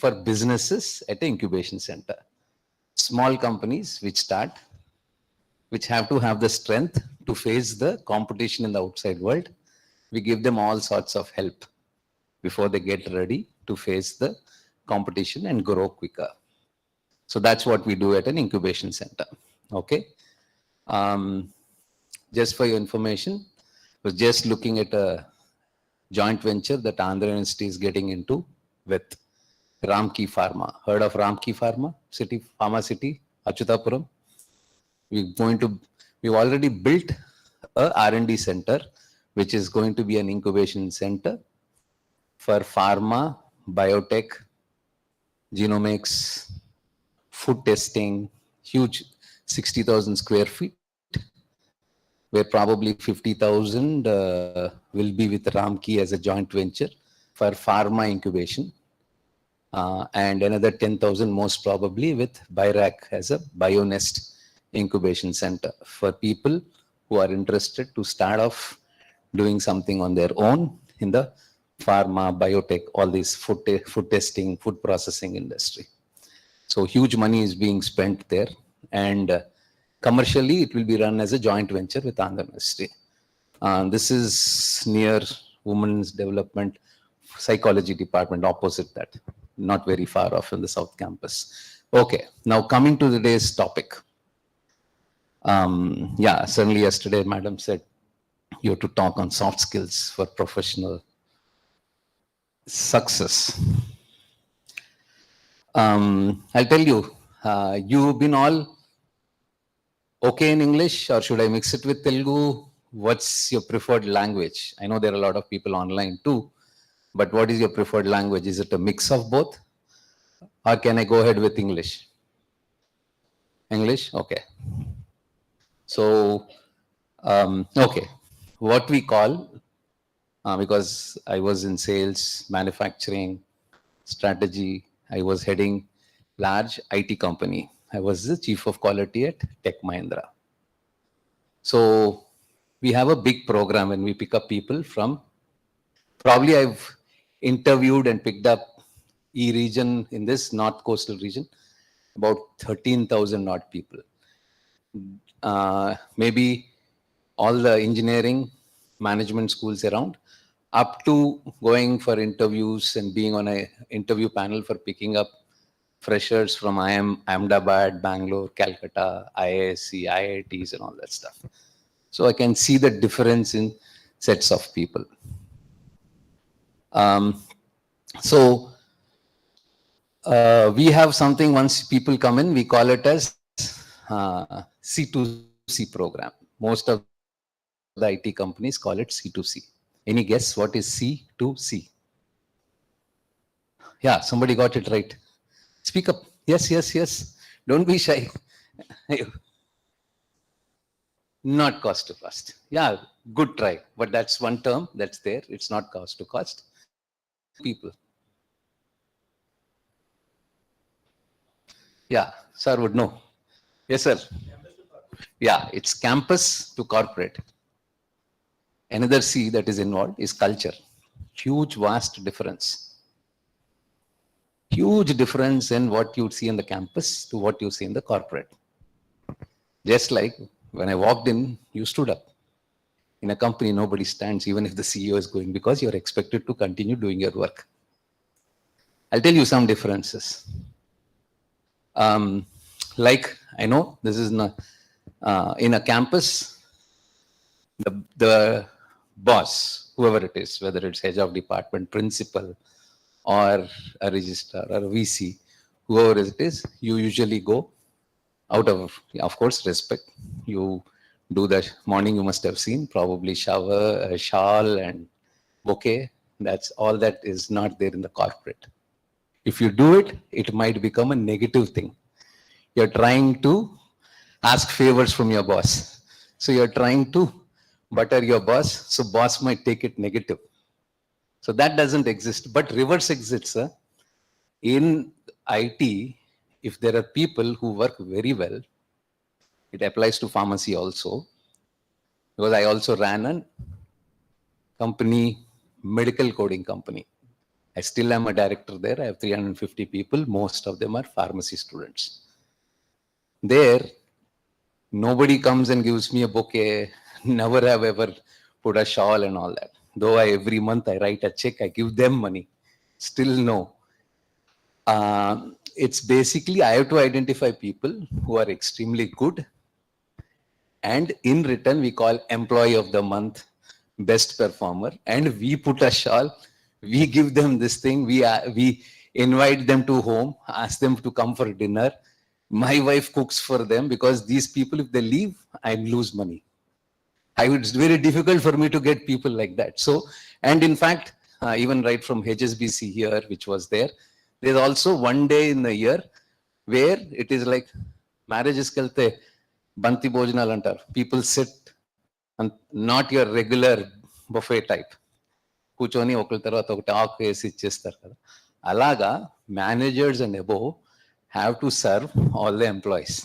for businesses at the incubation center. Small companies which start, which have to have the strength to face the competition in the outside world. We give them all sorts of help before they get ready to face the competition and grow quicker. So that's what we do at an incubation center. Okay. Just for your information, I was just looking at a joint venture that Andhra University is getting into with Ramki Pharma. Heard of Ramki Pharma? Pharma City, Achutapuram. We've already built a R&D center, which is going to be an incubation center for pharma, biotech, genomics, food testing, huge 60,000 square feet, where probably 50,000 will be with Ramki as a joint venture for pharma incubation. And another 10,000 most probably with BIRAC as a BioNest incubation center for people who are interested to start off doing something on their own in the pharma, biotech, all these food testing, food processing industry. So huge money is being spent there, and commercially it will be run as a joint venture with Andhra University. This is near Women's Development Psychology Department, opposite that, not very far off in the South Campus. Okay, now coming to today's topic. Yeah, certainly yesterday, Madam said you have to talk on soft skills for professional success. I'll tell you, you've been all okay in English, or should I mix it with Telugu? What's your preferred language? I know there are a lot of people online too, but what is your preferred language? Is it a mix of both? Or can I go ahead with English? English? Okay. So, okay. What we call, because I was in sales, manufacturing, strategy, I was heading large IT company. I was the chief of quality at Tech Mahindra. So we have a big program when we pick up people from, probably I've interviewed and picked up E-region in this North Coastal region, about 13,000 odd people. Maybe all the engineering, management schools around, up to going for interviews and being on an interview panel for picking up freshers from Ahmedabad, Bangalore, Calcutta, IISc, IITs and all that stuff. So I can see the difference in sets of people. We have something, once people come in, we call it as C2C program. Most of the IT companies call it C2C. Any guess what is C2C? Yeah, somebody got it right. Speak up. Yes, yes, yes. Don't be shy. Not cost to cost. Yeah, good try. But that's one term that's there. It's not cost to cost. People. Yeah, sir would know. Yes, sir. Yeah, it's campus to corporate. Another C that is involved is culture. Huge, vast difference. Huge difference in what you see in the campus to what you see in the corporate. Just like when I walked in, you stood up. In a company, nobody stands, even if the CEO is going, because you're expected to continue doing your work. I'll tell you some differences. Like, I know this is not, in a campus, the boss, whoever it is, whether it's head of department, principal, or a registrar or a VC, whoever it is, you usually go out of course, respect. You do the morning, you must have seen, probably shower, a shawl and bouquet. That's all that is not there in the corporate. If you do it, it might become a negative thing. You're trying to ask favors from your boss. So you're trying to butter your boss, so boss might take it negative. So that doesn't exist, but reverse exists. In IT, if there are people who work very well, it applies to pharmacy also, because I also ran a company, medical coding company. I still am a director there. I have 350 people. Most of them are pharmacy students. There, nobody comes and gives me a bouquet. Never have ever put a shawl and all that. Though every month I write a check, I give them money. Still no. It's basically, I have to identify people who are extremely good. And in return, we call employee of the month, best performer. And we put a shawl, we give them this thing, we invite them to home, ask them to come for dinner. My wife cooks for them, because these people, if they leave, I lose money. It's very difficult for me to get people like that. So, and in fact, even right from HSBC here, which was there, there's also one day in the year where it is like marriages kelte banti bhojanal antar. People sit, and not your regular buffet type. కూర్చొని ఒకరి తర్వాత ఒకటి ఆకు వేసి ఇచ్చేస్తారు కదా, అలాగా managers and above have to serve all the employees.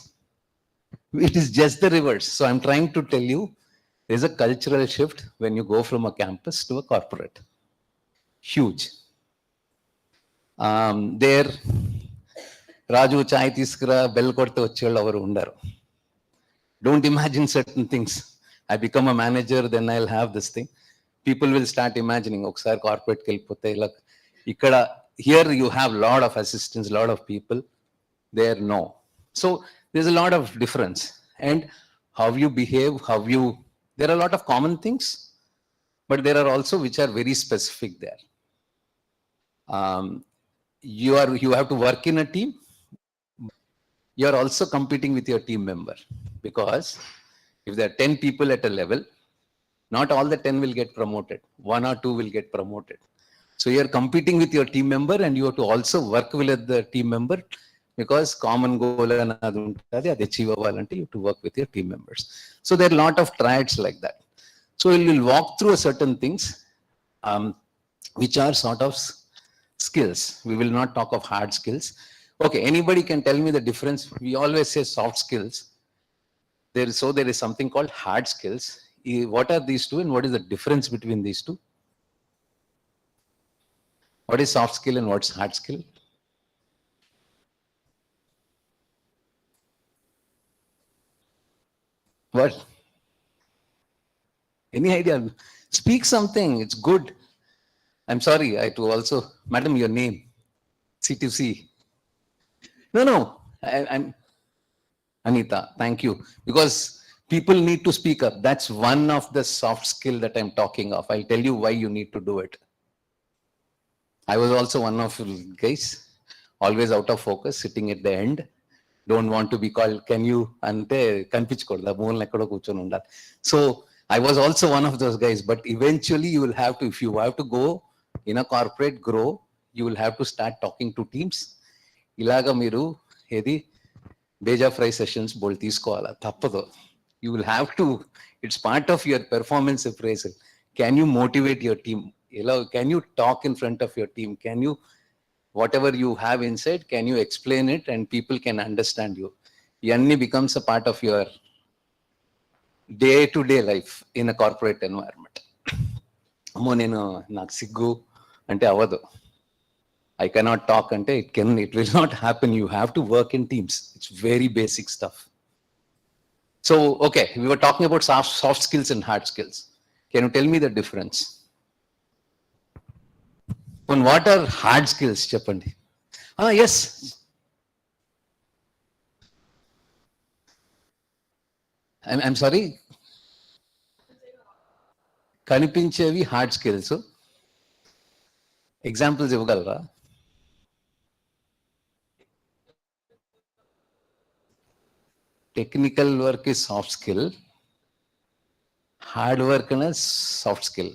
It is just the reverse. So I'm trying to tell you, there's a cultural shift when you go from a campus to a corporate. huge. There, Raju chai తీసుకురా bell కొడితే వచ్చేవాళ్ళు ఎవరు ఉండరు. Don't imagine certain things. I become a manager, then I'll have this thing. People will start imagining, ఒకసారి కార్పొరేట్కి వెళ్ళిపోతే ఇలా ఇక్కడ here you have lot of assistants, lot of people. There no. So there's a lot of difference. And how you behave, there are a lot of common things, but there are also which are very specific there. You have to work in a team. You are also competing with your team member, because if there are 10 people at a level, not all the 10 will get promoted. 1 or 2 will get promoted. So you are competing with your team member, and you have to also work with the team member, because common goal anadi untadi, adi achieve avvalante you have to work with your team members. So there are a lot of triads like that. So we will walk through certain things which are sort of skills. We will not talk of hard skills. Okay, anybody can tell me the difference? We always say soft skills. There is something called hard skills. What are these two, and what is the difference between these two? What is soft skill and what's hard skill? What? Any idea? Speak something. It's good. I'm sorry. I to also, madam, your name. C2C. No. I'm Anita. Thank you. Because people need to speak up. That's one of the soft skill that I'm talking of. I'll tell you why you need to do it. I was also one of you guys, always out of focus, sitting at the end. Don't want to be called, can you, ante kanpichkodda moolna ekkado kuchoni undali. So I was also one of those guys, but eventually you will have to, if you have to go in a corporate grow, you will have to start talking to teams. Ilaga meeru edi beja fry sessions bol teeskovala tappadu. You will have to, it's part of your performance appraisal. Can you motivate your team? Can you talk in front of your team? Can you, whatever you have inside, can you explain it and people can understand you? Yanni becomes a part of your day-to-day life in a corporate environment. Ammo nenu naaku siggu ante avadu. I cannot talk ante it will not happen. You have to work in teams. It's very basic stuff. So, okay, we were talking about soft skills and hard skills. Can you tell me the difference? And what are hard skills, Cheppandi? Yes. I'm sorry. Kanipinchevi hard skills. Examples ivagalra? Technical work is soft skill. Hard work is soft skill.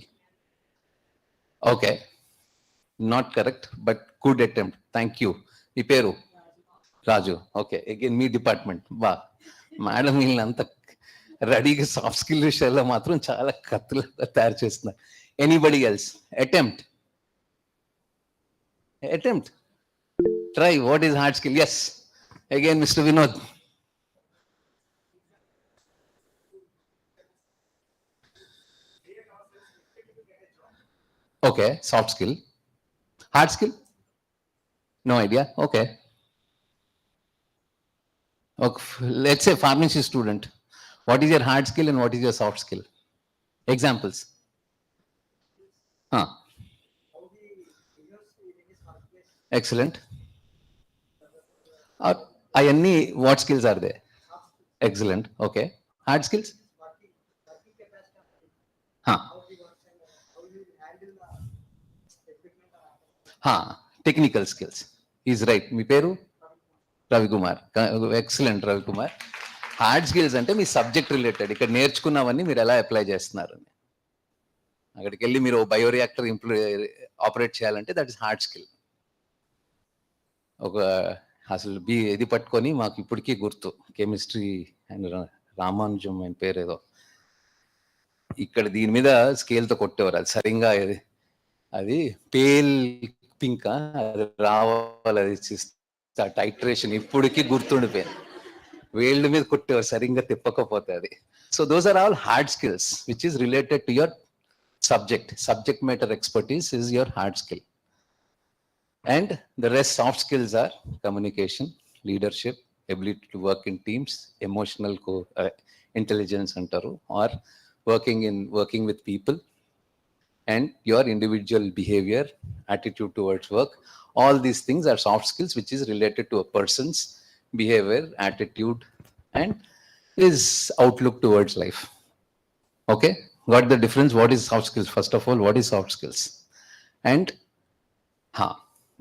Okay. Not correct, but good attempt. Thank you. మీ పేరు రాజు. Okay, again మీ department. బా madam వీళ్ళంతా రెడీగా soft skill విషయాల్లో మాత్రం చాలా కత్తులుగా తయారు చేస్తున్నారు. Anybody else? Attempt. Try. What is hard skill? Yes, again mister Vinod. Okay, soft skill. Hard skill? No idea. Okay. Let's say pharmacy student. What is your hard skill and what is your soft skill? Examples. Excellent. What skills are there? Excellent. Okay. Hard skills? Technical skills. He's right. మీ పేరు? Ravikumar. Excellent Ravikumar. Hard skills అంటే మీ subject related, ఇక్కడ నేర్చుకున్నవన్నీ మీరు ఎలా apply చేస్తున్నారని. అక్కడికి వెళ్ళి మీరు bioreactor operate చేయాలంటే దట్ ఇస్ హార్డ్ స్కిల్. ఒక అసలు ఇది పట్టుకొని మాకు ఇప్పటికీ గుర్తు, కెమిస్ట్రీ అండ్ రామానుజం ఆయన పేరు ఏదో, ఇక్కడ దీని మీద స్కేల్తో కొట్టేవారు. అది సరిగ్గా అది పేల్ పింక్ అది రావాలి, అది టైట్రేషన్ ఇప్పటికీ గుర్తుండిపోయింది. వేళ్ళ మీద కొట్టేవారు సరిగ్గా తిప్పకపోతే అది. So those are all hard skills which is related to your subject matter expertise is your hard skill. And the rest soft skills are communication, leadership, ability to work in teams, emotional intelligence antaru, or working with people, and your individual behavior, attitude towards work. All these things are soft skills, which is related to a person's behavior, attitude, and his outlook towards life. Okay, got the difference? What is soft skills? First of all, what is soft skills? And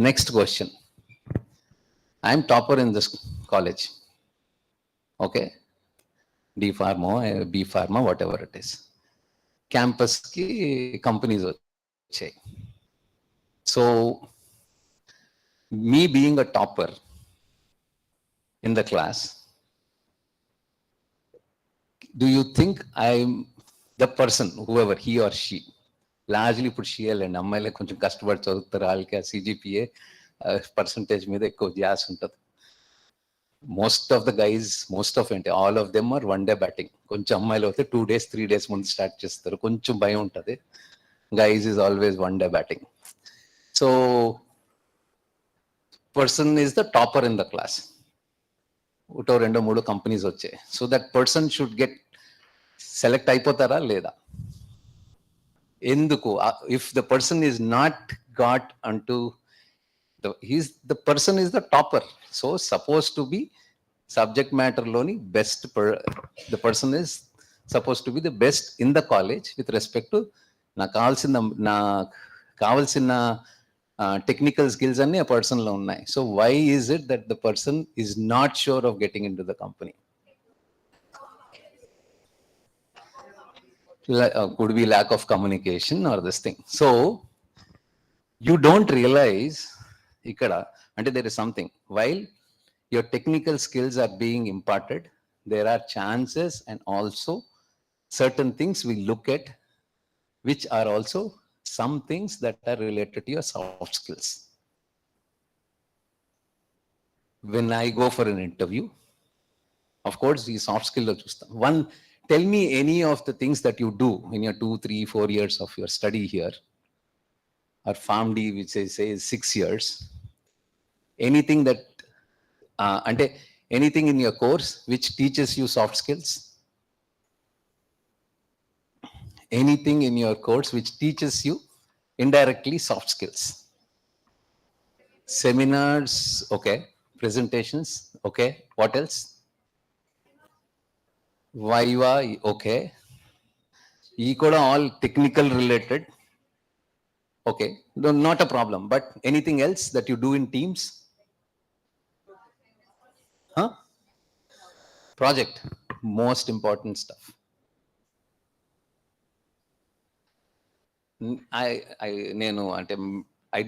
next question. I'm topper in this college. Okay, D Pharma, B Pharma, whatever it is. Campus ki companies వచ్చాయి. So me being a topper in the class, do you think I'm the person, whoever he or she, largely ఇప్పుడు she and అమ్మాయిలే కొంచెం కష్టపడి చదువుతారు, వాళ్ళకి ఆ CGPA percentage మీద ఎక్కువ ధ్యాస ఉంటుంది. Most of the guys, all of them are 1 day batting. కొంచెం అమ్మాయిలు అయితే 2 days 3 days ముందు స్టార్ట్ చేస్తారు, కొంచెం భయం ఉంటుంది. Guys is always 1 day batting. So person is the topper in the class. ఒకటో రెండో మూడో కంపెనీస్ వచ్చాయి. So that person should get select అయిపోతారా లేదా? ఎందుకు? If the person is not got అంటూ the person is the topper, so supposed to be subject matter loni best the person is supposed to be the best in the college with respect to na kavalsina technical skills anni a person lo unnai. So why is it that the person is not sure of getting into the company? Could be lack of communication or this thing. So you don't realize ikkada, and there is something, while your technical skills are being imparted, there are chances and also certain things we look at which are also some things that are related to your soft skills. When I go for an interview, of course the soft skill lo chusta. One, tell me any of the things that you do in your 2 3 4 years of your study here, or PharmD, which I say is 6 years. Anything that ante anything in your course which teaches you soft skills? Anything in your course which teaches you indirectly soft skills? Seminars, okay. Presentations, okay. What else? Viva, okay. E kuda all technical related. Okay, no, not a problem. But anything else that you do in teams? Project, most important stuff. I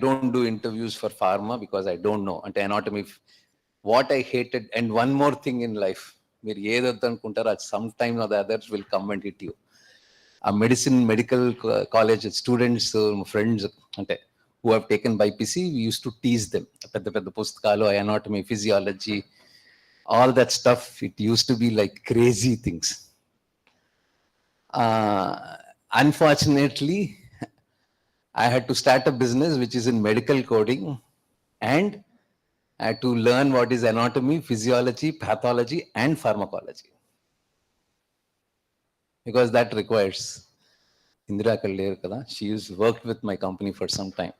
don't do interviews for pharma because I don't know. Ante anatomy, what I hated, and one more thing in life, meer edadhu anukuntaru, sometime or the others will come and hit you. A medical college students, friends, ante who have taken BPC, we used to tease them. Pedda pushtakalu, anatomy, physiology, all that stuff, it used to be like crazy things. Unfortunately, I had to start a business which is in medical coding, and I had to learn what is anatomy, physiology, pathology, and pharmacology. Because that requires Indira Kalleru kada, she worked with my company for some time,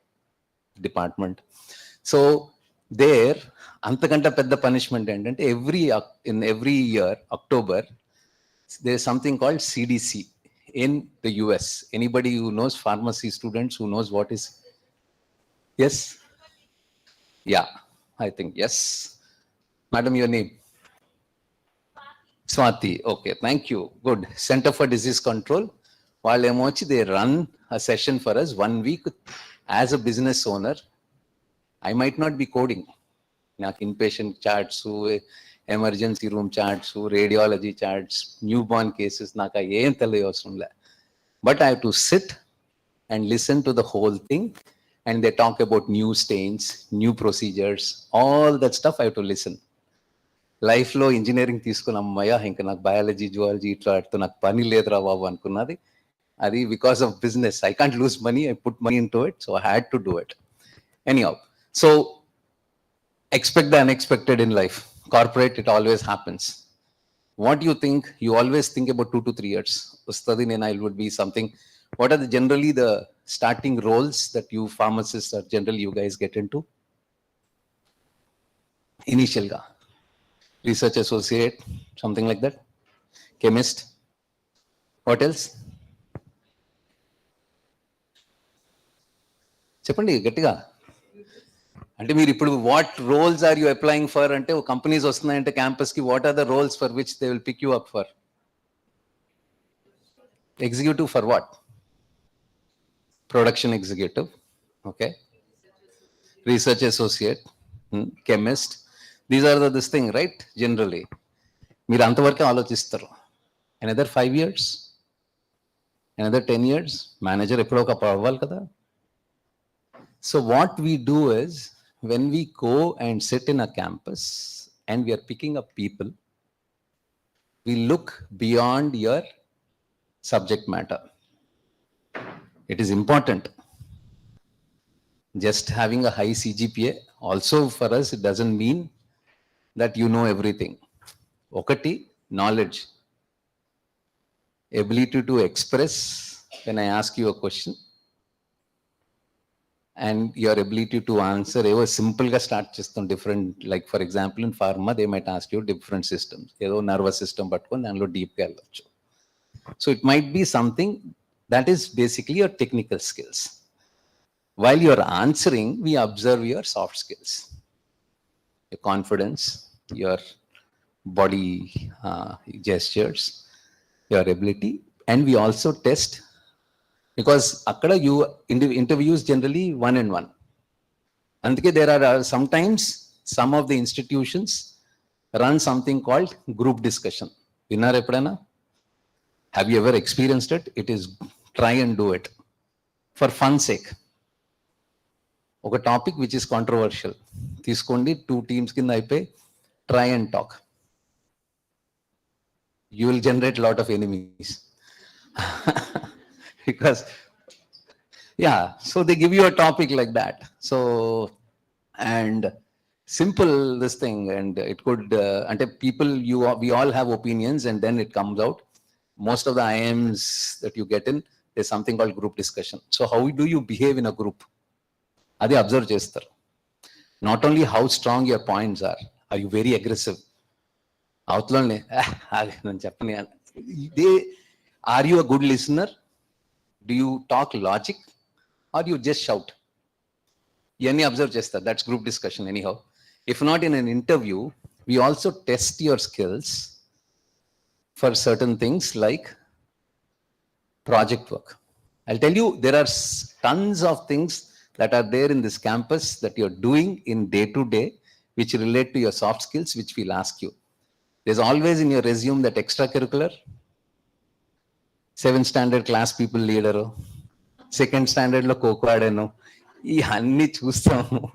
department. So there antakanta pedda punishment endante in every year October there is something called CDC in the US. Anybody who knows, pharmacy students who knows what is? Yes, yeah, I think yes. Madam, your name? Swati. Okay, thank you. Good. Center for Disease Control. They run a session for us 1 week. As a business owner, I might not be coding. Inpatient charts, emergency room charts, radiology charts, newborn cases, but I have to sit and listen to the whole thing, and they talk about new stains, new procedures, all that stuff I have to listen. Life lo engineering తీసుకుని అమ్మయ్య ఇంకా నాకు biology zoology ఇట్లా నాకు పని లేదురా బాబు అనుకున్నది. Adi, because of business, I can't lose money. I put money into it, so I had to do it. Anyhow, so expect the unexpected in life. Corporate, it always happens. What do you think? You always think about 2 to 3 years. Ustadi and I would be something. What are generally the starting roles that you pharmacists or generally you guys get into? Initial ga. Research associate, something like that. Chemist. What else? చెప్పండి గట్టిగా. అంటే మీరు ఇప్పుడు what roles are you applying for అంటే companies వస్తున్నాయంటే క్యాంపస్కి what are the roles for which they will pick you up for? Executive for what? Production executive. Okay. Research associate. Chemist. These are this thing, right? Generally. మీరు అంతవరకే ఆలోచిస్తారు. Another 5 years? Another 10 years? Manager ఎప్పుడో ఒక అవ్వాలి కదా. So what we do is, when we go and sit in a campus and we are picking up people, we look beyond your subject matter. It is important. Just having a high CGPA also for us, it doesn't mean that you know everything. Okati, knowledge. Ability to express when I ask you a question. And your ability to answer, ever simple ga start chestam different, like for example in pharma they might ask you different systems, edo nervous system pattukoni danlo deep ga ellochu. So it might be something that is basically your technical skills. While you are answering, we observe your soft skills, your confidence, your body gestures, your ability, and we also test. Because akkada you interviews generally 1-on-1. Andike there are sometimes some of the institutions run something called group discussion. Vinnara eppadana? Have you ever experienced it? It is, try and do it for fun sake. Oka topic which is controversial. Teeskondi 2 teams kinda aipe, try and talk. You will generate a lot of enemies. Because, yeah, so they give you a topic like that. So, and simple this thing, and it could, and people, we all have opinions, and then it comes out. Most of the IMs that you get in, there's something called group discussion. So how do you behave in a group? Adi observe chestaru. Not only how strong your points are you very aggressive? Outlone, are you a good listener? Do you talk logic or you just shout? Any observe chestar. That's group discussion anyhow. If not in an interview, we also test your skills for certain things like project work. I'll tell you, there are tons of things that are there in this campus that you're doing in day to day, which relate to your soft skills, which we'll ask you. There's always in your resume that extracurricular, 7th standard class people leader, 2nd standard lo coco adeno, ee anni chustamu.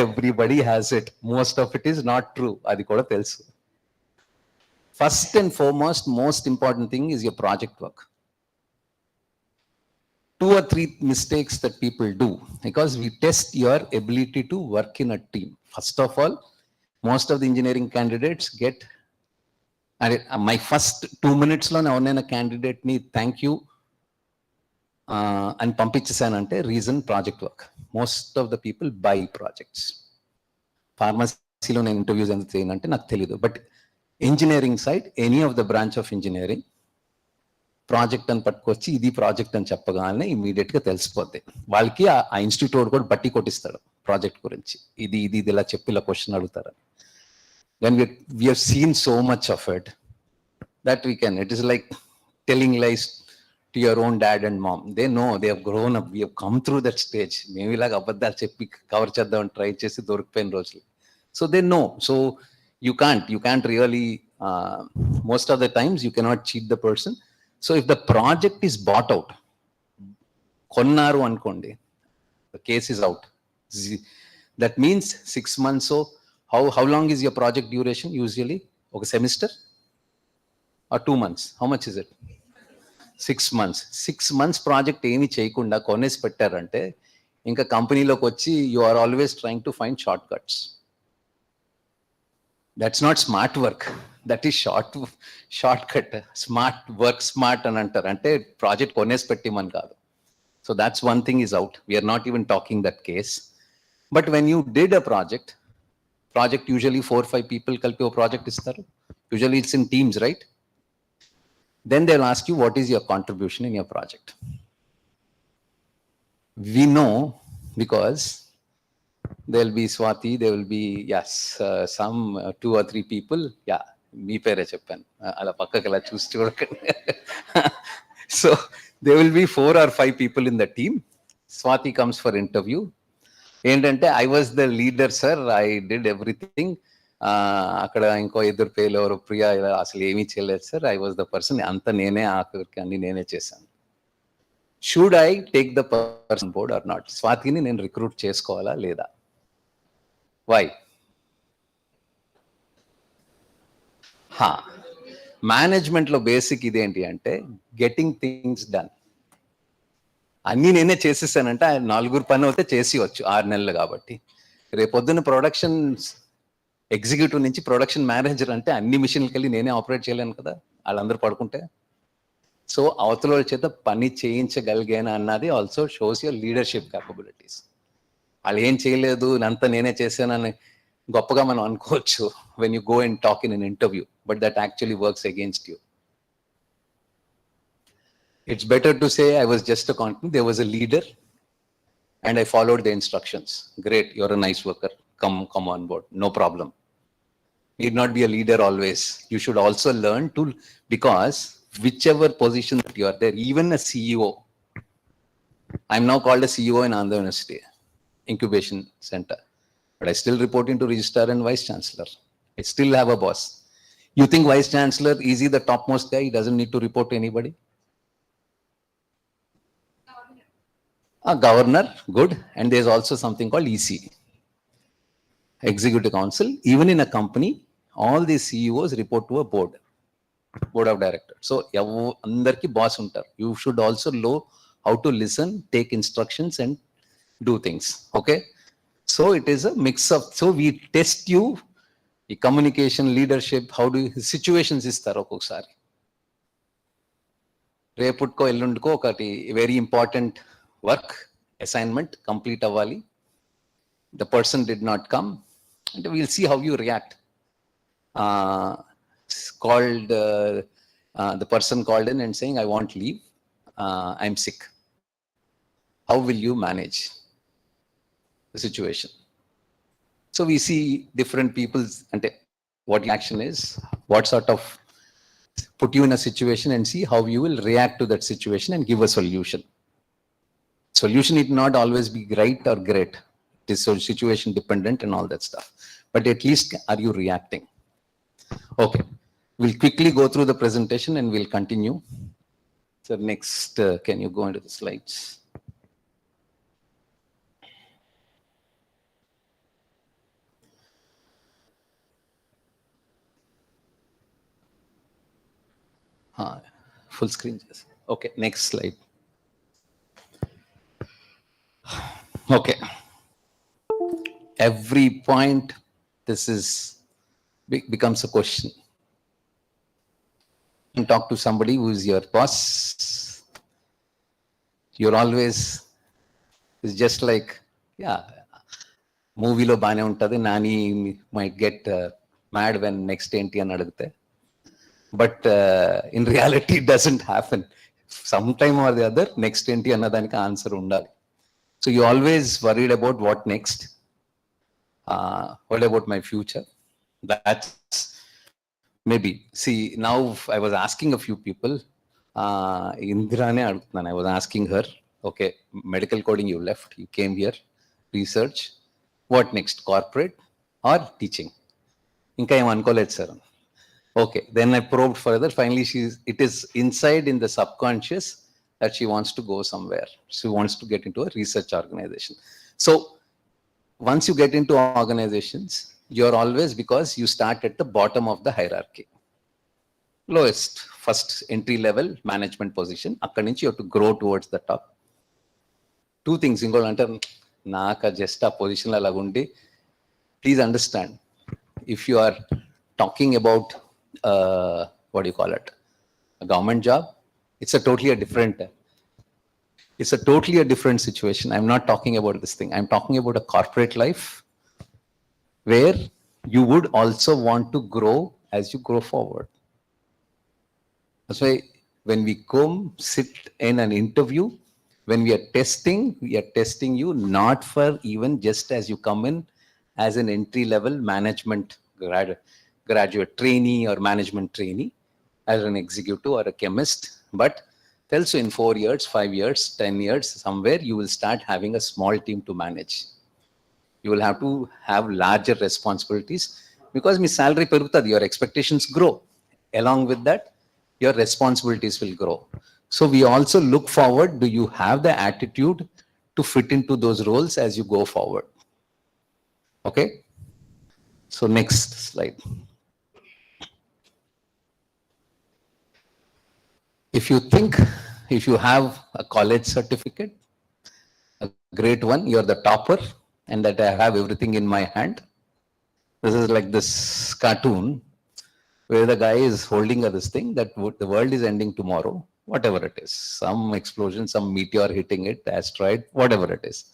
Everybody has it. Most of it is not true. Adi kuda telusu. First and foremost, most important thing is your project work. 2 or 3 mistakes that people do, because we test your ability to work in a team. First of all, most of the engineering candidates get, and my first 2 minutes lo na candidate ni thank you and పంపించేసానంటే reason project work. Most of the people buy projects. Pharmacyలో నేను interviews ఎందుకు చేయనంటే నాకు తెలియదు. But engineering side, any of the branch of engineering, project అని పట్టుకొచ్చి ఇది project అని చెప్పగానే immediate గా తెలిసిపోద్ది వాళ్ళకి. ఆ ఇన్స్టిట్యూట్ కూడా బట్టి కొట్టిస్తాడు ప్రాజెక్ట్ గురించి, ఇది ఇది ఇది ఇలా చెప్పి ఇలా క్వశ్చన్ అడుగుతారు. Then we have seen so much of it that it is like telling lies to your own dad and mom. They know, they have grown up, we have come through that stage. Maybe like abaddalu cheppi cover cheddam try chesi dorkipoyina rojulu. So they know. So you can't really, most of the times you cannot cheat the person. So if the project is bought out, konnaru ankondi, the case is out. That means 6 months. So how long is your project duration usually? Okay, semester or 2 months? How much is it? 6 months project ఏమి చేయకుండా కొనేసి పెట్టారంటే ఇంకా కంపెనీలోకి వచ్చి you are always trying to find short cuts. That's not smart work, that is short cut. Smart work smart అని అంటారు, అంటే ప్రాజెక్ట్ కొనేసి పెట్టిమని కాదు. So that's one thing is out. We're not even talking that case. But when you did a project usually 4-5 people కలిపి ఓ project ఇస్తారు. Usually it's in teams, right? Then they'll ask you, what is your contribution in your project? We know because there'll be Swati, there will be, yes, some 2 or 3 people. Yeah, me pere cheppan. Ala pakkakala choose chudakandi. So there will be 4 or 5 people in the team. Swati comes for interview. ఏంటంటే I was the leader, sir. I did everything. అక్కడ ఇంకో ఇద్దరు పేర్లు ఎవరు, ప్రియా, ఇలా అసలు ఏమీ చేయలేదు sir. I was the person, అంత నేనే ఆఖరికి అన్ని నేనే చేశాను. Should I take the person board or not? స్వాతిని నేను రిక్రూట్ చేసుకోవాలా లేదా? వై? మేనేజ్మెంట్లో బేసిక్ ఇదేంటి అంటే గెటింగ్ థింగ్స్ డన్. అన్నీ నేనే చేసేసానంటే 4 పని అయితే చేసేయచ్చు 6 నెలలు కాబట్టి. రేపొద్దున ప్రొడక్షన్ ఎగ్జిక్యూటివ్ నుంచి ప్రొడక్షన్ మేనేజర్ అంటే అన్ని మిషన్లకి వెళ్ళి నేనే ఆపరేట్ చేయలేను కదా, వాళ్ళందరూ పడుకుంటే. సో అవతల వాళ్ళ చేత పని చేయించగలిగాను అన్నది also shows your leadership capabilities. వాళ్ళు ఏం చేయలేదు, అంతా నేనే చేశానని గొప్పగా మనం అనుకోవచ్చు when you go and talk in an interview, but that actually works against you. It's better to say I was just a content. There was a leader and I followed the instructions. Great, you're a nice worker. Come on board. No problem. Need not be a leader always. You should also learn to, because whichever position that you are there, even a CEO. I'm now called a CEO in Andhra University, Incubation Center. But I still report into Registrar and Vice Chancellor. I still have a boss. You think Vice Chancellor is he the topmost guy? He doesn't need to report to anybody? Governor, good. And there's also something called EC, Executive Council. Even in a company, all these CEOs report to a board of directors. So andarki boss untaru. You should also know how to listen, take instructions and do things. Okay. So it is a mix of, so we test you, the communication, leadership, how do you, situations istaru okosari. Reputko ellundko okati very important work assignment complete avali. The person did not come, and we'll see how you react. The person called in and saying, I want leave, I'm sick. How will you manage the situation? So we see different people's, and what your action is, what sort of put you in a situation, and see how you will react to that situation and give a solution. Solution need not always be right or great. It is situation dependent and all that stuff. But at least are you reacting? Okay. We'll quickly go through the presentation and we'll continue. So next, can you go into the slides? Full screen. Okay, next slide. Okay. Every point, this is becomes a question. You talk to somebody who is your boss. You're always, it's just like, yeah, movie lo bane untadi, nani might get mad when next enti ani adugute. But in reality, it doesn't happen. Sometime or the other, next enti annadaniki answer undali. So you always worried about what next? What about my future? That's maybe. See, now I was asking a few people, Indrane Adutnan, I was asking her, okay, medical coding you left, you came here, research, what next? Corporate or teaching? Inka em ankoled sir. Okay, then I probed further. Finally, it is inside in the subconscious that she wants to go somewhere. She wants to get into a research organization. So once you get into organizations, you're always, because you start at the bottom of the hierarchy. lowest, first entry level management position. Akkadi nunchi you have to grow towards the top. Two things, ingola ante naaka just a position la lagundi. Please understand, if you are talking about what do you call it, a government job, it's a totally different situation. I'm not talking about this thing. I'm talking about a corporate life where you would also want to grow as you grow forward. That's why when we come sit in an interview, when we are testing you not for even just as you come in as an entry level management graduate trainee or management trainee, as an executive or a chemist, but tells you in 4 years, 5 years, 10 years, somewhere you will start having a small team to manage. You will have to have larger responsibilities because my salary perugutadi, your expectations grow. Along with that, your responsibilities will grow. So we also look forward, do you have the attitude to fit into those roles as you go forward? Okay. So next slide. If you have a college certificate, a great one, you're the topper, and that I have everything in my hand. This is like this cartoon where the guy is holding this thing that the world is ending tomorrow, whatever it is, some explosion, some meteor hitting it, asteroid, whatever it is.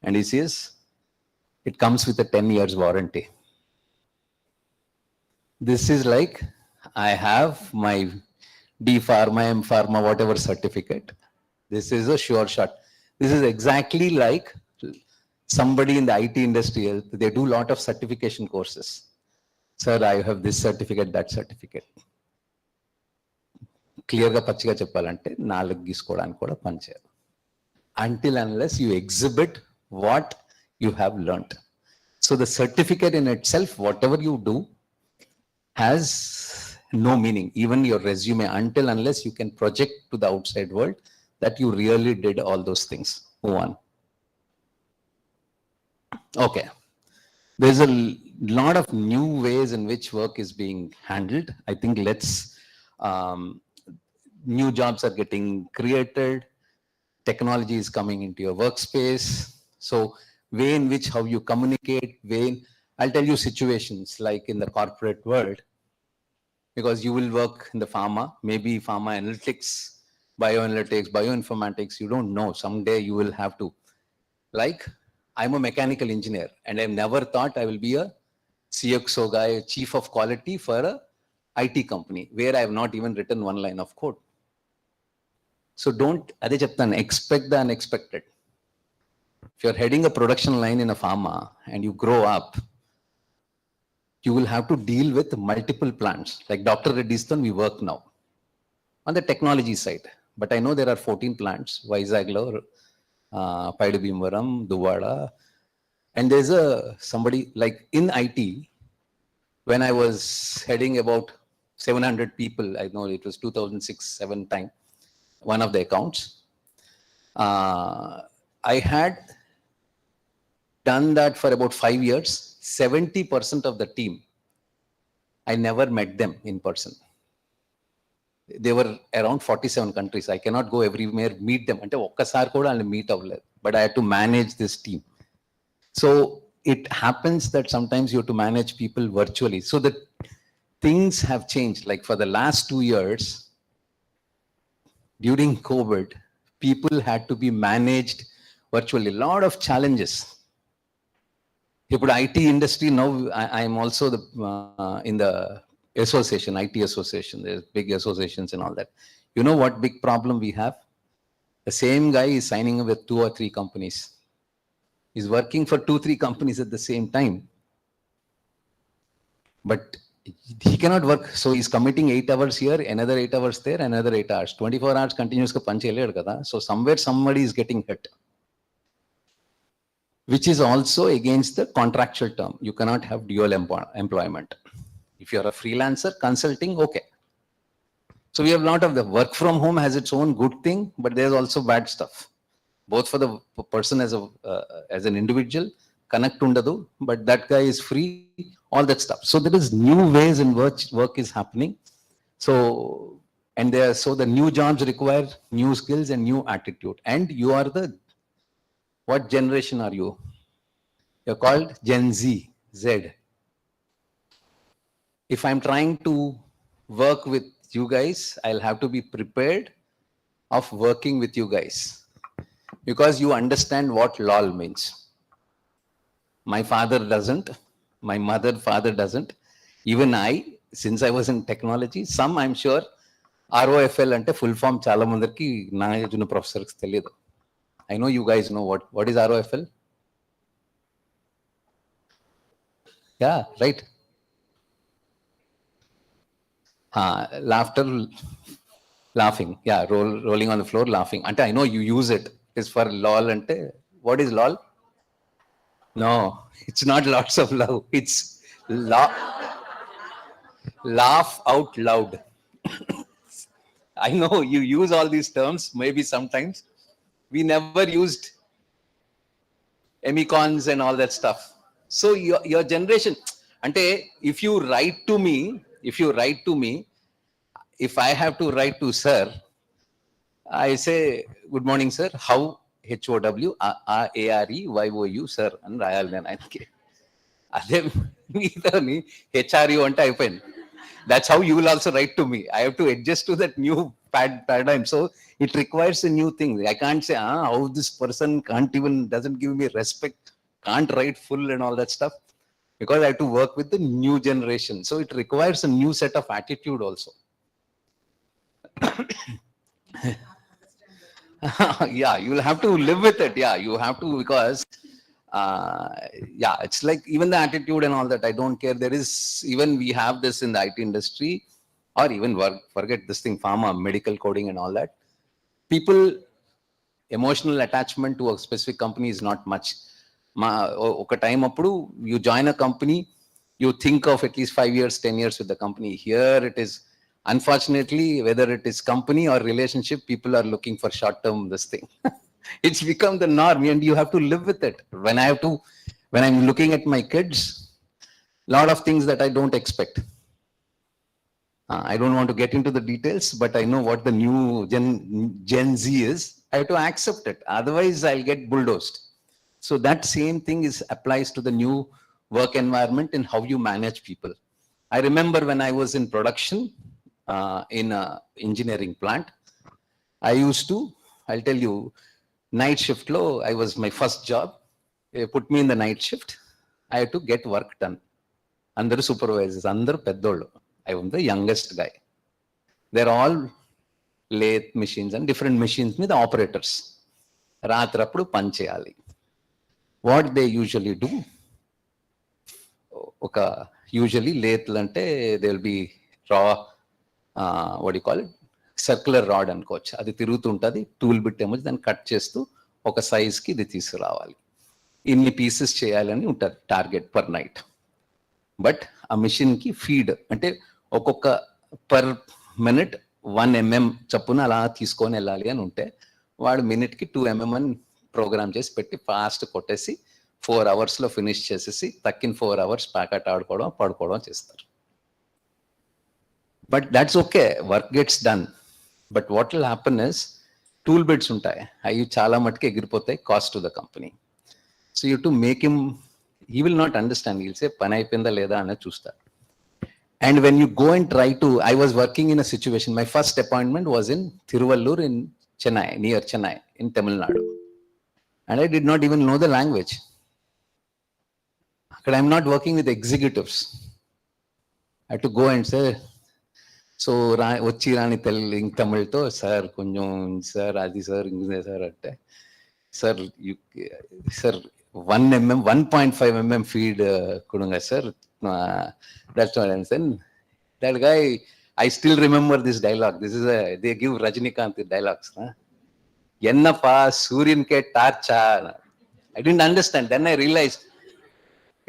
And he says, it comes with a 10 years warranty. This is like, I have my D Pharma, M Pharma, whatever certificate. This is a sure shot. This is exactly like somebody in the IT industry, they do a lot of certification courses. Sir, I have this certificate, that certificate. Clear ga pachiga cheppalante, nalugu giskodaniki kuda panchayadu. Until unless you exhibit what you have learnt. So the certificate in itself, whatever you do, has no meaning. Even your resume, until unless you can project to the outside world that you really did all those things. Move on. Okay. There's a lot of new ways in which work is being handled. I think new jobs are getting created. Technology is coming into your workspace. So way in which how you communicate, I'll tell you situations like in the corporate world, because you will work in the pharma, maybe pharma analytics, bioanalytics, bioinformatics, you don't know. Someday you will have to, like, I'm a mechanical engineer and I've never thought I will be a CXO guy, a chief of quality for a IT company where I have not even written one line of code. So don't expect the unexpected. If you're heading a production line in a pharma and you grow up, you will have to deal with multiple plants. Like Dr. Reddy's, we work now on the technology side. But I know there are 14 plants, Vizag, Paidabimvaram, Duvada. And there's somebody like in IT, when I was heading about 700 people, I know it was 2006-07 time, one of the accounts. I had done that for about 5 years. 70% of the team, I never met them in person. They were around 47 countries. I cannot go everywhere, meet them. But I had to manage this team. So it happens that sometimes you have to manage people virtually. So the things have changed. Like for the last 2 years, during COVID, people had to be managed virtually. A lot of challenges. ఇప్పుడు IT industry now, I am also in the association, IT association. There's big associations and all that. You know what big problem we have? The same guy is signing up with 2 or 3 companies. He's working for 2-3 companies at the same time. But he cannot work. So he's committing 8 hours here, another 8 hours there, another 8 hours. 24 hours continuous ka punch cheyaledu kada. So somewhere somebody is getting hit, which is also against the contractual term. You cannot have dual employment. If you're a freelancer, consulting, okay. So we have a lot of the work from home has its own good thing, but there's also bad stuff. Both for the person as an individual, connect undadu, but that guy is free, all that stuff. So there is new ways in which work is happening. So, and so the new jobs require new skills and new attitude. And you are what generation are you? You're called Gen Z, Z. If I'm trying to work with you guys, I'll have to be prepared of working with you guys because you understand what LOL means. My father doesn't, my father doesn't. Even I, since I was in technology, some I'm sure ROFL ante full form chala mandarki na junior professors teliyadu. I know you guys know what is ROFL? Yeah, right. Laughter, laughing. Yeah, rolling on the floor, laughing. Ante I know you use it. It's for lol. Ante what is lol? No, it's not lots of love. It's laugh out loud. I know you use all these terms. Maybe sometimes we never used emicons and all that stuff. So your generation. Ante if you write to me, if I have to write to sir, I say, good morning, sir. How? HOW, sir. And Rayal then I HRU ante అయిపోయింది. That's how you will also write to me. I have to adjust to that new paradigm. So it requires a new thing. I can't say, how this person doesn't give me respect, can't write full and all that stuff. Because I have to work with the new generation. So it requires a new set of attitude also. Yeah, you will have to live with it. Yeah, you have to, because yeah, it's like even the attitude and all that. I don't care. There is, even we have this in the IT industry, or even forget this thing, pharma, medical coding and all that. People, emotional attachment to a specific company is not much. Oka time appudu you join a company, you think of at least 5 years, 10 years with the company. Here it is, unfortunately, whether it is company or relationship, people are looking for short-term this thing. It's become the norm and you have to live with it. When I'm looking at my kids, a lot of things that I don't expect. I don't want to get into the details, but I know what the new Gen Z is. I have to accept it. Otherwise, I'll get bulldozed. So that same thing applies to the new work environment and how you manage people. I remember when I was in production in an engineering plant, I'll tell you, night shift low, I was my first job. They put me in the night shift. I had to get work done. Andaru supervisors, andaru peddollu. I am the youngest guy. They're all lathe machines and different machines with the operators. Ratrappudu pancheyali. What they usually do, usually lathe lante they'll be raw, what do you call it? Circular rod అనుకోవచ్చు. అది తిరుగుతుంటుంది, tool bit ఏమో దాన్ని cut చేస్తూ ఒక సైజ్కి ఇది తీసుకురావాలి. ఇన్ని pieces చేయాలని ఉంటుంది టార్గెట్ పర్ నైట్. బట్ ఆ మిషన్కి ఫీడ్ అంటే ఒక్కొక్క పర్ మినిట్ 1 mm చప్పున అలా తీసుకొని వెళ్ళాలి అని ఉంటే వాడు మినిట్కి 2 mm అని ప్రోగ్రామ్ చేసి పెట్టి ఫాస్ట్ కొట్టేసి 4 hours ఫినిష్ చేసేసి తక్కిన 4 hours ప్యాకెట్ ఆడుకోవడం పడుకోవడం చేస్తారు. But that's okay, work gets done. But what will happen is, tool bits ఉంటాయి, అవి చాలా మటుకు ఎగిరిపోతాయి, cost to the company. So you to make him, he will not understand, he'll say పని అయిపోయిందా లేదా అనేది చూస్తారు. And when you go and try to, I was working in a situation, my first appointment was in Thiruvallur in Chennai, near Chennai, in Tamil Nadu. And I did not even know the language. But I'm not working with executives. I had to go and say, so వచ్చి రాని తమిళ్తో sir కొంచెం sir అది sir ఇంకే sir అంటే sir sir 1.5 mm feed கொடுங்க sir. That's what I'm saying. That guy, I still remember this dialogue. This is they give Rajinikanth dialogues. Ennappa Suryan ke torcha. I didn't understand. Then I realized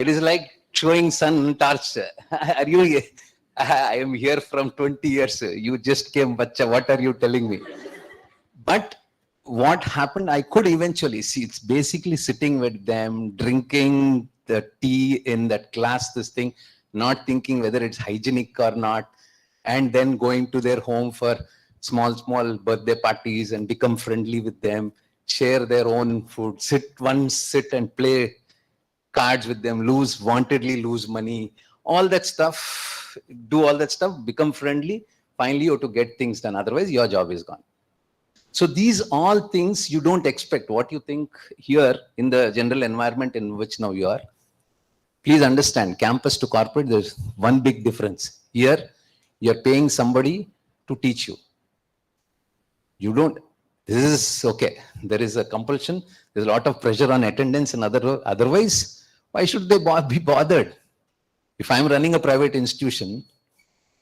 it is like showing sun torch. Are you? I am here from 20 years. You just came, bacha. What are you telling me? But what happened, I could eventually see, it's basically sitting with them, drinking the tea in that class, this thing, not thinking whether it's hygienic or not. and then going to their home for small birthday parties and become friendly with them, share their own food, sit and play cards with them, wantedly lose money, all that stuff, do all that stuff, become friendly, finally you have to get things done. Otherwise, your job is gone. So these all things you don't expect. What you think here in the general environment in which now you are, please understand, campus to corporate, there's one big difference. Here, you're paying somebody to teach you. You don't, this is okay. There is a compulsion. There's a lot of pressure on attendance and otherwise, why should they be bothered? If I'm running a private institution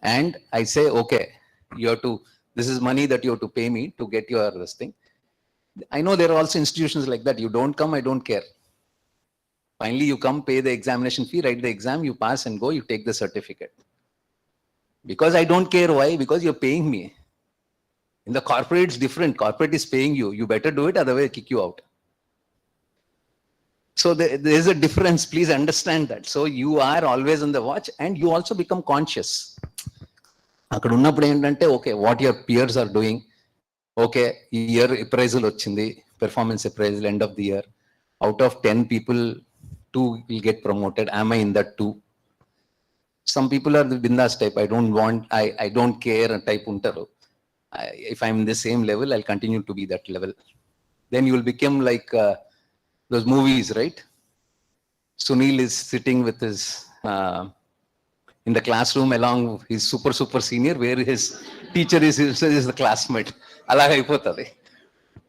and I say, okay, you have to, this is money that you have to pay me to get your this thing. I know there are also institutions like that. You don't come, I don't care. Finally, you come, pay the examination fee, write the exam, you pass and go, you take the certificate. Because I don't care. Why? Because you're paying me. In the corporate, it's different. Corporate is paying you. You better do it, otherwise kick you out. So there is a difference. Please understand that. So you are always on the watch and you also become conscious. అక్కడ ఉన్నప్పుడు ఏంటంటే okay what your peers are doing, okay ఈ year appraisal వచ్చింది, performance appraisal end of the year, out of 10 people 2 will get promoted, am I in that 2? Some people are the bindas type, I don't care type untaru. If I'm in the same level, I'll continue to be that level. Then you will become like those movies, right? Sunil is sitting with his in the classroom along his super senior, where his teacher is the classmate. Alagaipotadi.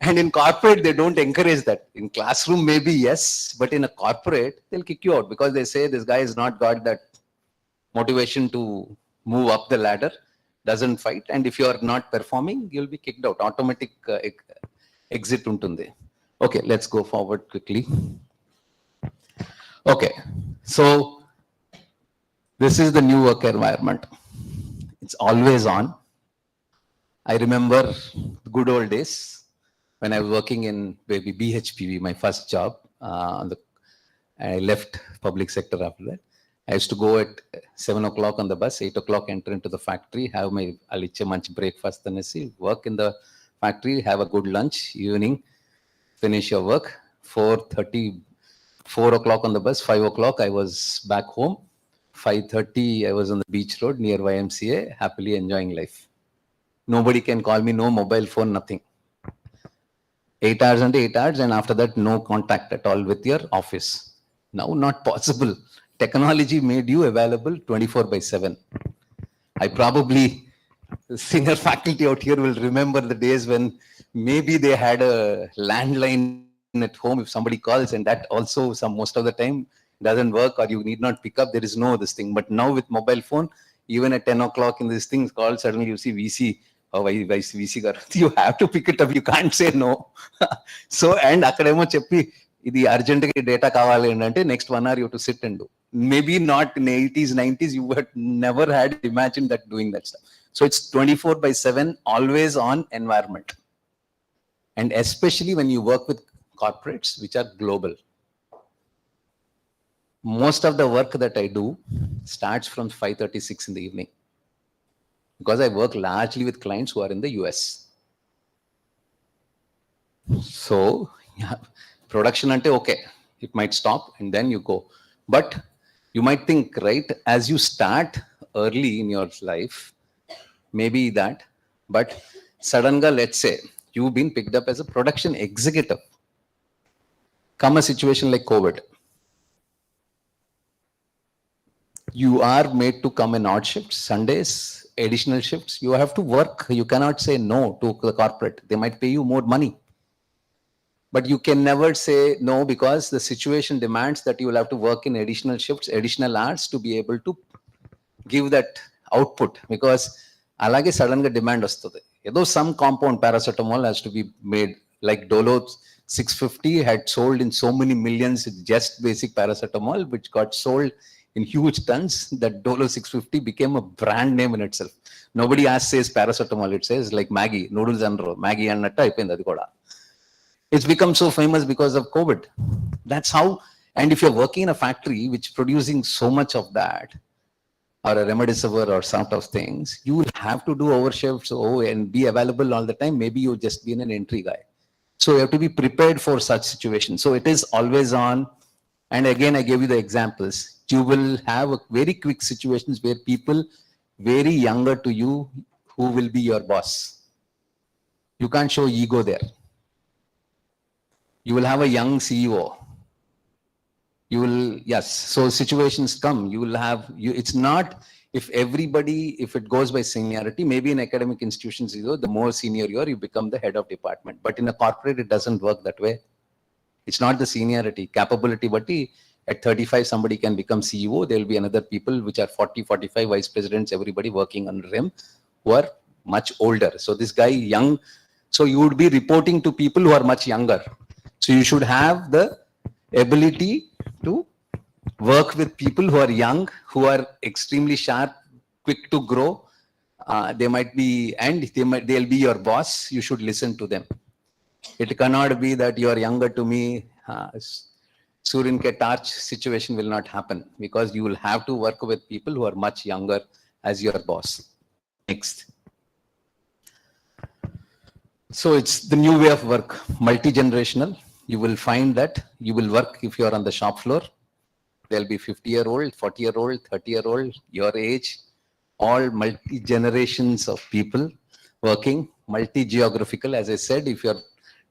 And in corporate, they don't encourage that. In classroom, maybe yes, but in a corporate, they'll kick you out because they say this guy has not got that motivation to move up the ladder, doesn't fight, and if you are not performing, you'll be kicked out. Automatic exit untundi. Okay, let's go forward quickly. Okay, so this is the new work environment. It's always on. I remember the good old days when I was working in maybe BHPV, my first job. I left public sector after that. I used to go at 7 o'clock on the bus, 8 o'clock enter into the factory, have my alicha munch breakfast, work in the factory, have a good lunch, evening, finish your work. 4:30, 4 o'clock on the bus, 5 o'clock I was back home. 5:30 I was on the beach road near YMCA, happily enjoying life. Nobody can call me, no mobile phone, nothing. 8 hours and 8 hours, and after that no contact at all with your office. Now not possible. Technology made you available 24/7. I probably, the senior faculty out here will remember the days when maybe they had a landline at home if somebody calls, and that also most of the time doesn't work or you need not pick up. There is no this thing. But now with mobile phone, even at 10 o'clock in this thing called, suddenly you see VC, or vice VC garu. You have to pick it up. You can't say no. So, and akademo cheppi, ఇది urgent గా data కావాలి అంటే next 1 hour you have to sit and do. Maybe not in 80s, 90s, you had never had imagined that doing that stuff. So it's 24/7, always on environment. And especially when you work with corporates, which are global. Most of the work that I do starts from 5:36 in the evening. Because I work largely with clients who are in the US. So, yeah, production ante okay, it might stop and then you go. But you might think, right, as you start early in your life, maybe that, but suddenly, let's say, you've been picked up as a production executive. Come a situation like COVID. You are made to come in odd shifts, Sundays, additional shifts. You have to work. You cannot say no to the corporate. They might pay you more money. But you can never say no because the situation demands that you will have to work in additional shifts, additional hours to be able to give that output. Because alage sudden demand vastadi. Though some compound paracetamol has to be made, like Dolo 650 had sold in so many millions, just basic paracetamol, which got sold in huge tons, that Dolo 650 became a brand name in itself. Nobody says paracetamol, it says like Maggie, noodles and Maggie and type in that. It's become so famous because of COVID. That's how, and if you're working in a factory which producing so much of that, or a remdesivir or sort of things, you will have to do overshifts and be available all the time. Maybe you just been an entry guy. So you have to be prepared for such situations. So it is always on. And again, I gave you the examples. You will have a very quick situations where people very younger to you who will be your boss. You can't show ego there. You will have a young CEO. You will, yes. So situations come. You will have, it's not if everybody, if it goes by seniority, maybe in academic institutions, the more senior you are, you become the head of department. But in a corporate, it doesn't work that way. It's not the seniority, capability, but at 35, somebody can become CEO. There will be another people which are 40, 45 vice presidents, everybody working under him who are much older. So this guy young, so you would be reporting to people who are much younger. So you should have the ability to work with people who are young, who are extremely sharp, quick to grow. They might be, and they'll be your boss. You should listen to them. It cannot be that you are younger to me. Surin ke torch situation will not happen because you will have to work with people who are much younger as your boss. Next. So it's the new way of work, multi-generational. You will find that you will work if you are on the shop floor. There'll be 50-year-old, 40-year-old, 30-year-old, your age, all multi-generations of people working, multi-geographical. As I said, if you're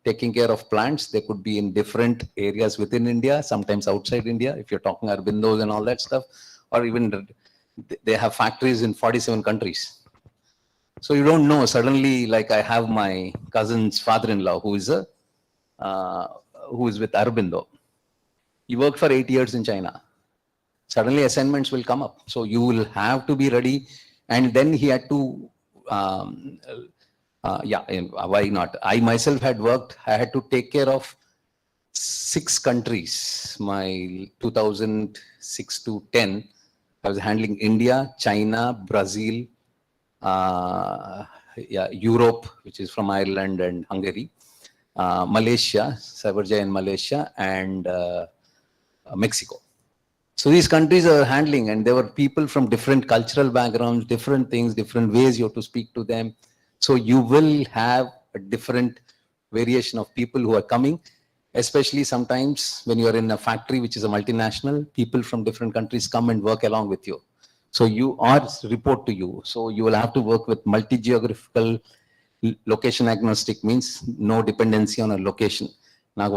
taking care of plants, they could be in different areas within India, sometimes outside India, if you're talking Arbindos and all that stuff, or even they have factories in 47 countries. So you don't know, suddenly, like I have my cousin's father-in-law who is with Arbindo. He worked for 8 years in China. Suddenly assignments will come up. So you will have to be ready. And then he had to, why not? I myself had worked, I had to take care of 6 countries. My 2006 to 10, I was handling India, China, Brazil, Europe, which is from Ireland and Hungary, Malaysia, Savarjaya in Malaysia, and Mexico. So these countries are handling, and there were people from different cultural backgrounds, different things, different ways you have to speak to them. So you will have a different variation of people who are coming, especially sometimes when you are in a factory, which is a multinational, people from different countries come and work along with you. So you are report to you. So you will have to work with multi-geographical, location agnostic means no dependency on a location. Now,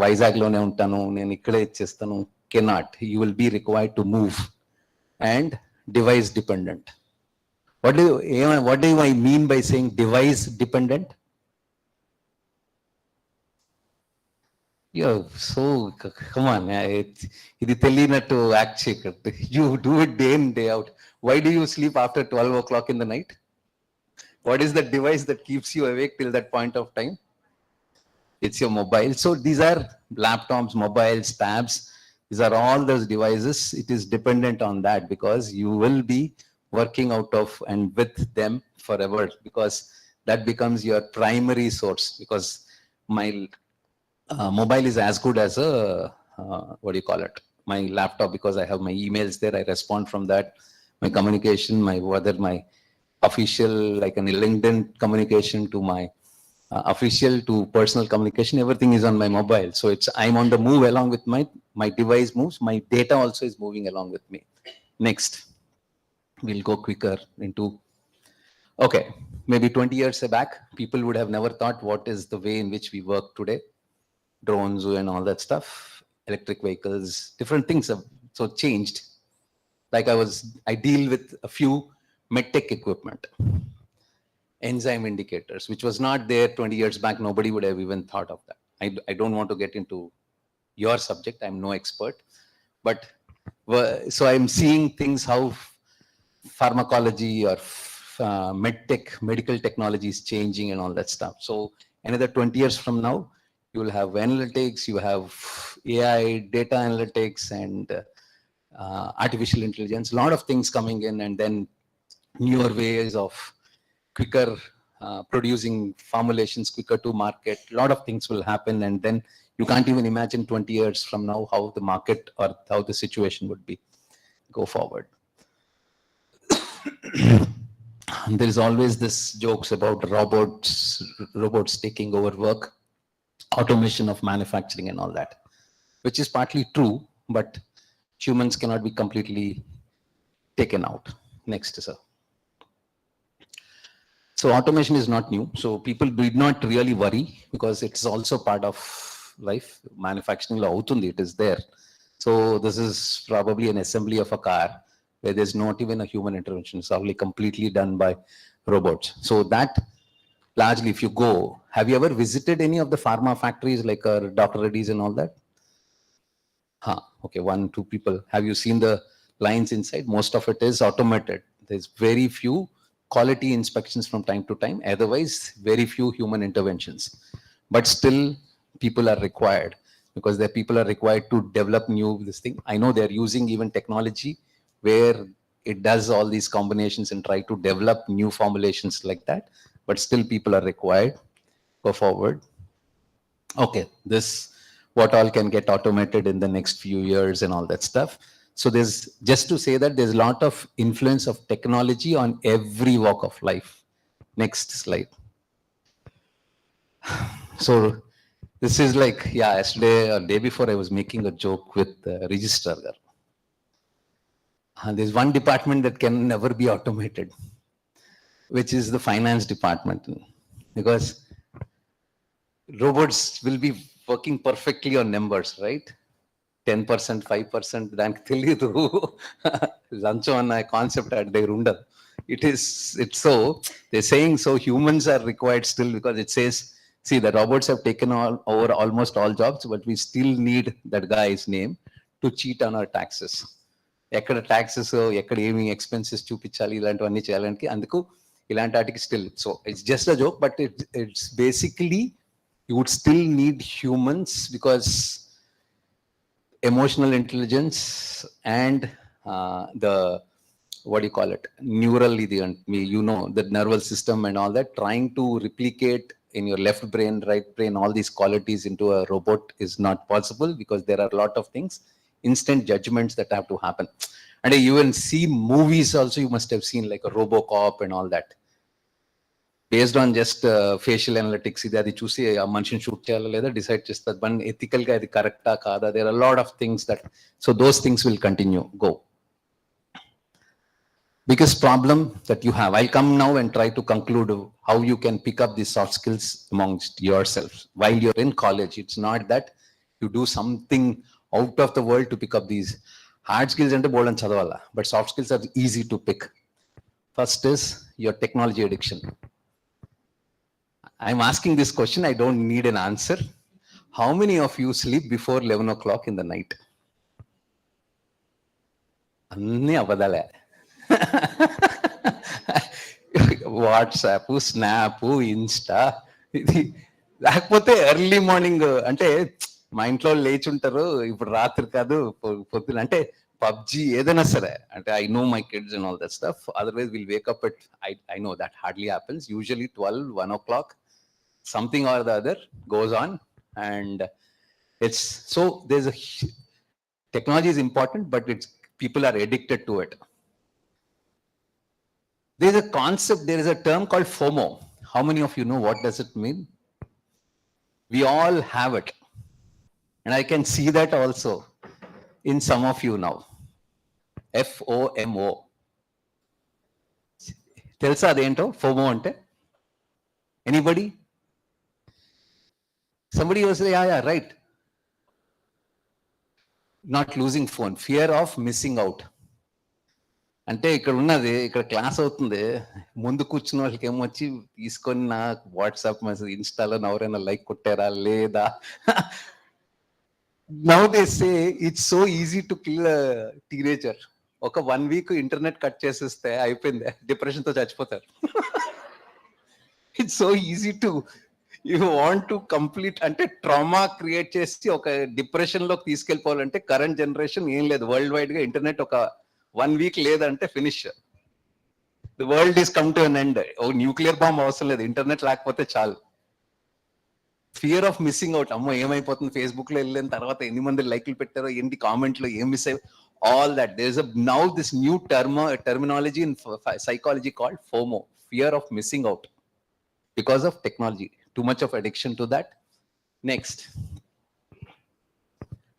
cannot. You will be required to move, and device dependent. What do I mean by saying device dependent? Yeah, so come on, to act. You do it day in, day out. Why do you sleep after 12 o'clock in the night? What is the device that keeps you awake till that point of time? It's your mobile. So these are laptops, mobiles, tabs. These are all those devices. It is dependent on that because you will be working out of and with them forever because that becomes your primary source because my mobile is as good as a, my laptop because I have my emails there. I respond from that. My communication, my official, like a LinkedIn communication to my official to personal communication, everything is on my mobile. So I'm on the move along with my device moves. My data also is moving along with me. Next, we'll go quicker into, okay, maybe 20 years back, people would have never thought what is the way in which we work today. Drones and all that stuff, electric vehicles, different things have so changed. Like I deal with a few medtech equipment, enzyme indicators, which was not there 20 years back. Nobody would have even thought of that. I don't want to get into your subject. I'm no expert, but so I'm seeing things how pharmacology or medtech, medical technology is changing and all that stuff. So another 20 years from now, you will have analytics, you have AI, data analytics, and artificial intelligence, a lot of things coming in, and then newer ways of quicker producing formulations, quicker to market. A lot of things will happen, and then you can't even imagine 20 years from now how the market or how the situation would be go forward. there is always this jokes about robots taking over work, automation of manufacturing and all that, which is partly true, but humans cannot be completely taken out. Next, sir. So automation is not new. So people did not really worry because it's also part of life. Manufacturing law, it is there. So this is probably an assembly of a car where there's not even a human intervention. It's only completely done by robots. So that largely, if you go, have you ever visited any of the pharma factories like Dr. Reddy's and all that? Okay, 1-2 people. Have you seen the lines inside? Most of it is automated. There's very few quality inspections from time to time. Otherwise, very few human interventions. But still, people are required because the people are required to develop this thing. I know they're using even technology where it does all these combinations and try to develop new formulations like that. But still, people are required. Go forward. Okay, this what all can get automated in the next few years and all that stuff. So there's, just to say that there's a lot of influence of technology on every walk of life. Next slide. So this is like, yeah, yesterday or day before I was making a joke with the registrar. And there's one department that can never be automated, which is the finance department. Because robots will be working perfectly on numbers, right? 10%, 5%, దానికి తెలియదు లంచం అన్న concept at their ఉండదు. It's so, they're saying so humans are required still because it says, see, the robots have taken over almost all jobs, but we still need that guy's name to cheat on our taxes. ఎక్కడ taxes, ఎక్కడ ఏమి expenses చూపించాలి, ఇలాంటివన్నీ చేయాలంటే అందుకు ఇలాంటి వాటికి still. So it's just a joke, but it's basically you would still need humans because emotional intelligence and the, what do you call it, neural, the nervous system and all that, trying to replicate in your left brain, right brain, all these qualities into a robot is not possible because there are a lot of things, instant judgments that have to happen. And you will see movies also, you must have seen like a RoboCop and all that. Based on just facial analytics, అది చూసి ఆ మనిషిని shoot చేయాలా లేదా decide చేస్తారు. But ethical గా అది కరెక్టా కాదా, there are lot of things that, so those things will continue. Go. Biggest problem that you have, I'll come now and try to conclude how you can pick up these soft skills amongst yourselves while you're in college. It's not that you do something out of the world to pick up these hard skills ante bolan chadavala, but soft skills are easy to pick. First is your technology addiction. I'm asking this question, I don't need an answer. How many of you sleep before 11 o'clock in the night? Anni abadale. WhatsApp, snap, Insta, ఇది లేకపోతే early morning అంటే మా ఇంట్లో లేచి ఉంటారు, ఇప్పుడు రాత్రి కాదు పొద్దున, అంటే పబ్జి ఏదైనా సరే, అంటే I know my kids and all that stuff, otherwise will wake up at, I know that hardly happens, usually 12-1 o'clock, something or the other goes on, and it's so there's a technology is important, but it's people are addicted to it. There's a concept, there is a term called FOMO. How many of you know what does it mean? We all have it. And I can see that also in some of you now. FOMO. Telsa adento FOMO ante? Anybody? Somebody will say, yeah, right. Not losing phone, fear of missing out. అంటే ఇక్కడ ఉన్నది, ఇక్కడ class అవుతుంది, ముందు కూర్చున్న వాళ్ళకి ఏమొచ్చి తీసుకొని నా వాట్సాప్ మెసేజ్, ఇన్స్టాలో ఎవరైనా లైక్ కొట్టారా లేదా. Now they say it's so easy to kill teenager. ఒక 1 week ఇంటర్నెట్ కట్ చేసేస్తే అయిపోయింది, డిప్రెషన్ తో చచ్చిపోతారు. It's so easy to, you want to complete, అంటే ట్రామా క్రియేట్ చేసి ఒక డిప్రెషన్ లోకి తీసుకెళ్ళిపోవాలంటే కరెంట్ జనరేషన్ ఏం లేదు, వరల్డ్ వైడ్ గా ఇంటర్నెట్ ఒక 1 week లేదంటే finish, the world is come to an end. ఓ న్యూక్లియర్ బాంబ్ అవసరం లేదు, ఇంటర్నెట్ లేకపోతే చాలు. ఫియర్ ఆఫ్ మిస్సింగ్ అవుట్, అమ్మో ఏమైపోతుంది, ఫేస్బుక్ లో వెళ్ళిన తర్వాత ఎన్ని మంది లైక్లు పెట్టారో, ఏంటి కామెంట్లు, ఏం మిస్ అయ్యి, all that. There's now this new terminology in psychology called FOMO, fear of missing out, because of technology. Too much of addiction to that. Next,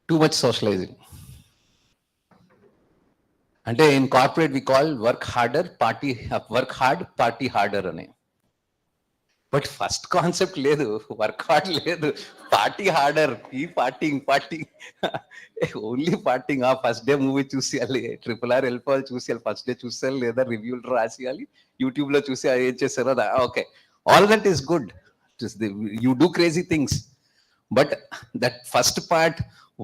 too much socializing. అంటే in corporate we call work hard, party harder అని. But first concept లేదు, work hard లేదు, party harder, ఈ parting only parting. First day movie చూసేయాలి, RRR వెళ్ళిపోవాలి, చూసేయాలి, first day చూసేయాలి, లేదా రివ్యూలు రాసేయాలి, YouTube లో చూసి ఏం చేస్తారో okay, all that is good, you do crazy things, but that first part,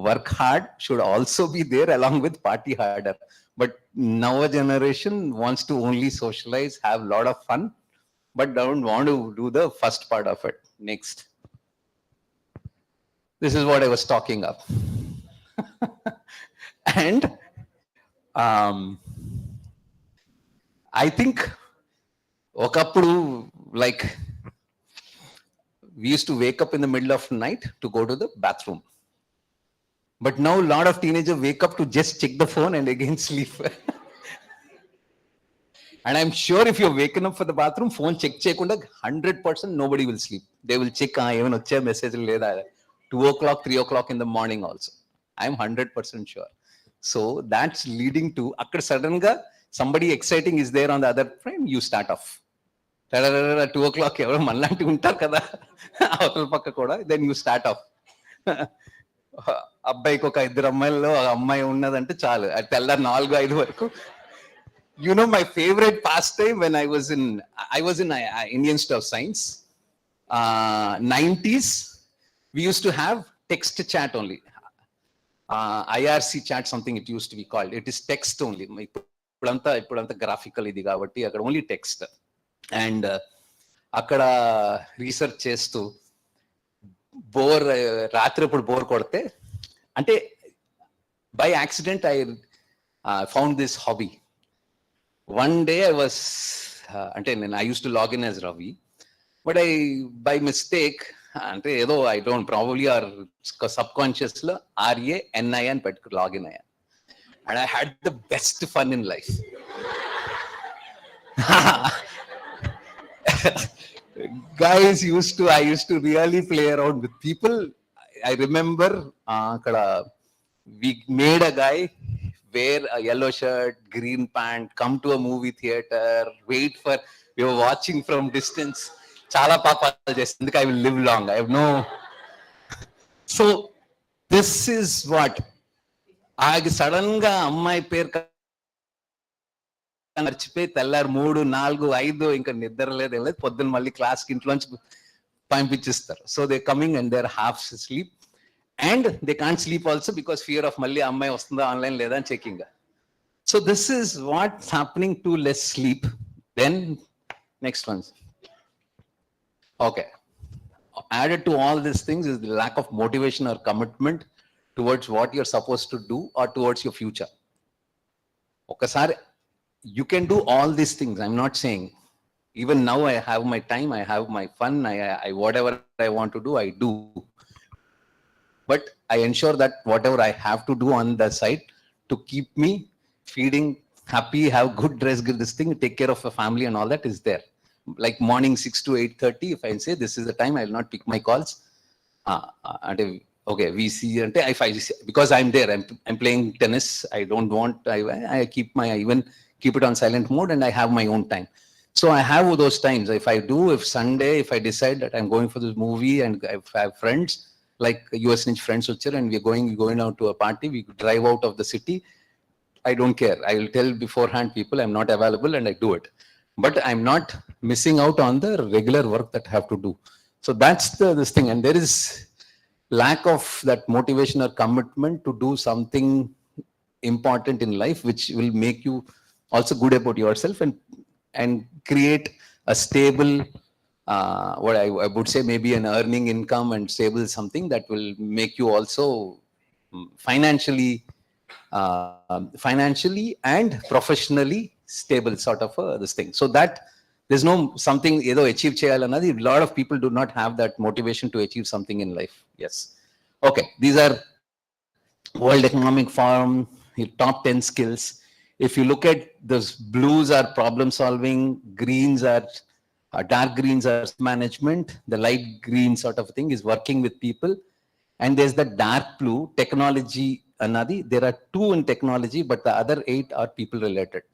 work hard, should also be there along with party harder. But now a generation wants to only socialize, have a lot of fun, but don't want to do the first part of it. Next. This is what I was talking of. And I think okappudu, like, we used to wake up in the middle of night to go to the bathroom. But now a lot of teenagers wake up to just check the phone and again sleep. And I'm sure if you're waking up for the bathroom, phone check 100% nobody will sleep. They will check even a message leda 2 o'clock, 3 o'clock in the morning also. I'm 100% sure. So that's leading to sudden somebody exciting is there on the other frame, you start off. 2 o'clock evaru manlanti untar kada avatal pakka kuda, then you start off. అబ్బాయికి ఒక 2 అమ్మాయిల్లో అమ్మాయి ఉన్నదంటే చాలు, తెల్లారి 4-5 వరకు. You know, my favorite pastime when I was in Indian Institute of Science, 90s, we used to have text chat only. IRC chat, something it used to be called. It is text only. ఇప్పుడంతా graphical ఇది కాబట్టి అక్కడ only text. And అక్కడ research చేస్తూ రాత్రి ఇప్పుడు bore కొడితే, అంటే by accident I found this hobby. One day I was, I used to log in as Ravi, but by mistake, I don't, probably or subconsciously, RANI and login. And I had the best fun in life. Guys I used to really play around with people. I remember, we made a guy wear a yellow shirt, green pant, come to a movie theater, we were watching from distance. Chala papalu chestunduku, I will live long. I have no. So this is what sudden ga అమ్మాయి పేరు మర్చిపోయి తెల్లారు 3, 4, 5 ఇంకా నిద్ర లేదు, పొద్దున్న మళ్ళీ క్లాస్కి ఇంట్లోంచి పంపించిస్తారు. So they coming and they are half sleep. And they can't sleep also because fear of malli ammai vastunda online leda and checking. So this is what's happening to less sleep. Then next one. Okay. Added to all these things is the lack of motivation or commitment towards what you're supposed to do or towards your future. Okay, sir, you can do all these things. I'm not saying. Even now I have my time, I have my fun, I whatever I want to do, I do. But I ensure that whatever I have to do on the side to keep me feeding, happy, have good dress, give this thing, take care of a family and all that is there. Like morning 6 to 8:30, if I say this is the time, I will not pick my calls. Okay, we see, because I'm there, I'm playing tennis. I don't want, I even keep it on silent mode and I have my own time. So I have those times. If Sunday, if I decide that I'm going for this movie and if I have friends, like US friends and we're going out to a party, we drive out of the city, I don't care. I will tell beforehand people I'm not available and I do it. But I'm not missing out on the regular work that I have to do. So that's this thing. And there is lack of that motivation or commitment to do something important in life, which will make you also good about yourself and create a stable, what I would say, maybe an earning income and stable something that will make you also financially and professionally stable, sort of this thing. So that there's no something achieve cheyalanadi. A lot of people do not have that motivation to achieve something in life. Yes. Okay. These are World Economic Forum, your top 10 skills. If you look at those, blues are problem solving, greens are dark greens are management, the light green sort of thing is working with people, and there's the dark blue technology. Anadi, there are 2 in technology, but the other 8 are people related.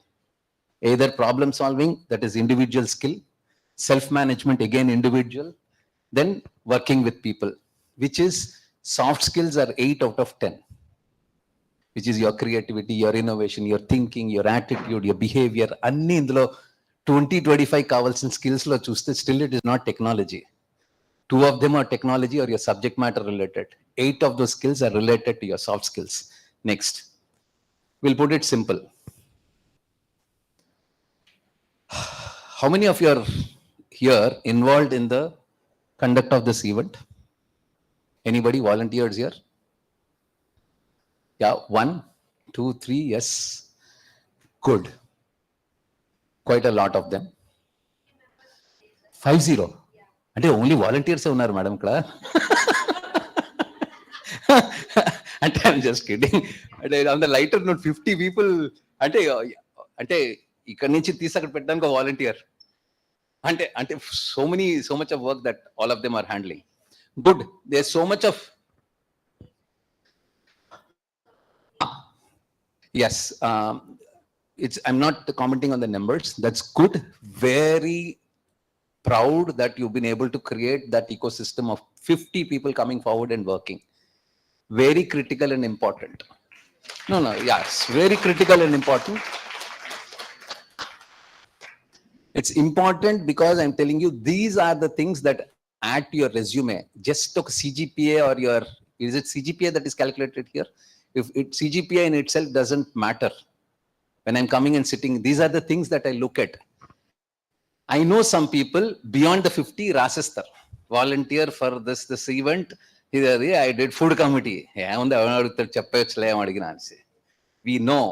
Either problem solving, that is individual skill, self management, again individual, then working with people, which is soft skills are 8 out of 10, which is your creativity, your innovation, your thinking, your attitude, your behavior. Anni indulo 20-25 కావాల్సిన skills లో చూస్తే still it is not technology. 2 of them are technology or your subject matter related. 8 of those skills are related to your soft skills. Next, we'll put it simple. How many of you are here involved in the conduct of this event? Anybody volunteers here? Yeah, 1, 2, 3, yes. Good. Quite a lot of them. 50. అంటే only వాలంటీర్సే ఉన్నారు madam ఇక్కడ. అంటే I'm just kidding. అంటే on the lighter note 50 people అంటే అంటే ఇక్కడ నుంచి తీసి అక్కడ పెట్టడానికి వాలంటీర్ అంటే అంటే so much of work that all of them are handling. Good. There so much of yes, I'm not commenting on the numbers. That's good. Very proud that you've been able to create that ecosystem of 50 people coming forward and working. Very critical and important. No, yes, very critical and important. It's important because I'm telling you, these are the things that add to your resume. Just a CGPA or your, is it CGPA that is calculated here? If it CGPA in itself doesn't matter. When I'm coming and sitting, these are the things that I look at. I know some people beyond the 50 rasistar, volunteer for this event. I did food committee. We know.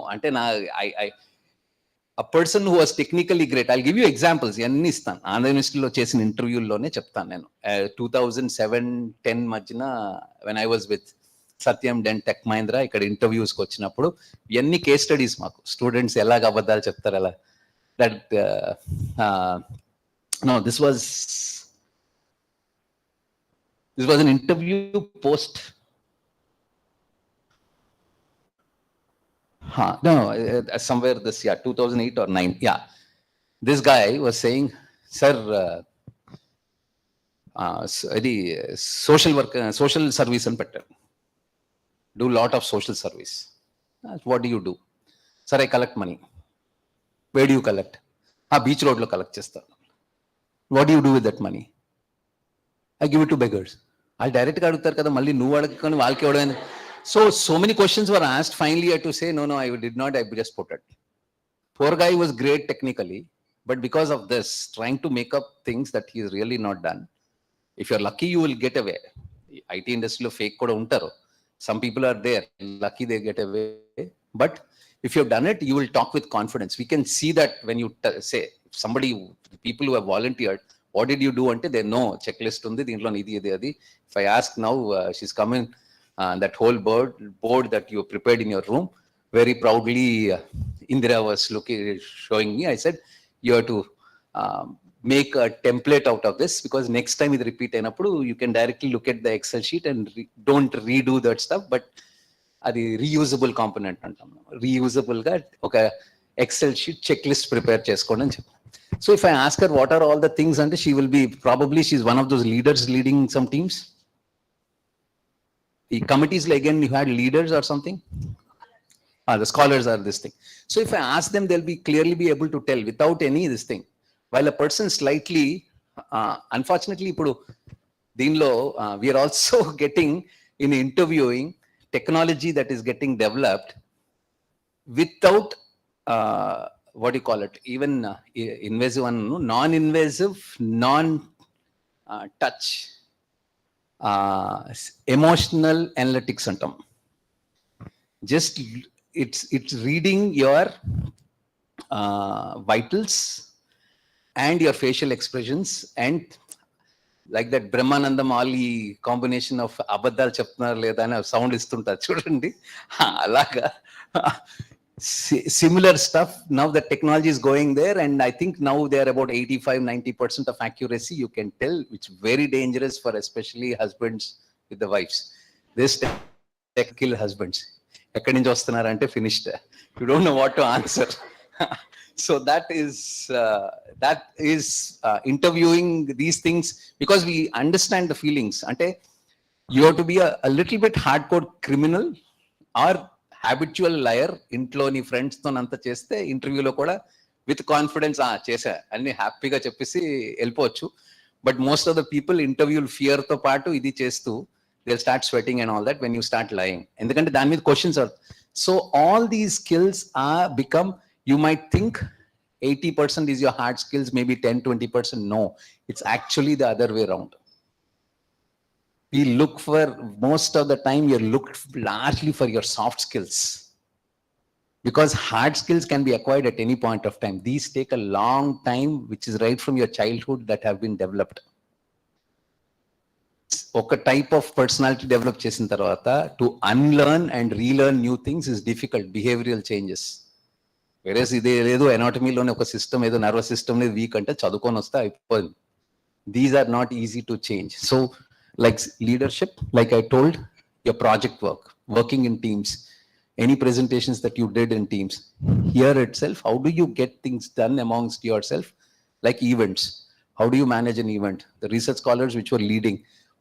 A person who was technically great, I'll give you examples. Andhra University lo chesin interview lone cheptanu nenu. 2007-10 majna when I was with Satyam Den Tech Mahindra, ikkada interviews ki vachinappudu enni case studies maaku students elaga abaddalu cheptaru ala that no, this was an interview post. No, somewhere this year, 2008 or 9. Yeah, this guy was saying, sir, social work, social service and better. Do lot of social service. What do you do? Sir, I collect money. Where do you collect? Beach road lo collect chesta. What do you do with that money? I give it to beggars. I'll direct ga adugutar kada malli nu adugukoni valki evadam. So many questions were asked. Finally, I had to say, no, I did not. I just put it. Poor guy was great technically, but because of this, trying to make up things that he is really not done. If you're lucky, you will get away. IT industry lo fake koda untaru. Some people are there, lucky they get away. But if you've done it, you will talk with confidence. We can see that when you say, somebody, people who have volunteered, what did you do? Ante they know, checklist undi, dintlo idi adi. If I ask now, she's coming, that whole board that you prepared in your room, very proudly, Indira was showing me. I said, you have to make a template out of this, because next time it repeat ainappudu, you can directly look at the Excel sheet and don't redo that stuff, but adi reusable component antam. Reusable ga oka Excel sheet checklist prepare cheskondi ani cheppa. So if I ask her what are all the things, and she will be, probably she's one of those leaders leading some teams. The committees, like again, you had leaders or something. The scholars are this thing. So if I ask them, they'll be clearly be able to tell without any this thing. While a person slightly, unfortunately, we are also getting in interviewing technology that is getting developed without what do you call it? Even invasive one, non-invasive, non-touch. Emotional analytics antam. Just it's reading your vitals and your facial expressions, and like that Brahmananda Mali combination of abaddal cheptunar leda ani sound istunta chudandi, alaga Similar stuff. Now the technology is going there, and I think now they are about 85-90% of accuracy. You can tell, which is very dangerous for especially husbands with the wives. This tech kill husbands. ఎక్కడి నుంచి వస్తున్నారంటే finished. You don't know what to answer. So that is interviewing these things, because we understand the feelings. Ante you have to be a little bit hardcore criminal or habitual liar. ఇంట్లో నీ friends తో అంతా చేస్తే ఇంటర్వ్యూలో కూడా with confidence చేసా అన్ని హ్యాపీగా చెప్పేసి వెళ్ళిపోవచ్చు. But most of the people interval fear తో పాటు ఇది చేస్తూ they'll start sweating and all that when you start lying. ఎందుకంటే దాని మీద questions are. So all these skills are become, you might think 80% is your hard skills, maybe 10-20%. No, it's actually the other way around. We look for, most of the time you're looked largely for your soft skills, because hard skills can be acquired at any point of time. These take a long time, which is right from your childhood, that have been developed. ఒక type of personality develop చేసిన తర్వాత to unlearn and relearn new things is difficult. Behavioural changes. Whereas ఇదే ఏదో ఎనాటమీలోనే ఒక system, ఏదో nervous system అనేది week అంటే చదువుకొని వస్తే అయిపోయింది. These are not easy to change. So like leadership, like I told, your project work, working in teams, any presentations that you did in teams, here itself, how do you get things done amongst yourself? Like events, how do you manage an event? The research scholars which were leading,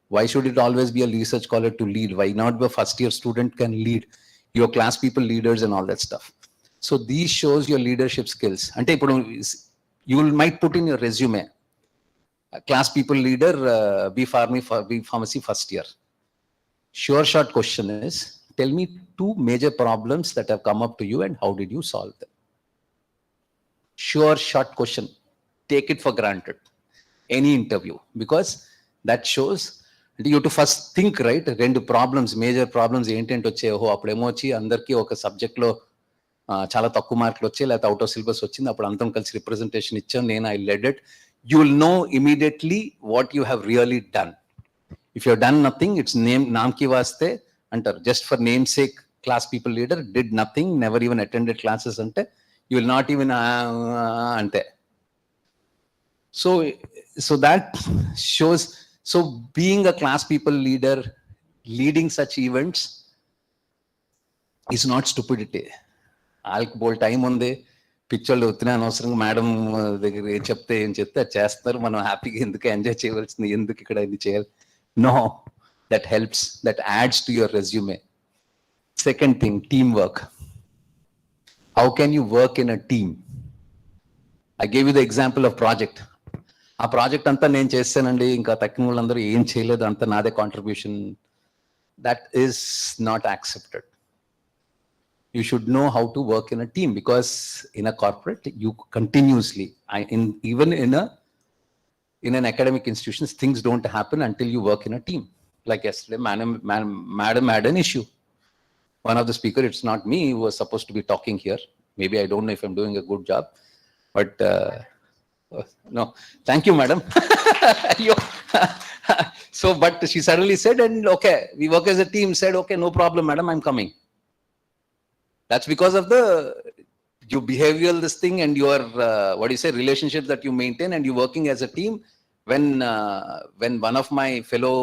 why should it always be a research scholar to lead? Why not the first year student can lead? Your class people leaders and all that stuff. So these shows your leadership skills. Ante ipudu you might put in your resume, class people leader, B pharmacy first year. Sure short question is, tell me 2 major problems that have come up to you and how did you solve them? Sure short question. Take it for granted. Any interview, because that shows you have to first think, right? Rendu problems, major problems ఏంటంటే వచ్చాయి. ఓహో అప్పుడేమో వచ్చి అందరికీ ఒక సబ్జెక్ట్లో చాలా తక్కువ మార్కులు వచ్చాయి, లేకపోతే అవుట్ ఆఫ్ సిలబస్ వచ్చింది, అప్పుడు అందరం కలిసి రిప్రజెంటేషన్ ఇచ్చాం, నేను I led it. You will know immediately what you have really done. If you have done nothing, it's name naamki vaste antar, just for namesake class people leader, did nothing, never even attended classes ante, you will not even ante. So that shows. So being a class people leader, leading such events is not stupidity. Alcohol time on the పిక్చర్లు వచ్చినా అనవసరంగా madam దగ్గర చెప్తే ఏం చెప్తే అది చేస్తారు, మనం హ్యాపీగా ఎందుకు ఎంజాయ్ చేయవలసింది, ఎందుకు ఇక్కడ ఇది చేయాలి? No, that helps, that adds to your resume. Second thing, teamwork. How can you work in a team? I gave you the example of project. ఆ ప్రాజెక్ట్ అంతా నేను చేస్తానండి, ఇంకా తక్కిన వాళ్ళందరూ ఏం చేయలేదు, అంతా నాదే contribution. That is not accepted. You should know how to work in a team, because in a corporate, you continuously, even in an academic institution, things don't happen until you work in a team. Like yesterday, madam had an issue. One of the speaker, it's not me, who was supposed to be talking here. Maybe I don't know if I'm doing a good job, but no, thank you, madam. So, but she suddenly said, and okay, we work as a team, said, okay, no problem, madam, I'm coming. That's because of your behavioral this thing and your relationships that you maintain, and you working as a team. When one of my fellow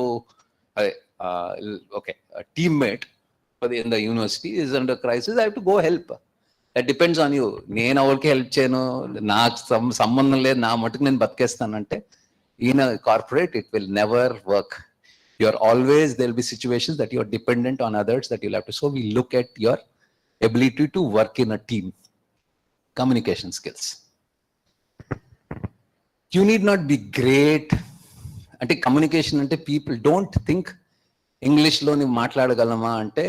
a teammate in the university is under crisis, I have to go help. That depends on you. నేను ఎవరికి help చేయను, నాకు సంబంధం లేదు, నా మటుకు నేను బతికేస్తానంటే in a corporate it will never work. You're always, there will be situations that you're dependent on others, that you'll have to. So we look at your ability to work in a team. Communication skills. You need not be great. అంటే communication అంటే people don't think ఇంగ్లీష్లో నువ్వు మాట్లాడగలమా అంటే,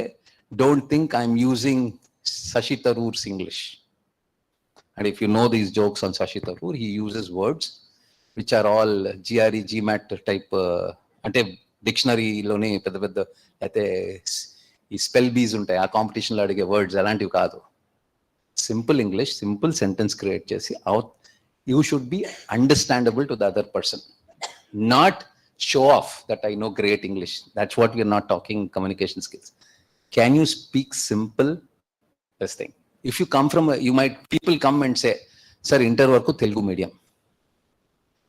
don't think I'm using Shashi Tharoor's English. And if you know these jokes on Shashi Tharoor, he uses words which are all GRE, GMAT type, అంటే డిక్షనరీలోని పెద్ద పెద్ద అయితే ఈ స్పెల్ బీస్ ఉంటాయి, ఆ కాంపిటీషన్లో అడిగే వర్డ్స్ అలాంటివి కాదు. Simple English, simple sentence create చేసి you should be understandable to the other person, not show off that I know great English. That's what we are not talking communication skills. Can you speak simple this thing. If you come from, people come and say, sir, inter varku Telugu medium.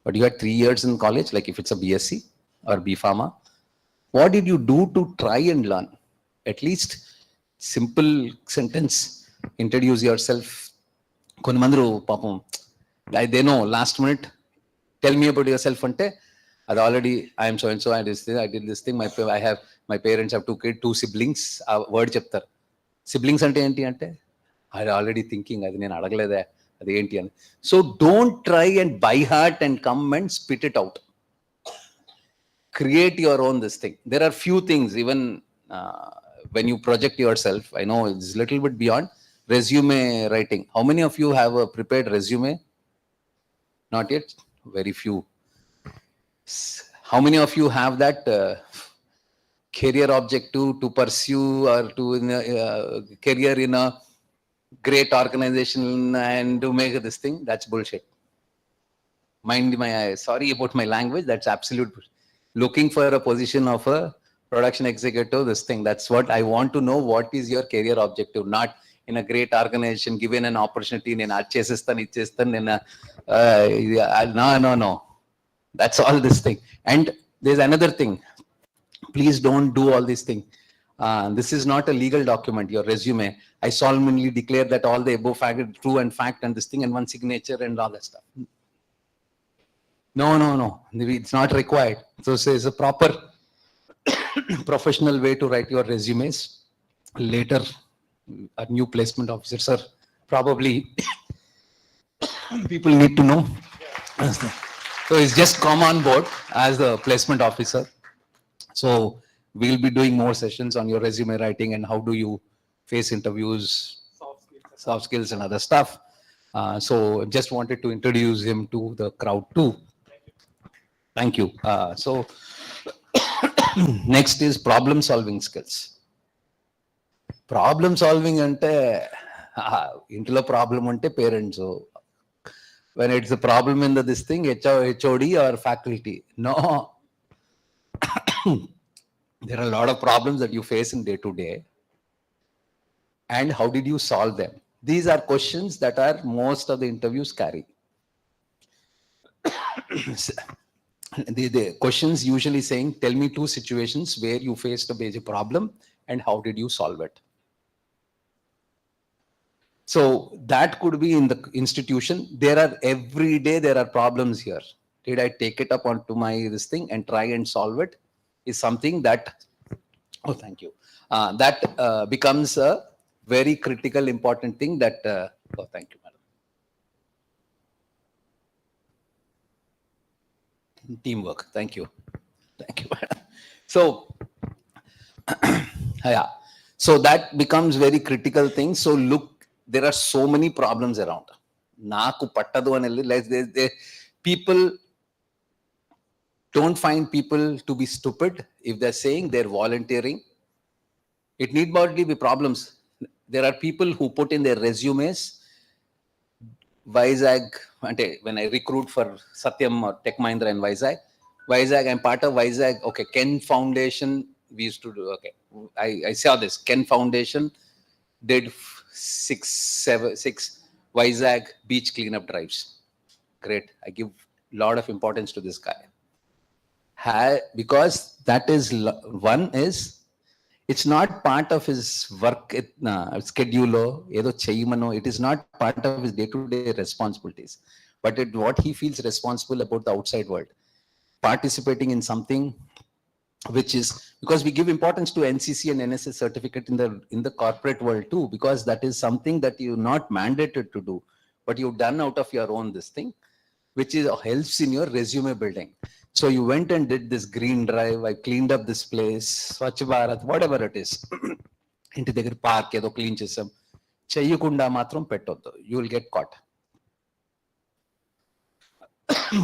But you had 3 years in college, like if it's a BSc or B Pharma. What did you do to try and learn? At least simple sentence, introduce yourself. Konamandru papam, they know last minute, tell me about yourself ante, already I am so and so, I did this thing, my parents have 2 siblings, word cheptar. Siblings ante enti ante, I already thinking, adi nenu adagalede, adi enti ani. So don't try and by heart and come and spit it out. Create your own this thing. There are few things, even when you project yourself, I know it's a little bit beyond resume writing. How many of you have a prepared resume? Not yet, very few. How many of you have that career objective to pursue or to career in a great organization and to make this thing? That's bullshit. Mind my, sorry about my language, that's absolute. Looking for a position of a production executive, this thing, that's what I want to know. What is your career objective? Not in a great organization, given an opportunity in no. That's all this thing. And there's another thing. Please don't do all these things. This is not a legal document, your resume. I solemnly declare that all the above fact are true and fact and this thing and one signature and all that stuff. No. It's not required. So it's a proper professional way to write your resumes. Later, a new placement officer, sir, probably people need to know. So it's just come on board as the placement officer. So we'll be doing more sessions on your resume writing and how do you face interviews, soft skills and other stuff. So just wanted to introduce him to the crowd too. Thank you. So next is problem solving skills. Problem solving ante intlo problem ante parents. So when it's a problem in this thing, HOD or faculty. No. There are a lot of problems that you face in day to day. And how did you solve them? These are questions that are most of the interviews carry. The questions usually saying, tell me 2 situations where you faced a major problem and how did you solve it? So that could be in the institution. Every day there are problems here. Did I take it up onto this thing and try and solve it? Is something that, oh, thank you. That becomes a very critical, important thing that, oh, thank you, madam. Teamwork. Thank you. Thank you, madam. So, yeah. So that becomes very critical thing. So look, there are so many problems around. People don't find people to be stupid if they're saying they're volunteering. It need not be problems. There are people who put in their resumes. Vizag, when I recruit for Satyam or Tech Mahindra in Vizag, I'm part of Vizag. Okay, Ken Foundation, we used to do, okay. I saw this. Ken Foundation did 6 Vizag beach cleanup drives. Great. I give a lot of importance to this guy. Because that is, one is, it's not part of his work schedule. It is not part of his day-to-day responsibilities. But what he feels responsible about the outside world. Participating in something which is, because we give importance to NCC and NSS certificate in the corporate world too, because that is something that you're not mandated to do, but you've done out of your own this thing, which is helps in your resume building. So you went and did this green drive, I cleaned up this place, Swachh Bharat, whatever it is. Inti దగ్గర park ఏదో clean చేసాం, చెయ్యకుండా మాత్రం పెట్టొద్దు, you will get caught.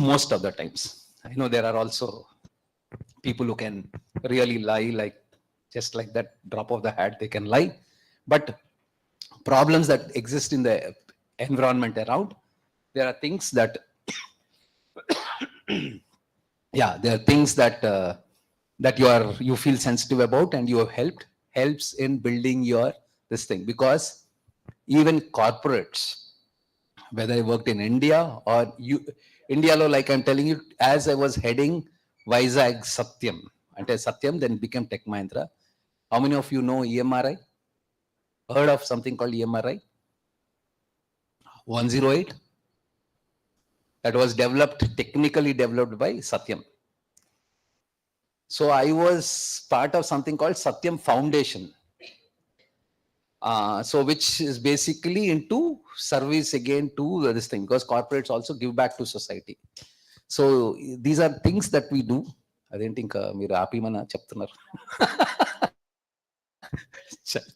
Most of the times. I know there are also people who can really lie, like just like that drop of the hat, they can lie. But problems that exist in the environment around, there are things that yeah, there are things that that you feel sensitive about and you have helps in building your this thing, because even corporates, whether I worked in India or India, like I'm telling you, as I was heading Vizag Satyam, until Satyam then became Tech Mahindra. How many of you know EMRI? Heard of something called EMRI? 108? That was technically developed by Satyam. So I was part of something called Satyam Foundation. So which is basically into service again to this thing, because corporates also give back to society. So these are things that we do. I didn't think మీరు ఆపిమని చెప్తున్నారు.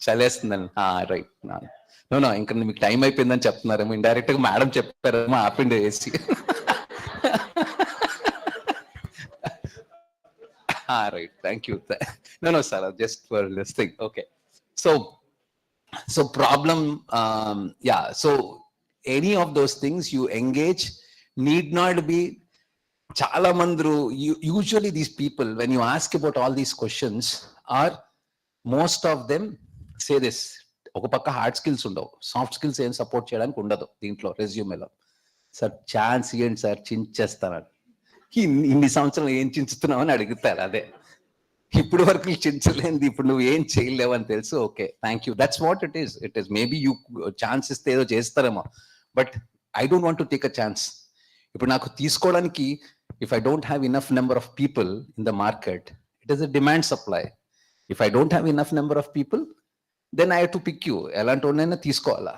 చలేస్తుందని right. No ఇంకా మీకు time అయిపోయిందని చెప్తున్నారేమో, indirect గా madam చెప్పారేమో ఆపిండి వేసి. Right, thank you. No, sir, just for this thing. Okay. So problem, yeah. So any of those things you engage need not be chala mandru. Usually these people, when you ask about all these questions, are most of them say this. ఒక పక్క hard skills ఉండవు, soft skills ఏం support చేయడానికి ఉండదు దీంట్లో రెజ్యూమేలో. Sir chance ఇవ్వండి sir, చించేస్తాను. ఇన్ని సంవత్సరాలు ఏం చించుతున్నావు అని అడుగుతారు. అదే ఇప్పుడు వరకు చించలేంది, ఇప్పుడు నువ్వు ఏం చేయలేవు అని తెలుసు. Okay, thank you, that's what it is. It is maybe you chance ఇస్తే ఏదో చేస్తారేమో, but I don't want to take a chance. ఇప్పుడు నాకు తీసుకోవడానికి, if I don't have enough number of people in the market, it is a demand supply. If I don't have enough number of people, then I have to pick you. ఎలాంటి వాడినైనా తీసుకోవాలా.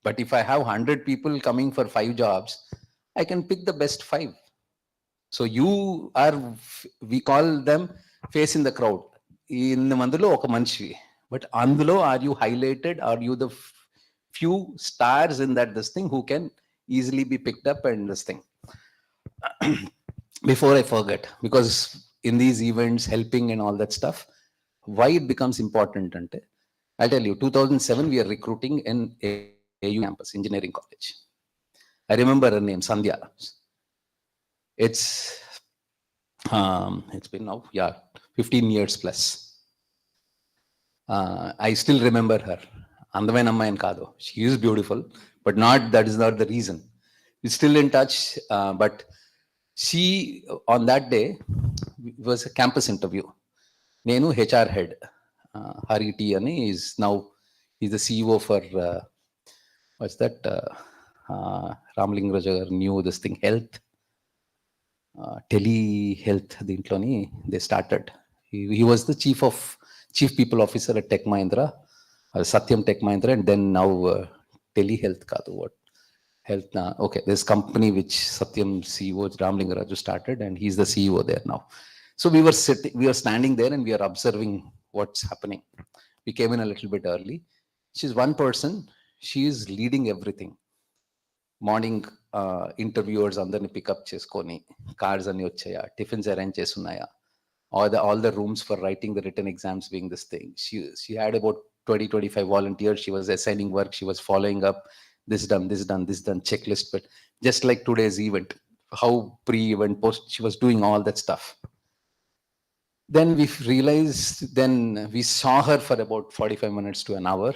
But if I have 100 people coming for 5 jobs, I can pick the best 5. So you are, we call them face in the crowd. In మందిలో ఒక మనిషి, but అందులో are you highlighted? Are you the few stars in that this thing who can easily be picked up and this thing? Before I forget, because in these events, helping and all that stuff, why it becomes important ante, I'll tell you, 2007, we are recruiting in AU campus, engineering college. I remember her name, Sandhya. It's been now, 15 years plus. I still remember her. Andavaina amma en kaadu. She is beautiful, but that is not the reason. We're still in touch, but she, on that day, it was a campus interview. Nenu HR head. Hari T ani is now, he's the CEO for what's that, Ramlinga knew this thing, health, tele health dintloni they started. He was the chief people officer at Tech Mahindra, Satyam Tech Mahindra, and then now tele health kaadu, what health na, okay, this company which Satyam CEO Ramlinga Raju started, and he's the CEO there now. So we were standing there and we are observing what's happening. We came in a little bit early. She's one person, she is leading everything. Morning interviewers andarni pick up cheskoni, cars ani vachaya, tiffins arrange chesunnaya, all the rooms for writing the written exams being this thing. She had about 20-25 volunteers. She was assigning work, she was following up, this done, checklist. But just like today's event, how pre-event, post, she was doing all that stuff. Then we realized, then we saw her for about 45 minutes to an hour.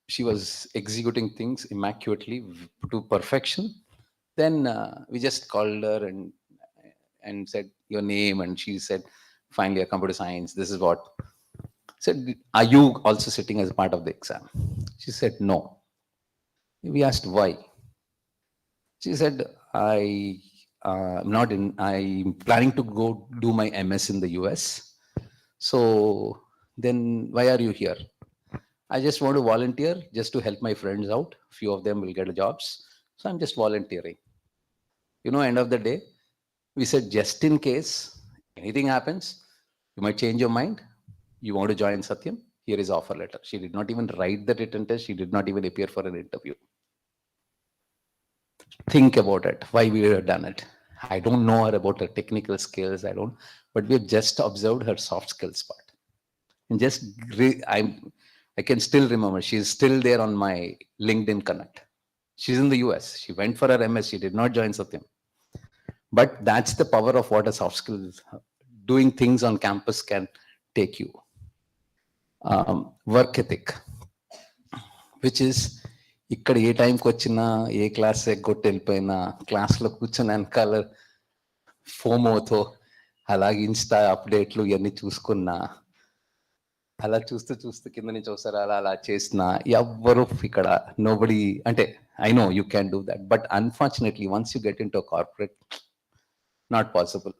She was executing things immaculately to perfection. Then we just called her and said your name, and she said, finally, a computer science, this is what. Said, are you also sitting as part of the exam? She said, no. We asked why. She said, I'm planning to go do my MS in the US. So then why are you here? I just want to volunteer just to help my friends out. Few of them will get jobs. So I'm just volunteering. End of the day, we said, just in case anything happens, you might change your mind. You want to join Satyam? Here is offer letter. She did not even write the written test. She did not even appear for an interview. Think about it, why we have done it. I don't know her about her technical skills, but we have just observed her soft skills part. And just, I can still remember, she's still there on my LinkedIn connect. She's in the US. She went for her MS. She did not join Satyam. But that's the power of what a soft skills, doing things on campus can take you. Work ethic. which is ఇక్కడ ఏ టైంకి వచ్చినా ఏ class ఎగ్గొట్టి వెళ్ళిపోయినా క్లాస్లో కూర్చొని వెనకాల ఫోమోతో అలాగే Insta అప్డేట్లు ఇవన్నీ చూసుకున్నా అలా చూస్తూ చూస్తూ కింద నుంచి ఒకసారి అలా చేసిన ఎవ్వరు ఇక్కడ నోబడి అంటే I know you can do that but unfortunately once you get in to corporate not possible.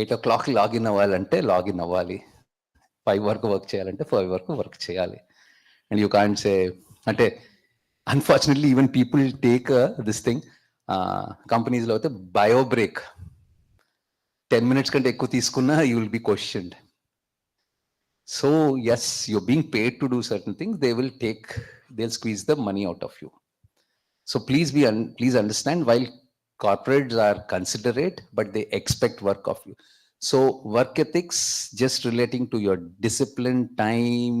8 o'clock login అవ్వాలంటే లాగిన్ అవ్వాలి, 5 వరకు వర్క్ చేయాలంటే 5 వరకు వర్క్ చేయాలి. అండ్ యూ కాంట్ సే అంటే unfortunately even people take this thing కంపెనీస్లో అయితే bio break 10 minutes కంటే ఎక్కువ తీసుకున్నా you will be questioned. So yes, you're being paid to do certain things. They'll squeeze the money out of you. So please understand, while corporates are considerate, but they expect work of you. So work ethics, just relating to your discipline, time,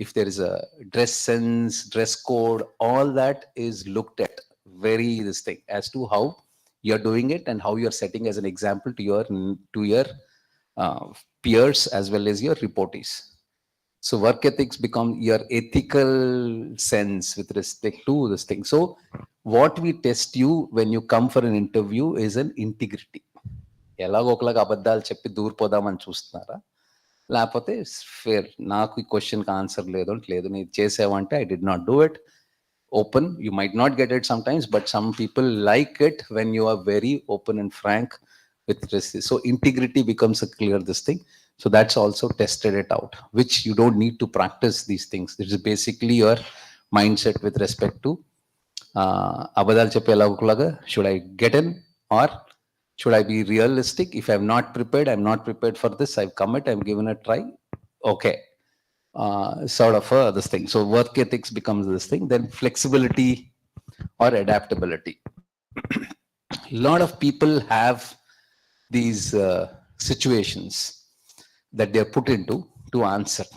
if there is a dress sense, dress code, all that is looked at very this thing as to how you're doing it and how you're setting as an example to your peers as well as your reportees. So work ethics become your ethical sense with respect to this thing. So what we test you when you come for an interview is an integrity. ఎలాగో ఒకలాగా అబద్ధాలు చెప్పి దూరిపోదామని చూస్తున్నారా, లేకపోతే fair నాకు ఈ క్వశ్చన్కి answer లేదు నేను చేసావంటే I did not do it. Open, you might not get it sometimes, but some people like it when you are very open and frank with this. So integrity becomes a clear this thing. So that's also tested it out, which you don't need to practice these things. This is basically your mindset with respect to abadal cheppe elagulaga, should I get in or should I be realistic? If I'm not prepared for this, I've come it, I've given a try, okay. Sort of this thing. So work ethics becomes this thing. Then flexibility or adaptability. A lot of people have these situations that they're put into to answer.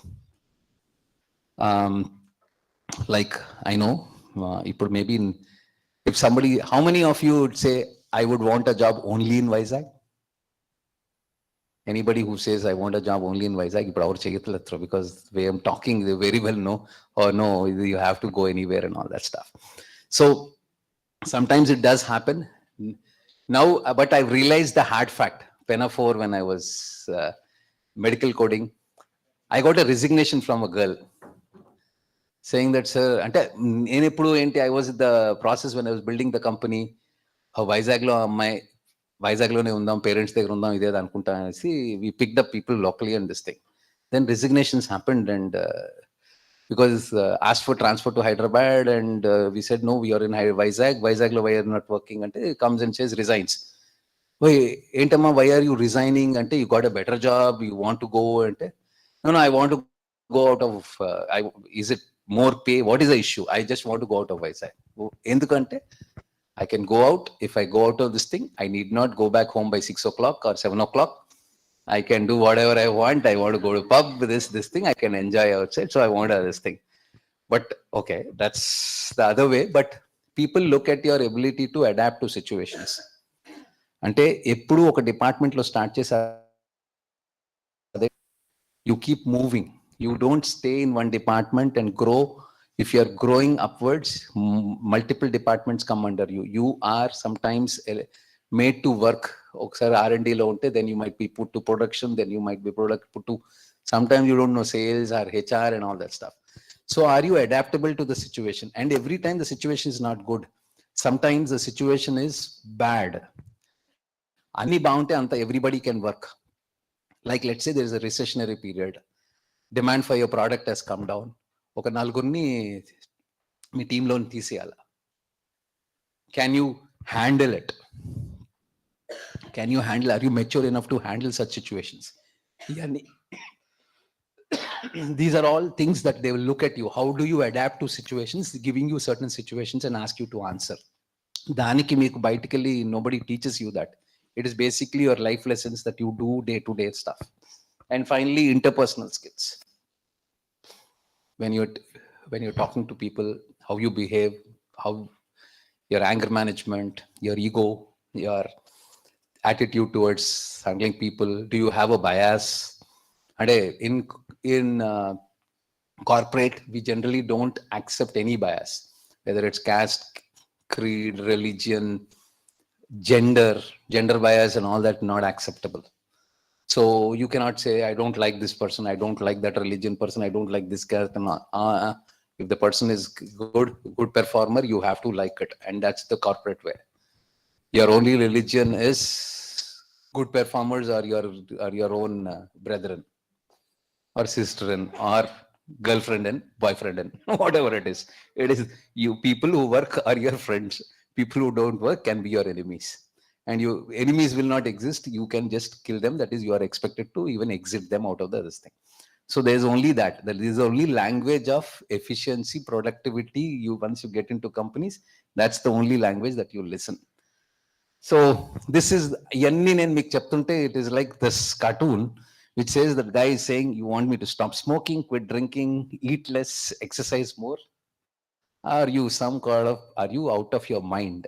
Like I know, maybe if somebody, how many of you would say, I would want a job only in Vizag? Anybody who says I want a job only in Vizag, because the way I'm talking, they very well know, or no, you have to go anywhere and all that stuff. So sometimes it does happen. Now, but I've realized the hard fact. Pen 4, when I was medical coding, I got a resignation from a girl saying that, sir, I was in the process when I was building the company. వైజాగ్లోనే ఉందాం, parents దగ్గర ఉందాం, ఇదే అనుకుంటా అనేసి we pick the people locally and this thing. Then resignations happened and because ask for transfer to Hyderabad and we said no, we are in వైజాగ్లో why are not working అంటే comes and says resigns. ఏంటమ్మా why are you resigning అంటే, you got a better job, you want to go అంటే, no I want to go out of, is it more pay, what is the issue, I just want to go out of Vizag. ఎందుకంటే I can go out. If I go out of this thing, I need not go back home by 6 o'clock or 7 o'clock. I can do whatever I want. I want to go to pub with this thing. I can enjoy outside. So I want this thing. But okay, that's the other way. But people look at your ability to adapt to situations. Ante eppudu oka department lo start chesa, you keep moving. You don't stay in one department and grow. If you are growing upwards, multiple departments come under you. You are sometimes made to work. R&D lo unte, then you might be put to production, then you might be put to, sometimes you don't know sales or HR and all that stuff. So are you adaptable to the situation? And every time the situation is not good, sometimes the situation is bad. Anni baunte anta everybody can work. Like let's say there is a recessionary period. Demand for your product has come down. ఒక నలుగురిని మీ టీంలో తీసేయాల. Can you handle it? Are you mature enough to handle such situations? ఇవన్నీ, these are all things that they will look at you. How do you adapt to situations, giving you certain situations and ask you to answer. దానికి మీకు బయటికి వెళ్ళి nobody teachers you that. It is basically your life lessons that you do day to day stuff. And finally interpersonal skills. When you're talking to people, how you behave, how your anger management, your ego, your attitude towards handling people. Do you have a bias? And in corporate, we generally don't accept any bias, whether it's caste, creed, religion, gender bias and all that, not acceptable. So you cannot say, I don't like this person, I don't like that religion person, I don't like this caste. And if the person is good performer, you have to like it. And that's the corporate way. Your only religion is good performers or your own brethren or sister or girlfriend and boyfriend and whatever it is. It is you. People who work are your friends. People who don't work can be your enemies. And your enemies will not exist. You can just kill them. That is, you are expected to even exit them out of this thing. So there's only that. There is only language of efficiency, productivity. Once you get into companies, that's the only language that you listen. So this is it is like this cartoon which says that guy is saying, you want me to stop smoking, quit drinking, eat less, exercise more? Are you are you out of your mind?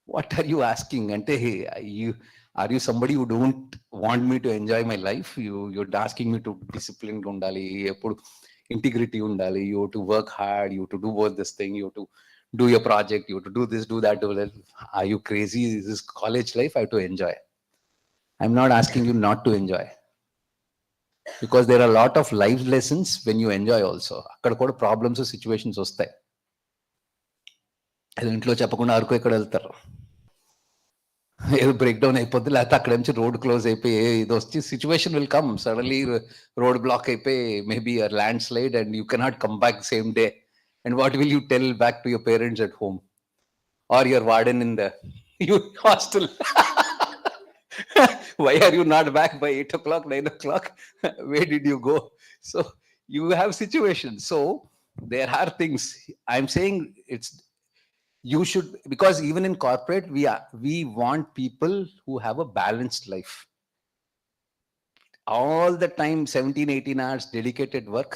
What are you asking? And are you somebody who don't want me to enjoy my life? You're asking me to discipline undali, integrity undali, you have to work hard, you have to do both this thing, you have to do your project, you have to do this, do that, do that. Are you crazy? This is college life, I have to enjoy. I'm not asking you not to enjoy. Because there are a lot of life lessons when you enjoy also. అక్కడ కూడా problems situations వస్తాయి. అది ఇంట్లో చెప్పకుండా అరకు ఎక్కడ వెళ్తారు, ఏదో break down అయిపోద్ది, లేకపోతే అక్కడ నుంచి రోడ్ క్లోజ్ అయిపోయి ఇది వచ్చి situation will come suddenly, road block అయిపోయి maybe a landslide and you cannot come back same day. And what will you tell back to your parents at home or your warden in the hostel? Why are you not back by 8 o'clock, 9 o'clock? Where did you go? So you have situations. So there are things. I'm saying you should, because even in corporate, we want people who have a balanced life. All the time, 17, 18 hours dedicated work.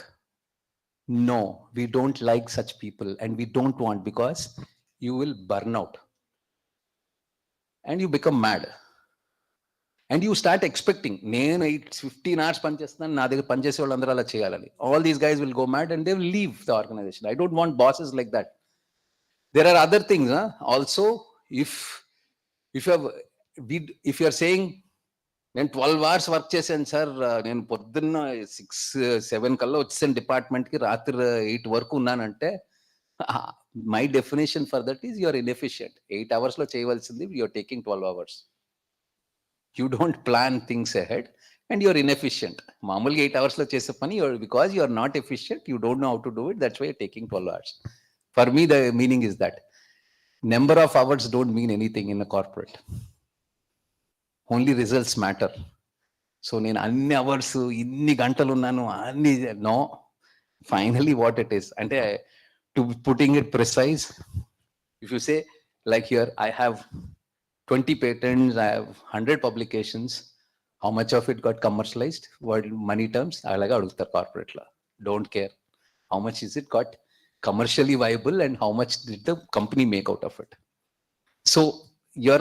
No, we don't like such people, and we don't want, because you will burn out and you become mad. And you start expecting, 15 hours పనిచేస్తున్నాను, నా దగ్గర పనిచేసే వాళ్ళు అందరూ అలా చేయాలని. All these guys will go mad and they will leave the organization. I don't want bosses like that. There are other things. Also, if you are saying, నేను 12 hours work చేశాను సార్, నేను పొద్దున్న 6-7 కల్లా వచ్చేసాను డిపార్ట్మెంట్కి, రాత్రి 8 వరకు ఉన్నానంటే, my definition for that is you are inefficient. 8 hours లో చేయవలసింది you are taking 12 hours. You don't plan things ahead and you're inefficient. మామూలుగా 8 hours లో చేసే పని, because you are not efficient, you don't know how to do it, that's why you're taking 12 hours. For me, the meaning is that number of hours don't mean anything in a corporate. Only results matter. So నేను అన్ని hours ఇన్ని గంటలు ఉన్నాను అన్ని, no. Finally what it is, అంటే to putting it precise, if you say like here, I have 20 patents, I have 100 publications, how much of it got commercialized? What money terms? Alaga adugutar corporate law. Don't care. How much is it got commercially viable and how much did the company make out of it? So your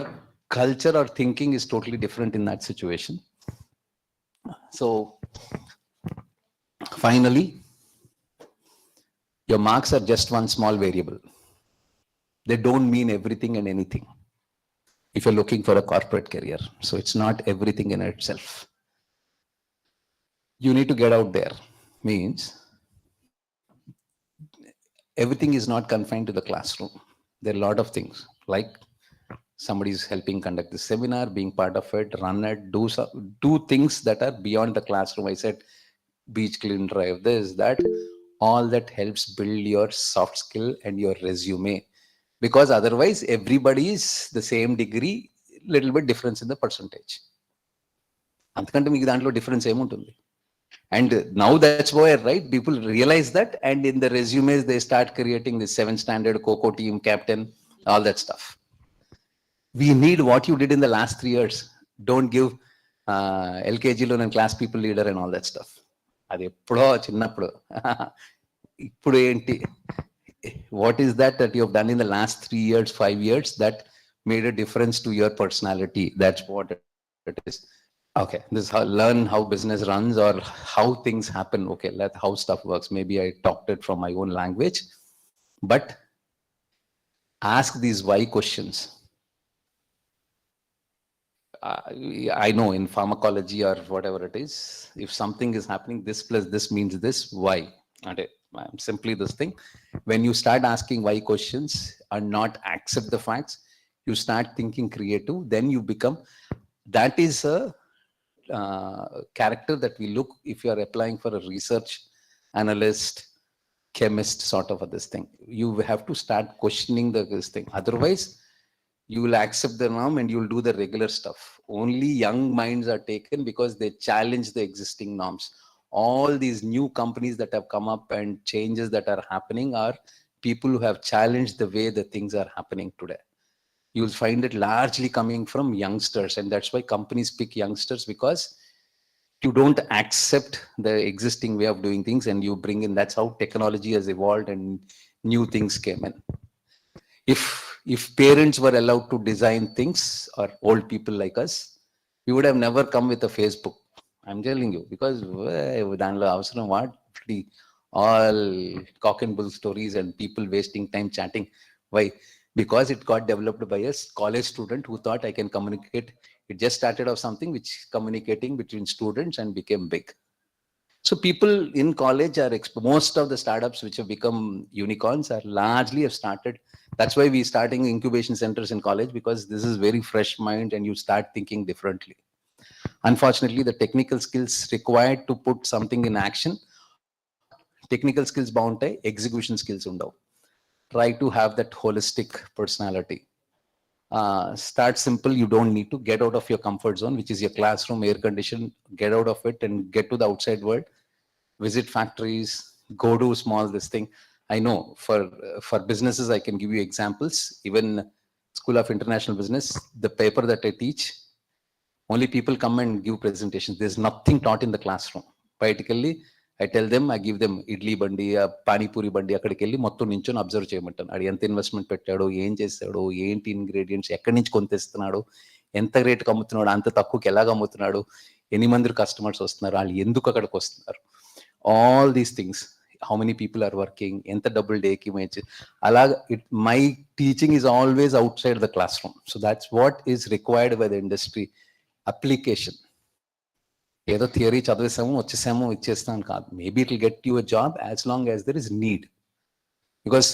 culture or thinking is totally different in that situation. So finally, your marks are just one small variable. They don't mean everything and anything if you're looking for a corporate career. So it's not everything in itself. You need to get out there. Means everything is not confined to the classroom. There are a lot of things, like somebody is helping conduct the seminar, being part of it, run it, do things that are beyond the classroom. I said beach clean drive, this, that, all that helps build your soft skill and your resume. Because otherwise everybody is the same degree, little bit difference in the percentage. అంతకంటే మీకు దాంట్లో difference ఏముంటుంది? And now that's where, right, people realize that, and in the resumes they start creating the 7th standard Coco team captain, all that stuff. We need what you did in the last 3 years. Don't give LKG lo and class people leader and all that stuff. అది ఎప్పుడో చిన్నప్పుడు. ఇప్పుడు ఏంటి? What is that you have done in the last 3 years, 5 years that made a difference to your personality? That's what it is. Okay, this is how learn how business runs or how things happen. Okay, let how stuff works. Maybe I talked it from my own language, but ask these why questions. I know in pharmacology or whatever it is, if something is happening, this plus this means this, why? Okay, simply this thing. When you start asking why questions and not accept the facts, you start thinking creative, then you become, that is a character that we look if you are applying for a research analyst, chemist sort of a this thing. You have to start questioning this thing. Otherwise, you will accept the norm and you will do the regular stuff. Only young minds are taken because they challenge the existing norms. All these new companies that have come up and changes that are happening are people who have challenged the way the things are happening today. You'll find it largely coming from youngsters, and that's why companies pick youngsters, because you don't accept the existing way of doing things and you bring in. That's how technology has evolved and new things came in. If parents were allowed to design things, or old people like us, we would have never come with a Facebook. I'm telling you, because all cock and bull stories and people wasting time chatting. Why? Because it got developed by a college student who thought I can communicate. It just started off something which communicating between students and became big. So people in college are, most of the startups which have become unicorns are largely have started. That's why we're starting incubation centers in college, because this is very fresh mind and you start thinking differently. Unfortunately, the technical skills required to put something in action, technical skills bound, execution skills undo. Try to have that holistic personality. Start simple. You don't need to get out of your comfort zone, which is your classroom, air condition. Get out of it and get to the outside world. Visit factories, go to small this thing. I know for businesses, I can give you examples. Even School of International Business, the paper that I teach, only people come and give presentations. There's nothing taught in the classroom. Practically, I tell them, I give them idli bandi, pani puri bandi, అక్కడికి వెళ్ళి మొత్తం నించొని observe చేయమంటాను. అది ఎంత investment పెట్టాడో, ఏం చేస్తాడో, ఏంటి ఇంగ్రీడియంట్స్, ఎక్కడి నుంచి కొంతేస్తున్నాడు, ఎంత రేటుకి అమ్ముతున్నాడు, అంత తక్కువకి ఎలాగ అమ్ముతున్నాడు, ఎన్ని మంది కస్టమర్స్ వస్తున్నారు, వాళ్ళు ఎందుకు అక్కడికి వస్తున్నారు, all these things, how many people are working, ఎంత డబుల్ డేకి మేచ్, అలా my teaching is always outside the classroom. So that's what is required by the industry. Application. ఏదో థియరీ చదివేసాము వచ్చేసాము ఇచ్చేస్తాను కాదు. Maybe it will get you a job as long as there is need. Because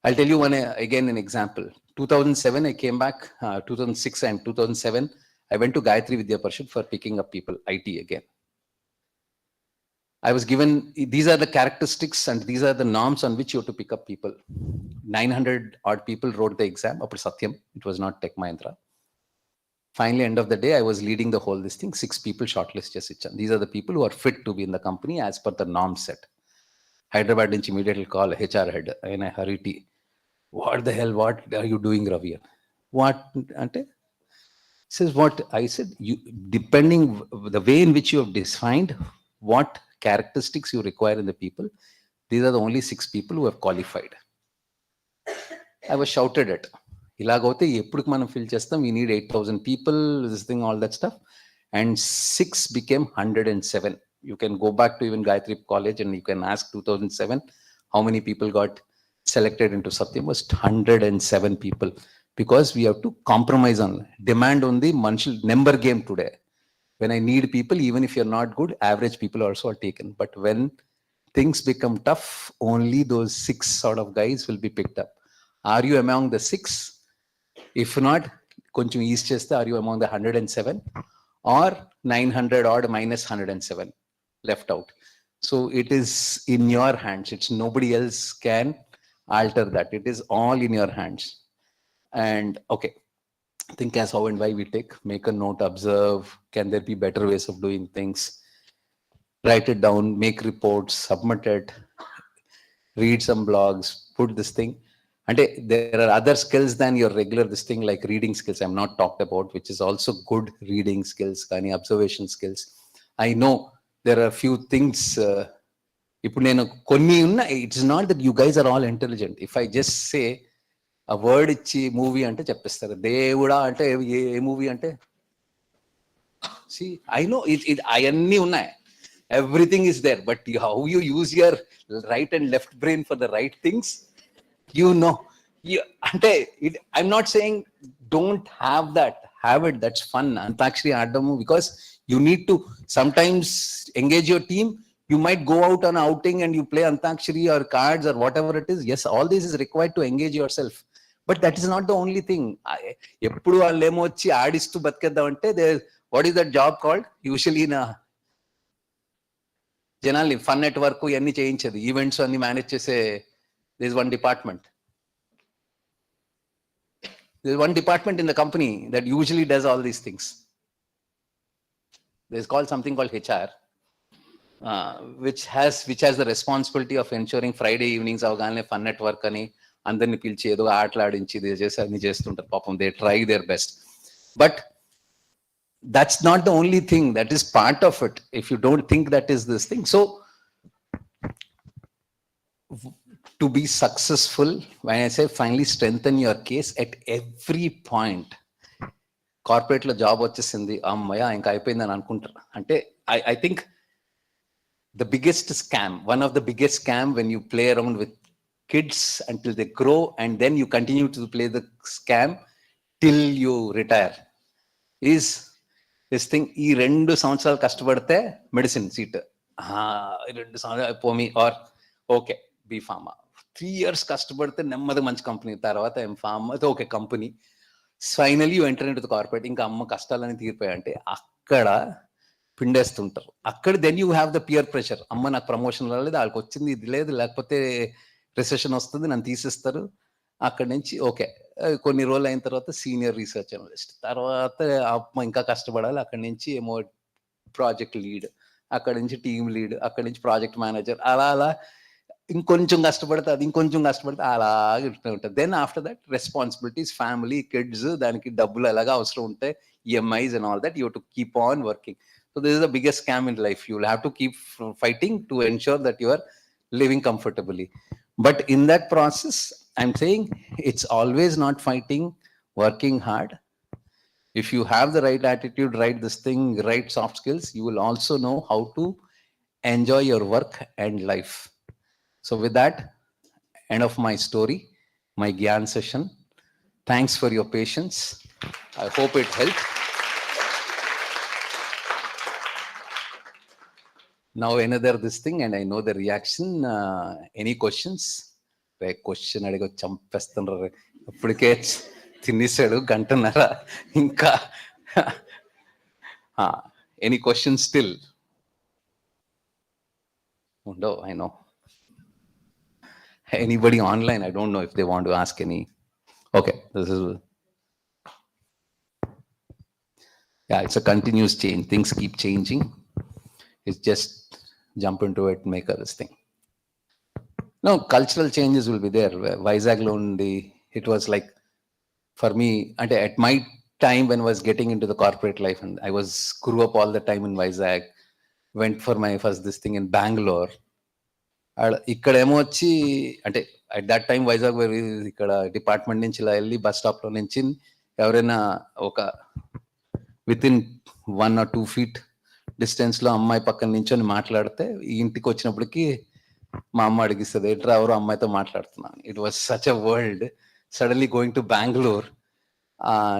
I'll tell you again an example. 2007 I came back, 2006 and 2007 I went to Gayatri Vidya Parishad for picking up people, IT again. I was given, these are the characteristics and these are the norms on which you have to pick up people. 900 odd people wrote the exam, appudu Satyam, it was not Tech Mahindra. Finally, end of the day, I was leading the whole this thing. 6 people shortlist chesi ichanu. These are the people who are fit to be in the company as per the norm set. Hyderabad nunchi immediately call HR head in a hurry. What the hell? What are you doing, Ravi? What? Ante? Says what? I said, you, depending the way in which you have defined what characteristics you require in the people, these are the only 6 people who have qualified. I was shouted at. ఇలాగైతే ఎప్పటికి మనం fill చేస్తాం, we need 8,000 people, this thing, all that stuff. And 6 became 107. You can go back to even Gayatri College and you can ask 2007 how many people got selected into Satyam. Was 107 people, because we have to compromise on demand on the number game today. When I need people, even if you're not good, average people also are taken. But when things become tough, only those 6 sort of guys will be picked up. Are you among the 6? If not, koncham ease cheste, are you among the 107 or 900 odd minus 107 left out? So it is in your hands. It's nobody else can alter that. It is all in your hands. And okay, think as how and why we take, make a note, observe, can there be better ways of doing things, write it down, make reports, submit it, read some blogs, put this thing. And there are other skills than your regular this thing, like reading skills I'm not talked about, which is also good reading skills, kind of observation skills. I know there are a few things. It's not that you guys are all intelligent. If I just say a word ichi movie ante cheppestaru, Devuda ante e movie ante See, I know అన్నీ ఉన్నాయి. Everything is there, but how you use your right and left brain for the right things, you know. అంటే I'm not saying don't have that. Have it. That's fun. Antakshari ఆడము, because you need to sometimes engage your team. You might go out on outing and you play Antakshari or cards or whatever it is. Yes, all this is required to engage yourself. But that is not the only thing. ఎప్పుడు వాళ్ళు ఏమో వచ్చి ఆడిస్తూ బతికేద్దాం అంటే what is that job called? Usually in a జనాల్ని fun network ఇవన్నీ చేయించేది, events అన్ని మేనేజ్ చేసే there is one department. There's one department in the company that usually does all these things. There's called something called HR, which has the responsibility of ensuring Friday evenings avgane fun network ani andarni pilchi edo aatlaadinchi they chesi anni chestuntaru papam. They try their best, but that's not the only thing. That is part of it. If you don't think that is this thing, so to be successful, when I say finally strengthen your case at every point. Corporate లో job వచ్చేసింది, అమ్మయ్య ఇంకా అయిపోయిందని అనుకుంటారు. అంటే I think the biggest scam, one of the biggest scam when you play around with kids until they grow and then you continue to play the scam till you retire is this thing. ఈ 2 సంవత్సరాలు కష్టపడితే medicine seat, 2 సంవత్సరాలు పోమి, or okay B pharma, 3 years కష్టపడితే నెమ్మది మంచి company, తర్వాత M pharma, okay company, finally you enter into the corporate. ఇంకా అమ్మ కష్టాలని తీరిపోయాయి అంటే అక్కడ పిండేస్తుంటారు. అక్కడ then you have the peer pressure. అమ్మ నాకు ప్రమోషన్ రాలేదు, వాళ్ళకి వచ్చింది ఇది లేదు, లేకపోతే రిసెషన్ వస్తుంది, నన్ను తీసేస్తారు. అక్కడి నుంచి ఓకే కొన్ని రోజులు అయిన తర్వాత సీనియర్ రీసెర్చ్ అనలిస్ట్, తర్వాత అమ్మ ఇంకా కష్టపడాలి, అక్కడి నుంచి ఏమో ప్రాజెక్ట్ లీడ్, అక్కడి నుంచి టీమ్ లీడ్, అక్కడి నుంచి ప్రాజెక్ట్ మేనేజర్, అలా అలా ఇంకొంచెం కష్టపడితే అది ఇంకొంచెం కష్టపడితే అలాగే ఉంటుంది. Then after that responsibilities, family, kids, దానికి డబ్బులు ఎలాగా అవసరం ఉంటాయి, EMIs and all that, you to keep on working. So this is the biggest scam in life. You will have to keep fighting to ensure that you are living comfortably. But in that process, I'm saying it's always not fighting, working hard. If you have the right attitude, right this thing, right soft skills, you will also know how to enjoy your work and life. So with that, end of my story, my Gyan session. Thanks for your patience. I hope it helped. Now another this thing, and I know the reaction. Any questions? Question అడిగో చంపేస్తున్నారు. ఇప్పటికే తినేసాడు గంటన్నర ఇంకా. Any questions still? No, I know. Anybody online? I don't know if they want to ask any. Okay, this is. Yeah, it's a continuous change. Things keep changing. It's just jump into it, make this thing. No, cultural changes will be there. Vizag lo undi, it was like, for me, at my time when I was getting into the corporate life, and I grew up all the time in Vizag, went for my first this thing in Bangalore. ఇక్కడ ఏమో వచ్చి అంటే at that time Vizag ఇక్కడ department నుంచి ఇలా వెళ్ళి bus stop లో నుంచి ఎవరైనా ఒక with in 1 or 2 feet distance లో అమ్మాయి పక్కన నించొని మాట్లాడితే ఇంటికి వచ్చినప్పటికి మా అమ్మ అడిగిస్తుంది, ఎట్రా ఎవరు అమ్మాయితో మాట్లాడుతున్నాను. It was such a world. Suddenly going to Bengaluru,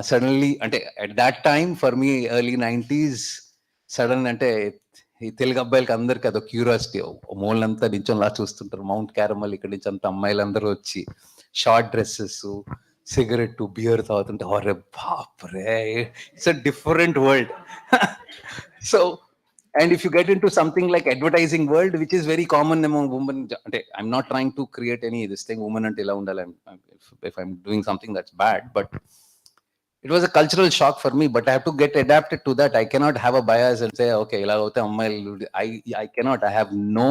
suddenly అంటే at that time for me early 90s, sudden అంటే ఈ తెలుగు అబ్బాయిలకి అందరికి అదో క్యూరియాసిటీ, మూలంతా నించొనిలా చూస్తుంటారు. మౌంట్ క్యారమల్ ఇక్కడ నుంచి అంత అమ్మాయిలందరూ వచ్చి షార్ట్ డ్రెస్సెస్, సిగరెట్, బియర్ తాగుతుంటే, అరే బాప్రే, it's a different world. So and if you get into something like advertising world, which is very common among women, I'm not trying to create any this thing women ante ila undala, if I'm doing something that's bad, but it was a cultural shock for me. But I have to get adapted to that. I cannot have a bias and say okay ila hote ammayilu. I cannot. I have no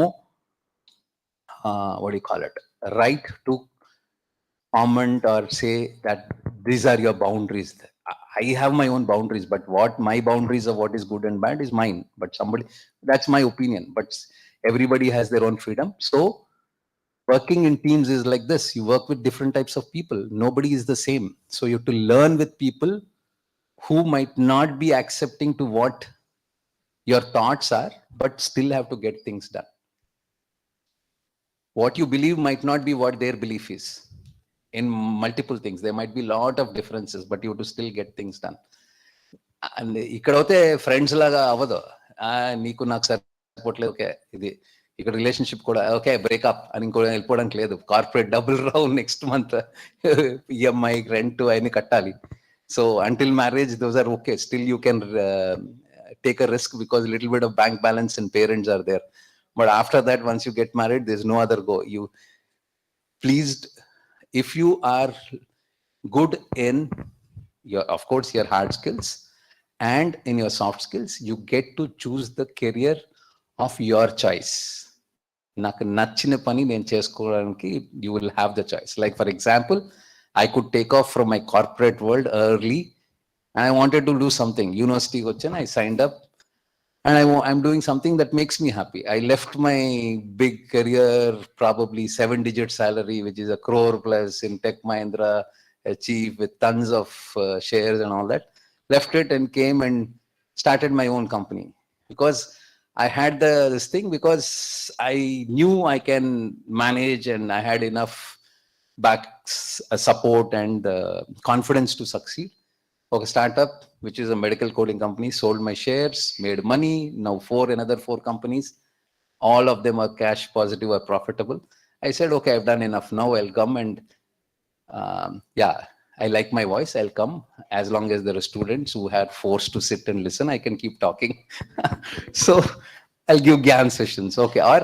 what do you call it, right to comment or say that these are your boundaries. I have my own boundaries, but what my boundaries of what is good and bad is mine. But somebody, that's my opinion. But everybody has their own freedom. So working in teams is like this. You work with different types of people. Nobody is the same. So you have to learn with people who might not be accepting to what your thoughts are, but still have to get things done. What you believe might not be what their belief is. In multiple things, there might be a lot of differences, but you have to still get things done. And ఇక్కడైతే friends లాగా అవ్వదు. నీకు నాకు సరిపోవట్లేదు, okay ఇది ఇక్కడ relationship కూడా okay breakup అని ఇంకో వెళ్ళిపోవడానికి లేదు. కార్పొరేట్ డబ్బులు రావు, నెక్స్ట్ మంత్ ఈఎంఐ రెంట్ అవన్నీ కట్టాలి. So until marriage those are okay, still you can take a risk because a little bit of bank balance and parents are there. But after that, once you get married, there's no other go. You pleased, if you are good in your, of course, your hard skills and in your soft skills, you get to choose the career of your choice. నాకు నచ్చిన పని నేను చేసుకోవడానికి you will have the choice. Like for example, I could take off from my corporate world early and I wanted to do something. University వచ్చాను, I signed up and I'm doing something that makes me happy. I left my big career, probably 7-digit salary, which is 1 crore plus in Tech Mahindra, a chief with tons of shares and all that. Left it and came and started my own company because I had this thing, because I knew I can manage and I had enough back support and confidence to succeed. Okay, startup, which is a medical coding company, sold my shares, made money. Now another four companies, all of them are cash positive or profitable. I said, okay, I've done enough. Now I'll come and yeah, I like my voice. I'll come as long as there are students who are forced to sit and listen. I can keep talking. So I'll give GAN sessions. Okay, or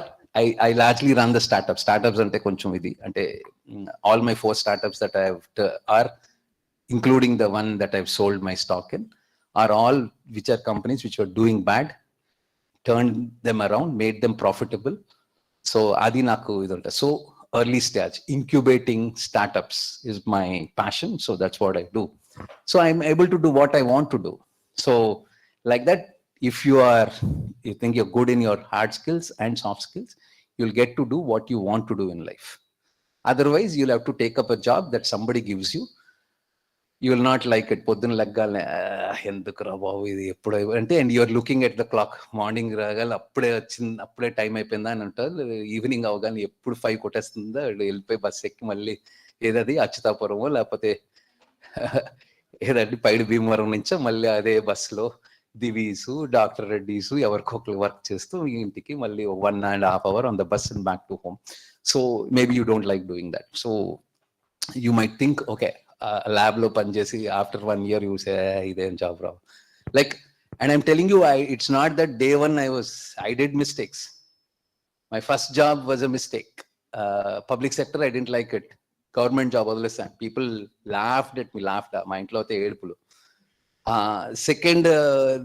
I largely run the startups. Startups ante koncham idi ante all my 4 startups that I have are, including the one that I've sold my stock in, are all which are companies which were doing bad, turned them around, made them profitable. So adi naku idunta. So early stage incubating startups is my passion. So that's what I do. So I'm able to do what I want to do. So like that, if you think you're good in your hard skills and soft skills, you'll get to do what you want to do in life. Otherwise, you'll have to take up a job that somebody gives you. You will not like it. పొద్దున లెగ్గాలనే ఎందుకురా బాబు ఇది ఎప్పుడు అంటే, and you're looking at the clock. Morning రాగాలి అప్పుడే వచ్చింది, అప్పుడే time అయిపోయిందా అని అంటారు. ఈవినింగ్ అవగానే ఎప్పుడు 5 కొట్టేస్తుందా, వెళ్ళిపోయి బస్సు ఎక్కి మళ్ళీ ఏదది అచ్యుతాపురమో లేకపోతే ఏదండి పైడి భీమవరం నుంచో మళ్ళీ అదే బస్సులో దివీసు, డాక్టర్ రెడ్డీసు ఎవరికొకరు వర్క్ చేస్తూ ఇంటికి మళ్ళీ 1.5 hours on the bus and back to home. So maybe you don't like doing that. So you might think, okay, lab lo panchesi after 1 year you say idem job rav, like, and I'm telling you, it's not that day one I did mistakes. My first job was a mistake. Public sector, I didn't like it. Government job odlesa, people laughed at me, ma intlo ate edupulu. Second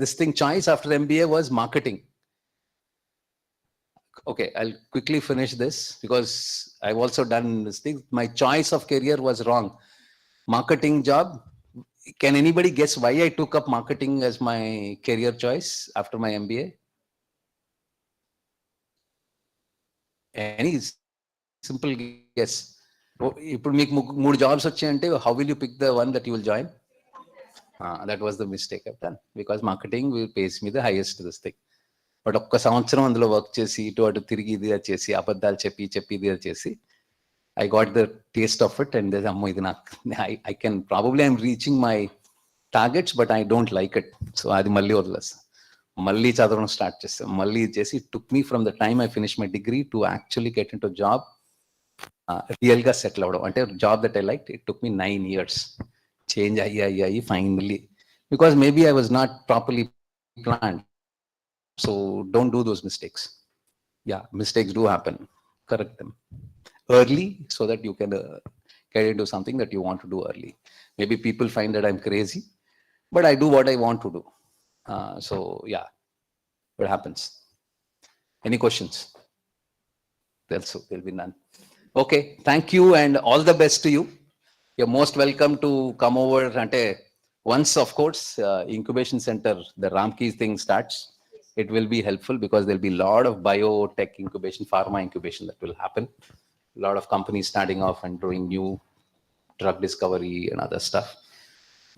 this thing choice after MBA was marketing. Okay, I'll quickly finish this because I've also done this thing. My choice of career was wrong. Marketing job. Can anybody guess why I took up marketing as my career choice after my MBA? Any simple guess? ఇప్పుడు మీకు 3 jobs వచ్చాయంటే how will you pick the one that you will join? That was the mistake I've done, because marketing pays me the highest this thing. But ఒక్క సంవత్సరం అందులో work చేసి ఇటు అటు తిరిగి ఇది చేసి అబద్ధాలు చెప్పి ఇది చేసి I got the taste of it, and I can probably, I'm reaching my targets, but I don't like it. So adi malli odlas, malli chadavadam start chesam, malli chesi. It took me from the time I finished my degree to actually get into job, real ga settle avadam ante job that I liked. It took me 9 years. Change ayi finally, because maybe I was not properly planned. So don't do those mistakes. Yeah, mistakes do happen. Correct them early so that you can get into something that you want to do early. Maybe people find that I'm crazy, but I do what I want to do. So yeah, what happens? Any questions? There'll be none. Okay, thank you and all the best to you. You're most welcome to come over. Once, of course, incubation center, the Ramkis thing starts, it will be helpful because there'll be a lot of biotech incubation, pharma incubation that will happen. A lot of companies starting off and doing new drug discovery and other stuff.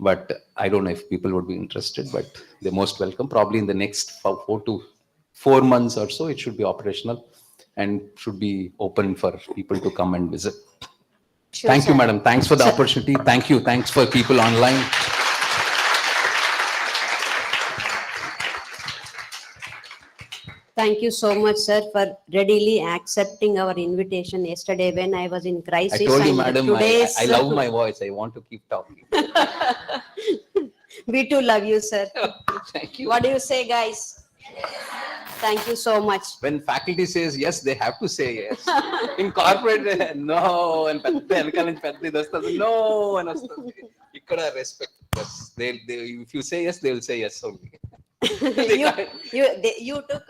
But I don't know if people would be interested, but they're most welcome. Probably in the next 4 months or so, it should be operational and should be open for people to come and visit. Sure, Thank you, sir. madam. Thanks for the opportunity. Thank you. Thanks for people online. Thank you so much, sir, for readily accepting our invitation yesterday when I was in crisis. I told you, and madam, today's- I love my voice. I want to keep talking. We too love you, sir. Thank you. What do you say, guys? Thank you so much. When faculty says yes, they have to say yes. In corporate, no, and పెద్ద వెనకాల నుంచి పెద్ద ఇది వస్తుంది, no అని వస్తుంది. ఇక్కడ respect. Yes, if you say yes, they will say yes only. You took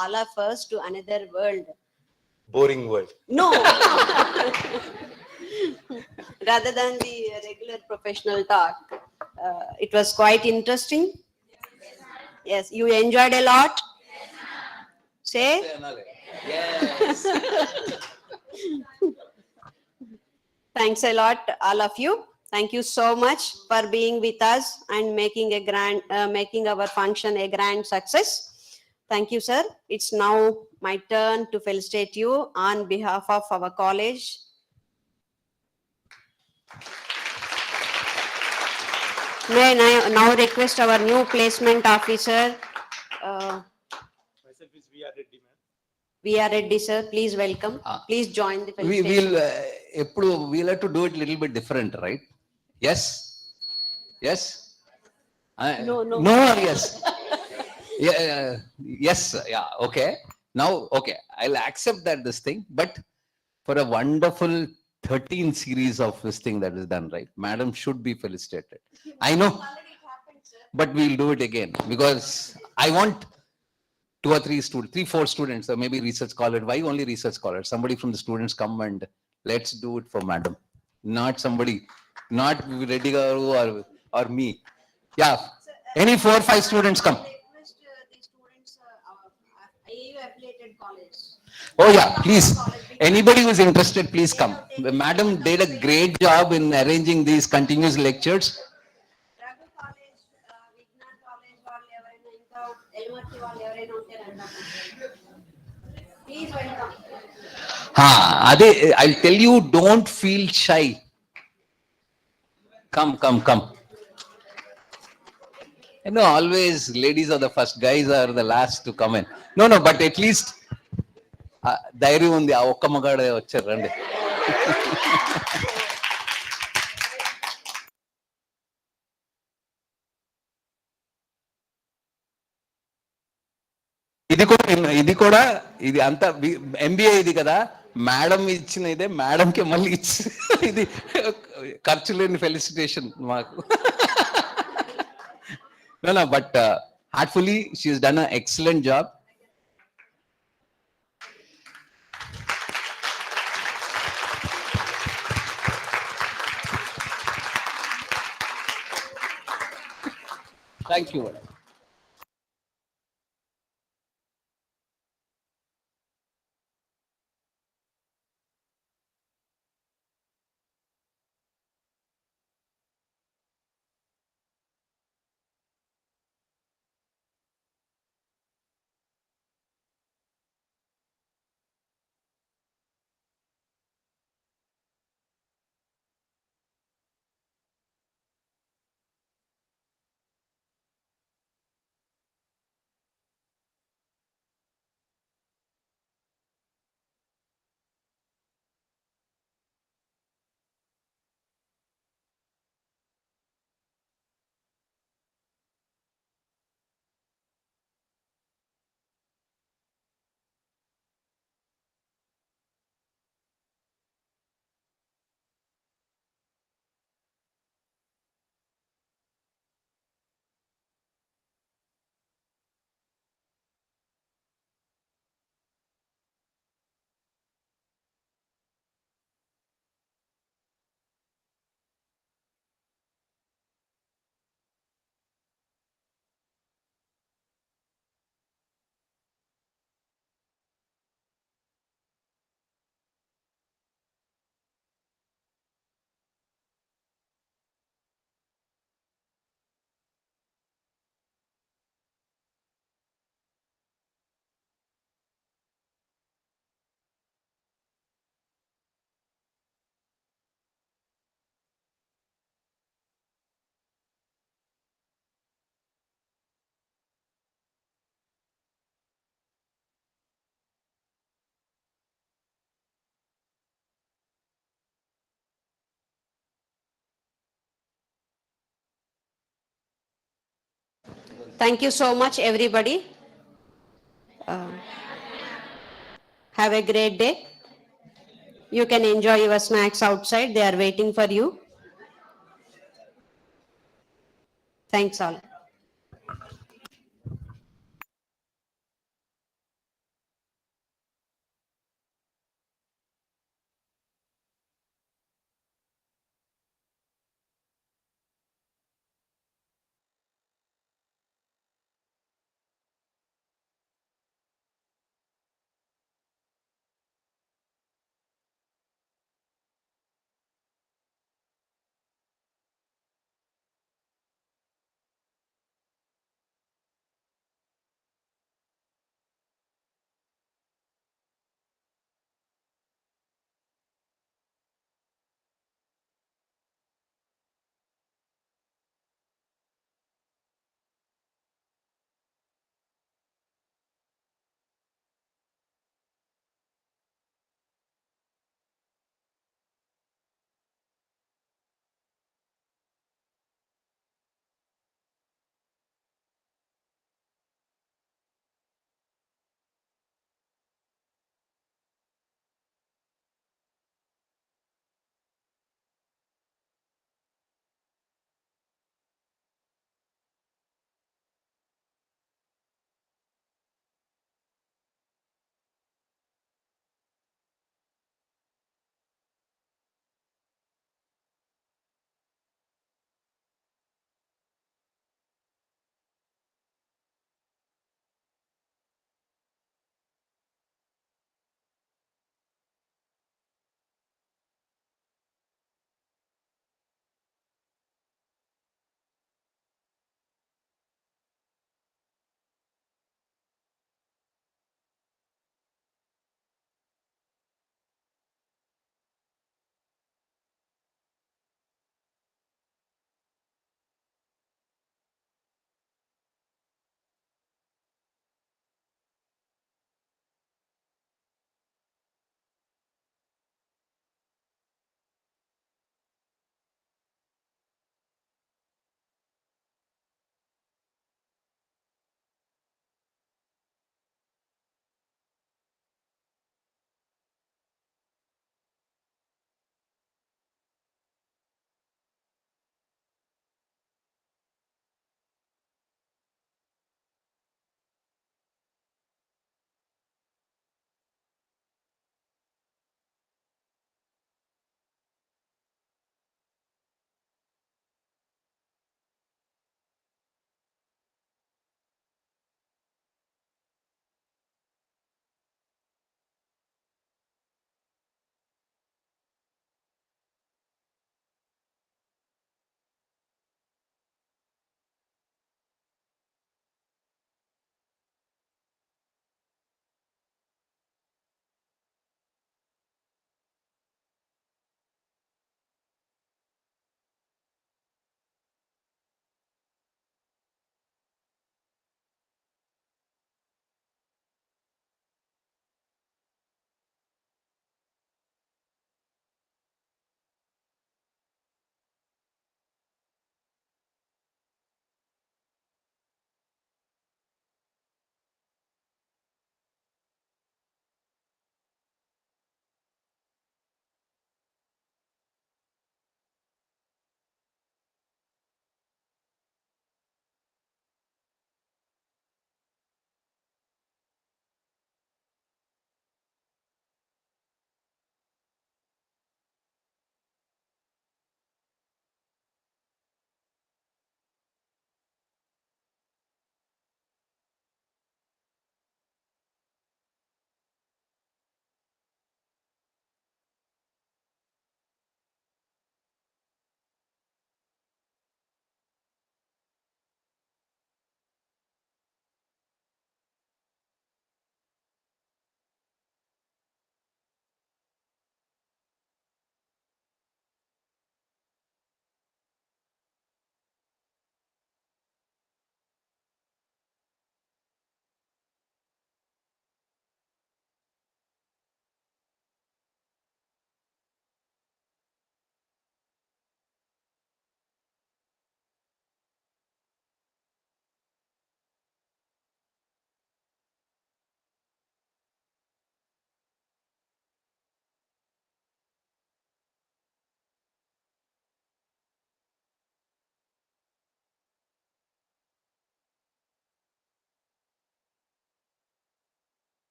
all of us to another world. Boring world. No. Rather than the regular professional talk, it was quite interesting. Yes, you enjoyed a lot. Say. Yes. Thanks a lot, all of you. Thank you so much for being with us and making our function a grand success. Thank you, sir. It's now my turn to felicitate you on behalf of our college. May I now request our new placement officer, Myself is VR Reddy, ma'am. V.R. Reddy, sir. Please welcome. Please join the felicitation. We'll have to do it a little bit different, right? Yes? Yes? No. No, yes. Yeah, yes, yeah, okay. Now, okay, I'll accept that this thing, but for a wonderful 13 series of this thing that is done, right? Madam should be felicitated. I know, but we'll do it again because I want 2 or 3 students, 3-4 students, or maybe research scholar. Why only research scholar? Somebody from the students come and let's do it for madam. Not somebody, not Reddy Garu or me. Yeah, any 4-5 students come. Oh yeah, please. Anybody who's interested, please come. The madam did a great job in arranging these continuous lectures. Please welcome. I'll tell you, don't feel shy. Come. You know, always ladies are the first, guys are the last to come in. No, but at least ధైర్యం ఉంది, ఆ ఒక్క మగాడే వచ్చారు, రండి. ఇది అంతా MBA ఇది కదా, మేడం ఇచ్చిన ఇదే మేడంకి మళ్ళీ ఇచ్చి ఇది ఖర్చు లేని ఫెలిసిటేషన్ మాకు. No, but heartfully, she has done an excellent job. Thank you. Thank you so much, everybody. Have a great day. You can enjoy your snacks outside. They are waiting for you. Thanks all.